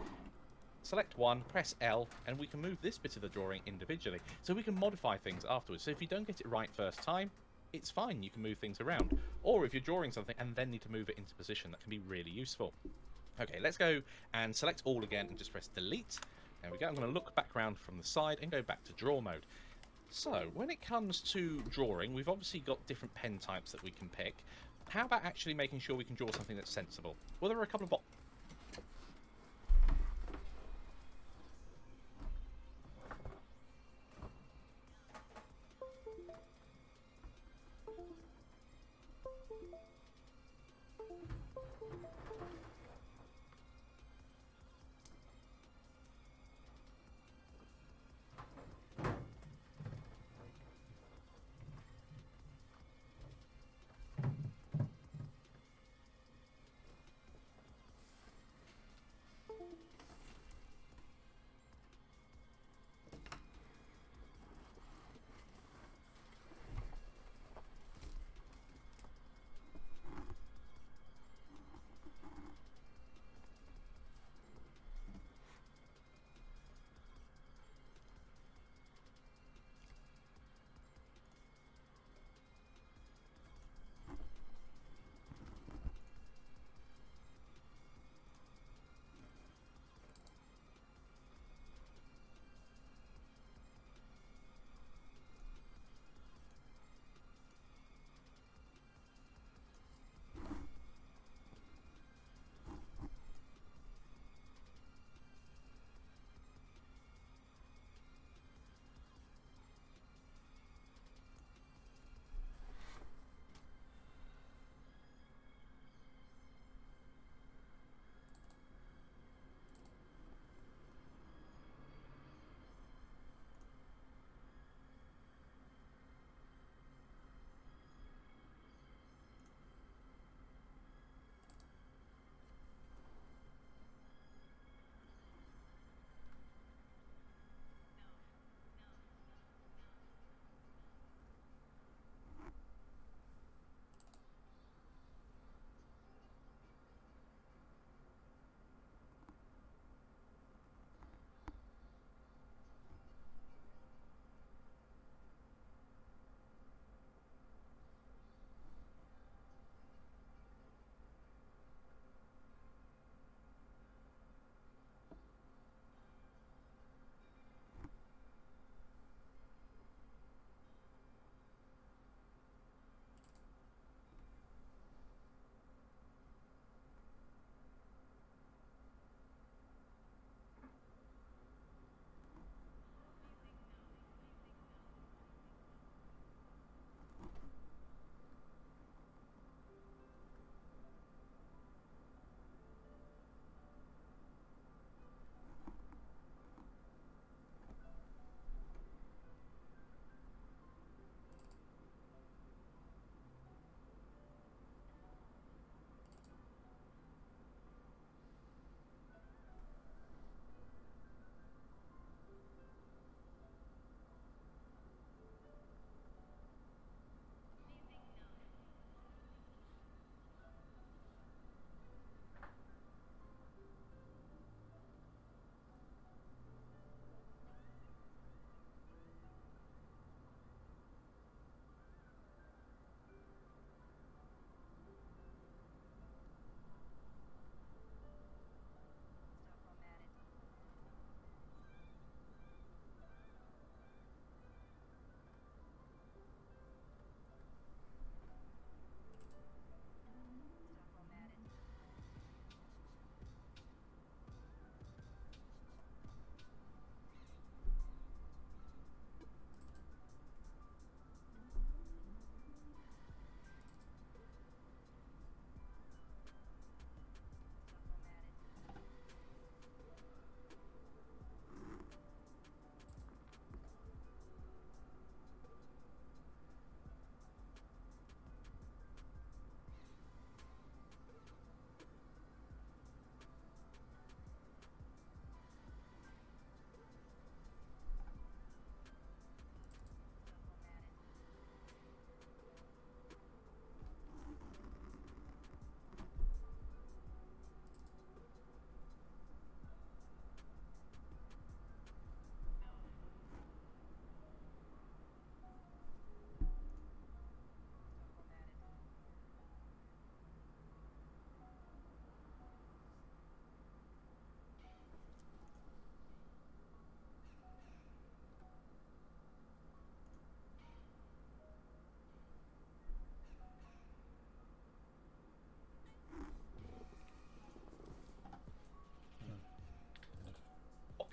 Select one, press L, and we can move this bit of the drawing individually. So we can modify things afterwards. So if you don't get it right first time, it's fine, you can move things around. Or if you're drawing something and then need to move it into position, that can be really useful. Okay, let's go and select all again and just press delete. There we go. I'm going to look back around from the side and go back to draw mode. So when it comes to drawing, we've obviously got different pen types that we can pick. How about actually making sure we can draw something that's sensible? Well, there are a couple of options.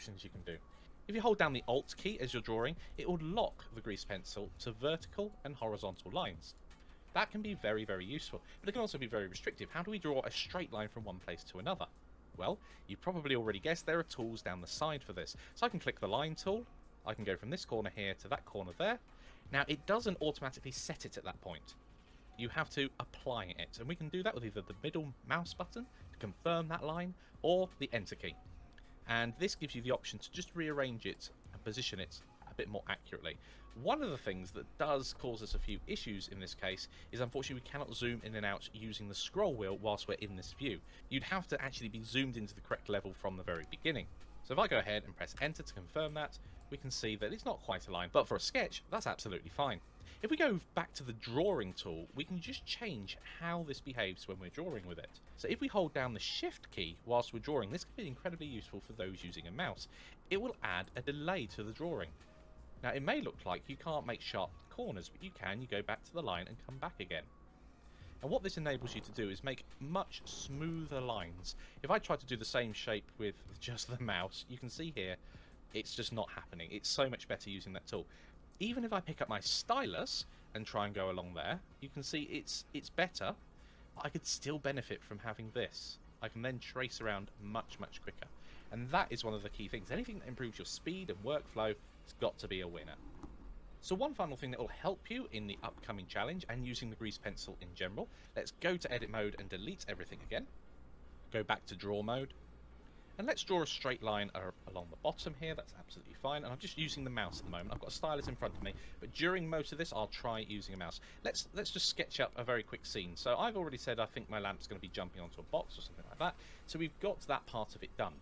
actions you can do. If you hold down the Alt key as you're drawing, it will lock the grease pencil to vertical and horizontal lines. That can be very, very useful, but it can also be very restrictive. How do we draw a straight line from one place to another? Well, you probably already guessed there are tools down the side for this. So I can click the line tool, I can go from this corner here to that corner there. Now, it doesn't automatically set it at that point. You have to apply it, and we can do that with either the middle mouse button to confirm that line, or the Enter key. And this gives you the option to just rearrange it and position it a bit more accurately. One of the things that does cause us a few issues in this case is unfortunately we cannot zoom in and out using the scroll wheel whilst we're in this view. You'd have to actually be zoomed into the correct level from the very beginning. So if I go ahead and press Enter to confirm that, we can see that it's not quite aligned, but for a sketch, that's absolutely fine. If we go back to the drawing tool, we can just change how this behaves when we're drawing with it. So if we hold down the Shift key whilst we're drawing, this can be incredibly useful for those using a mouse. It will add a delay to the drawing. Now, it may look like you can't make sharp corners, but you can. You go back to the line and come back again. And what this enables you to do is make much smoother lines. If I try to do the same shape with just the mouse, you can see here, it's just not happening. It's so much better using that tool. Even if I pick up my stylus and try and go along there, you can see it's better. I could still benefit from having this. I can then trace around much, much quicker. And that is one of the key things. Anything that improves your speed and workflow has got to be a winner. So one final thing that will help you in the upcoming challenge and using the grease pencil in general, let's go to edit mode and delete everything again. Go back to draw mode. And let's draw a straight line along the bottom here. That's absolutely fine. And I'm just using the mouse at the moment. I've got a stylus in front of me, but during most of this, I'll try using a mouse. Let's just sketch up a very quick scene. So I've already said I think my lamp's going to be jumping onto a box or something like that. So we've got that part of it done.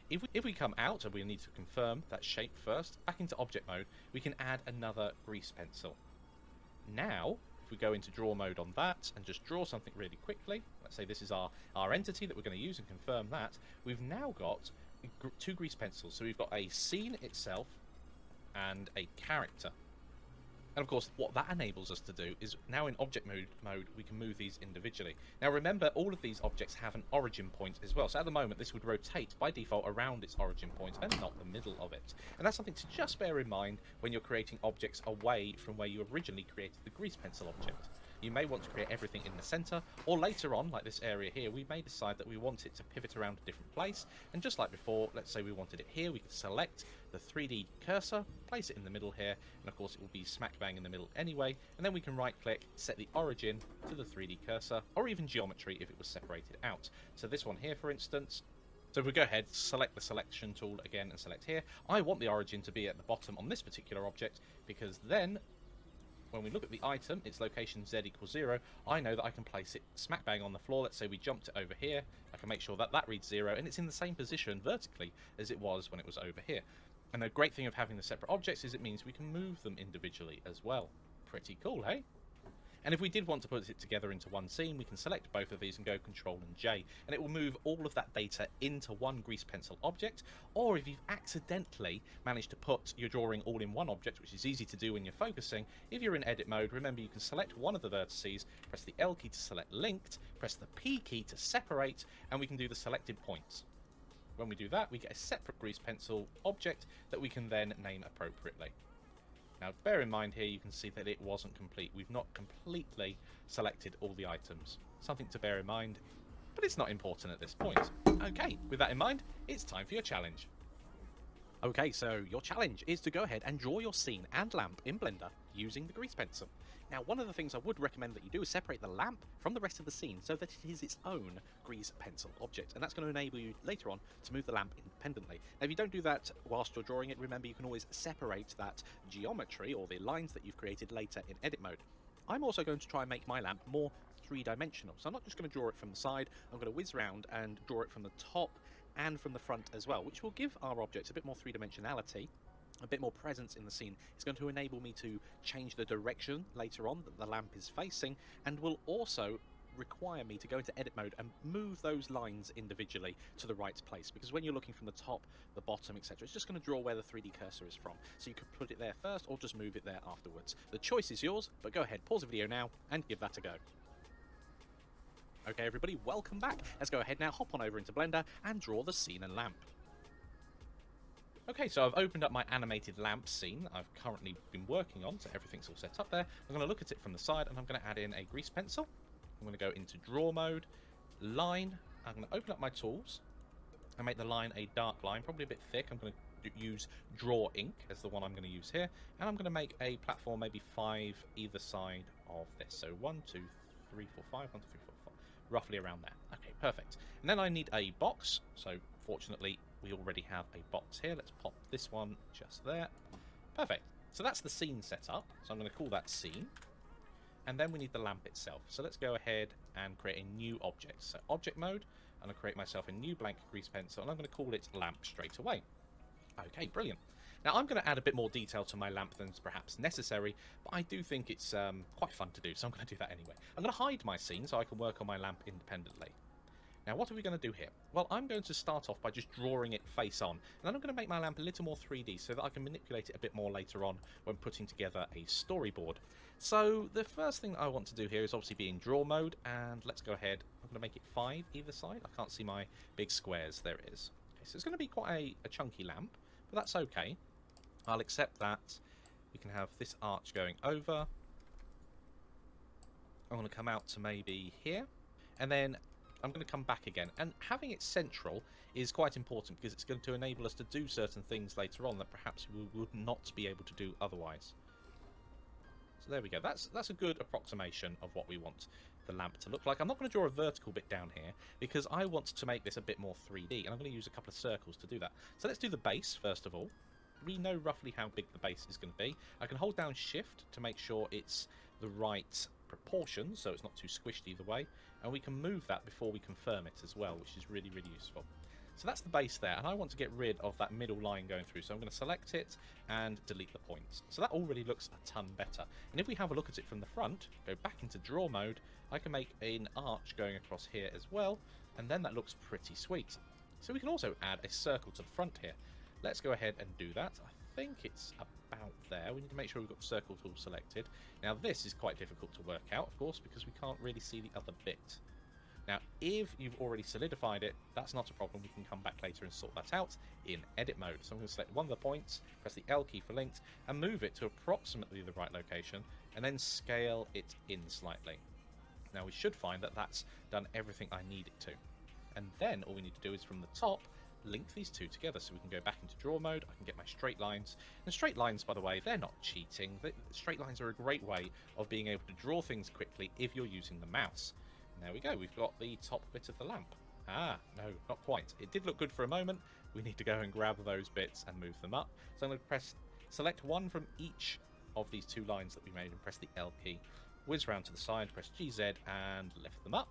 If we come out and we need to confirm that shape first, back into object mode, we can add another grease pencil. Now, if we go into draw mode on that and just draw something really quickly, let's say this is our entity that we're going to use and confirm that, we've now got two grease pencils. So we've got a scene itself and a character. And of course, what that enables us to do is now in object mode, we can move these individually. Now remember, all of these objects have an origin point as well. So at the moment, this would rotate by default around its origin point and not the middle of it. And that's something to just bear in mind when you're creating objects away from where you originally created the grease pencil object. You may want to create everything in the center, or later on, like this area here, we may decide that we want it to pivot around a different place. And just like before, let's say we wanted it here, we could select the 3D cursor, place it in the middle here, and of course it will be smack bang in the middle anyway, and then we can right click, set the origin to the 3D cursor, or even geometry if it was separated out. So this one here, for instance, so if we go ahead, select the selection tool again and select here, I want the origin to be at the bottom on this particular object, because then when we look at the item, its location z equals 0, I know that I can place it smack bang on the floor. Let's say we jumped it over here. I can make sure that that reads 0, and it's in the same position vertically as it was when it was over here. And the great thing of having the separate objects is it means we can move them individually as well. Pretty cool, hey? And if we did want to put it together into one scene, we can select both of these and go Control and J, and it will move all of that data into one grease pencil object. Or if you've accidentally managed to put your drawing all in one object, which is easy to do when you're focusing, if you're in edit mode, remember you can select one of the vertices, press the L key to select linked, press the P key to separate, and we can do the selected points. When we do that, we get a separate grease pencil object that we can then name appropriately. Now, bear in mind here, you can see that it wasn't complete. We've not completely selected all the items. Something to bear in mind, but it's not important at this point. Okay, with that in mind, it's time for your challenge. Okay, so your challenge is to go ahead and draw your scene and lamp in Blender using the grease pencil. Now, one of the things I would recommend that you do is separate the lamp from the rest of the scene so that it is its own grease pencil object, and that's going to enable you later on to move the lamp independently. Now, if you don't do that whilst you're drawing it, remember you can always separate that geometry or the lines that you've created later in edit mode. I'm also going to try and make my lamp more three-dimensional, so I'm not just going to draw it from the side, I'm going to whiz round and draw it from the top and from the front as well, which will give our object a bit more three-dimensionality, a bit more presence in the scene. It's going to enable me to change the direction later on that the lamp is facing, and will also require me to go into edit mode and move those lines individually to the right place, because when you're looking from the top, the bottom, etc., it's just going to draw where the 3D cursor is from. So you could put it there first or just move it there afterwards. The choice is yours, but go ahead, pause the video now and give that a go. Okay everybody, welcome back. Let's go ahead now, hop on over into Blender and draw the scene and lamp. Okay, so I've opened up my animated lamp scene that I've currently been working on, so everything's all set up there. I'm going to look at it from the side, and I'm going to add in a grease pencil. I'm going to go into draw mode, line. I'm going to open up my tools and make the line a dark line, probably a bit thick. I'm going to use draw ink as the one I'm going to use here, and I'm going to make a platform maybe 5 either side of this. So 1, 2, 3, 4, 5, 1, 2, 3, 4, 5, roughly around there. Okay, perfect. And then I need a box. So fortunately, we already have a box here. Let's pop this one just there. Perfect. So that's the scene set up. So I'm going to call that scene. And then we need the lamp itself. So let's go ahead and create a new object. So object mode. I'm going to create myself a new blank grease pencil, and I'm going to call it lamp straight away. Okay, brilliant. Now I'm going to add a bit more detail to my lamp than is perhaps necessary, but I do think it's quite fun to do, so I'm going to do that anyway. I'm going to hide my scene so I can work on my lamp independently. Now, what are we going to do here? Well, I'm going to start off by just drawing it face on, and then I'm going to make my lamp a little more 3D so that I can manipulate it a bit more later on when putting together a storyboard. So the first thing I want to do here is obviously be in draw mode, and let's go ahead. I'm going to make it 5 either side. I can't see my big squares. There it is. Okay, so it's going to be quite a chunky lamp, but that's okay. I'll accept that. We can have this arch going over. I'm going to come out to maybe here, and then I'm going to come back again, and having it central is quite important because it's going to enable us to do certain things later on that perhaps we would not be able to do otherwise. So there we go. That's a good approximation of what we want the lamp to look like. I'm not going to draw a vertical bit down here because I want to make this a bit more 3D, and I'm going to use a couple of circles to do that. So let's do the base first of all. We know roughly how big the base is going to be. I can hold down shift to make sure it's the right proportions, so it's not too squished either way, and we can move that before we confirm it as well, which is really, really useful. So that's the base there, and I want to get rid of that middle line going through, so I'm going to select it and delete the points. So that already looks a ton better. And if we have a look at it from the front, go back into draw mode, I can make an arch going across here as well, and then that looks pretty sweet. So we can also add a circle to the front here. Let's go ahead and do that. I think it's about there. We need to make sure we've got the circle tool selected. Now this is quite difficult to work out, of course, because we can't really see the other bit. Now, if you've already solidified it, that's not a problem. We can come back later and sort that out in edit mode. So I'm going to select one of the points, press the L key for linked, and move it to approximately the right location, and then scale it in slightly. Now we should find that that's done everything I need it to. And then all we need to do is from the top, link these two together so we can go back into draw mode. I can get my straight lines. And straight lines, by the way, they're not cheating. Straight lines are a great way of being able to draw things quickly if you're using the mouse. And there we go. We've got the top bit of the lamp. Ah, no, not quite. It did look good for a moment. We need to go and grab those bits and move them up. So I'm going to select one from each of these two lines that we made and press the L key. Whiz round to the side, press GZ and lift them up.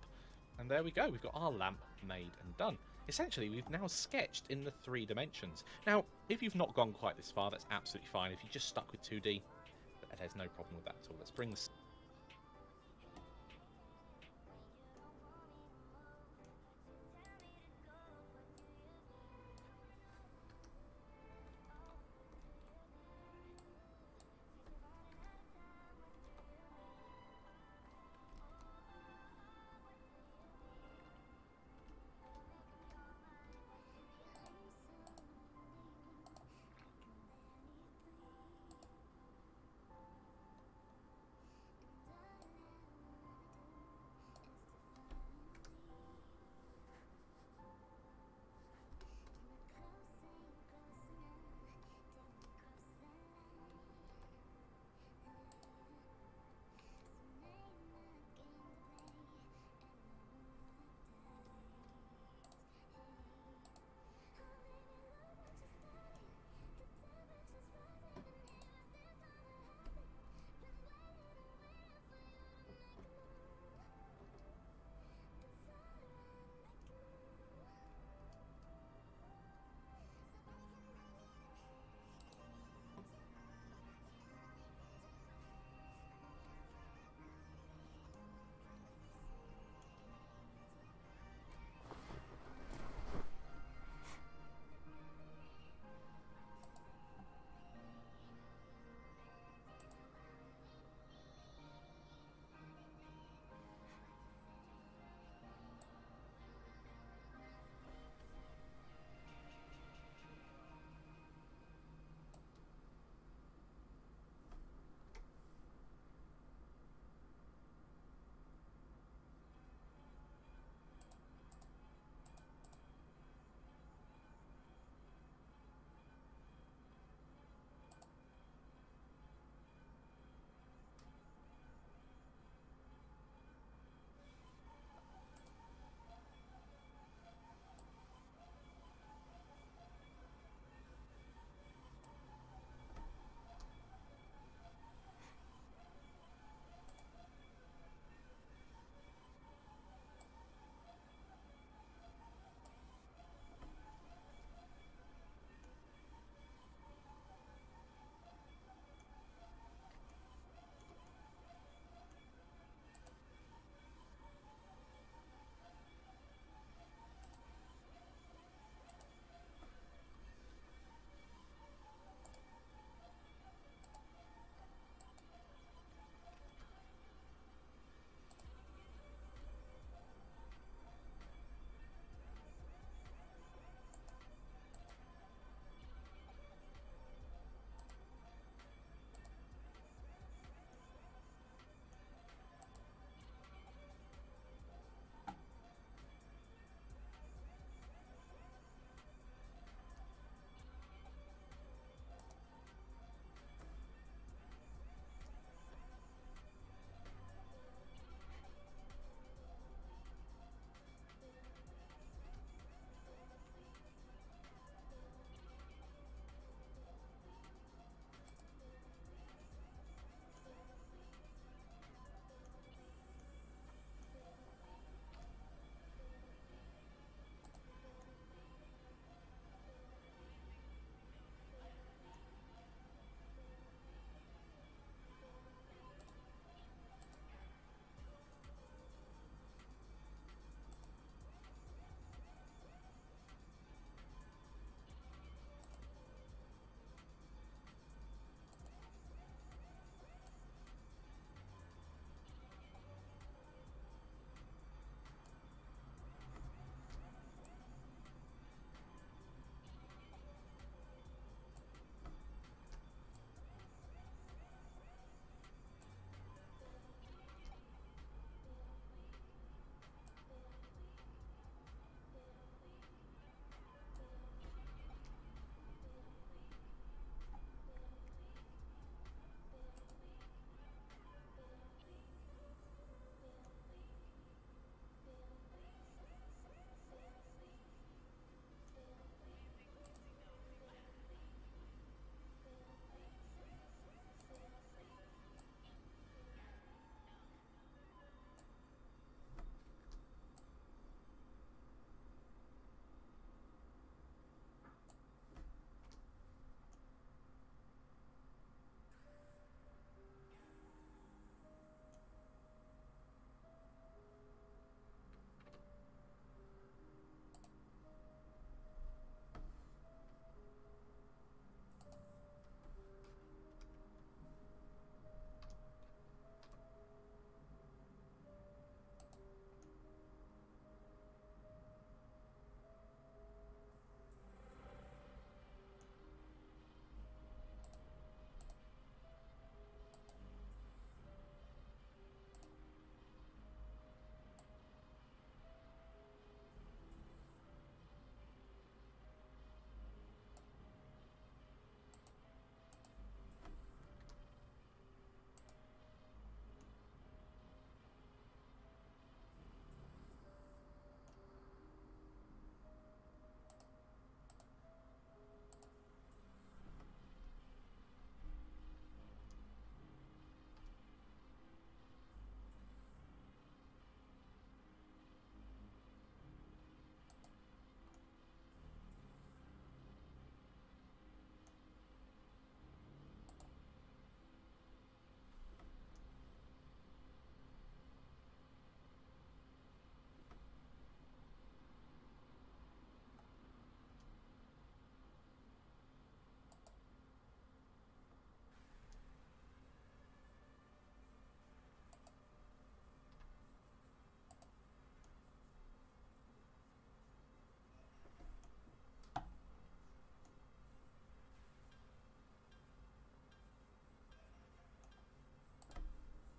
And there we go. We've got our lamp made and done. Essentially, we've now sketched in the 3 dimensions. Now, if you've not gone quite this far, that's absolutely fine. If you're just stuck with 2D, there's no problem with that at all. Let's bring this.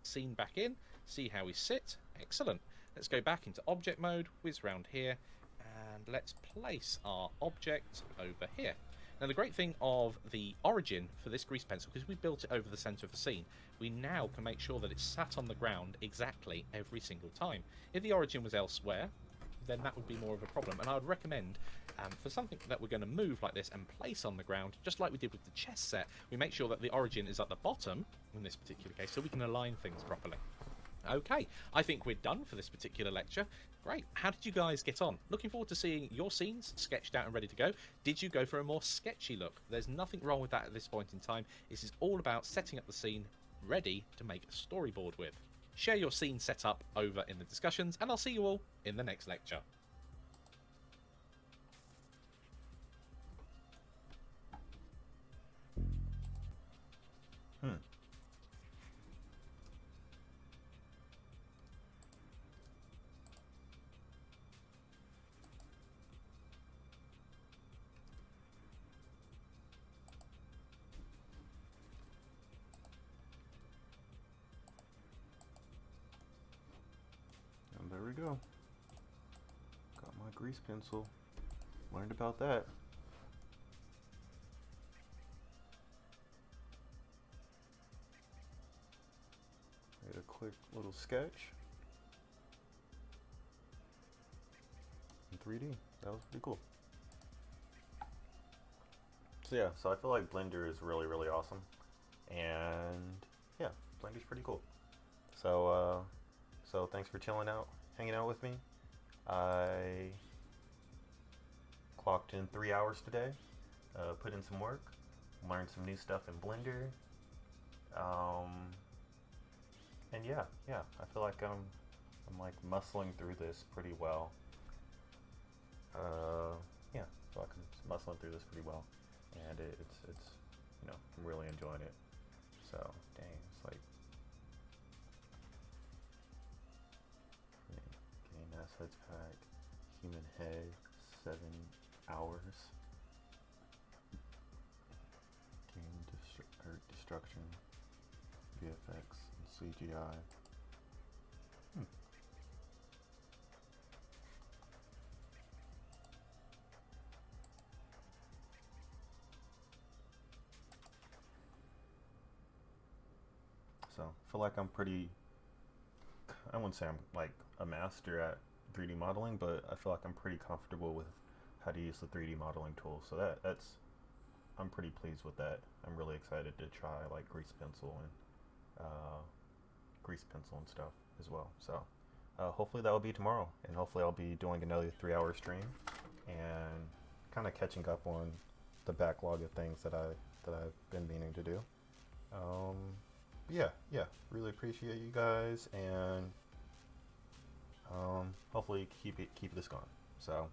scene back in, see how we sit. Excellent. Let's go back into object mode, whiz round here, and let's place our object over here. Now the great thing of the origin for this grease pencil, because we built it over the centre of the scene, we now can make sure that it's sat on the ground exactly every single time. If the origin was elsewhere, then that would be more of a problem. And I would recommend, for something that we're going to move like this and place on the ground, just like we did with the chess set, we make sure that the origin is at the bottom, in this particular case, so we can align things properly. Okay, I think we're done for this particular lecture. Great. How did you guys get on? Looking forward to seeing your scenes sketched out and ready to go. Did you go for a more sketchy look? There's nothing wrong with that at this point in time. This is all about setting up the scene ready to make a storyboard with. Share your scene setup over in the discussions, and I'll see you all in the next lecture. And there we go. Got my grease pencil. Learned about that. Made a quick little sketch in 3D. That was pretty cool. So yeah, so I feel like Blender is really, really awesome. And yeah, Blender's pretty cool. So so thanks for chilling out, hanging out with me. I clocked in 3 hours today, put in some work, learned some new stuff in Blender. And yeah, I feel like I'm like muscling through this pretty well. Yeah, I feel like I'm muscling through this pretty well, and it's you know, I'm really enjoying it. So dang, it's like game assets pack, human head, 7 hours. Game destruction, VFX, and CGI. So I feel like I'm pretty, I wouldn't say I'm like a master at 3D modeling, but I feel like I'm pretty comfortable with how to use the 3D modeling tool. So that's I'm pretty pleased with that. I'm really excited to try like grease pencil and stuff as well. So hopefully that will be tomorrow, and hopefully I'll be doing another 3-hour stream and kind of catching up on the backlog of things that I've been meaning to do. Yeah, really appreciate you guys, and hopefully keep this going. So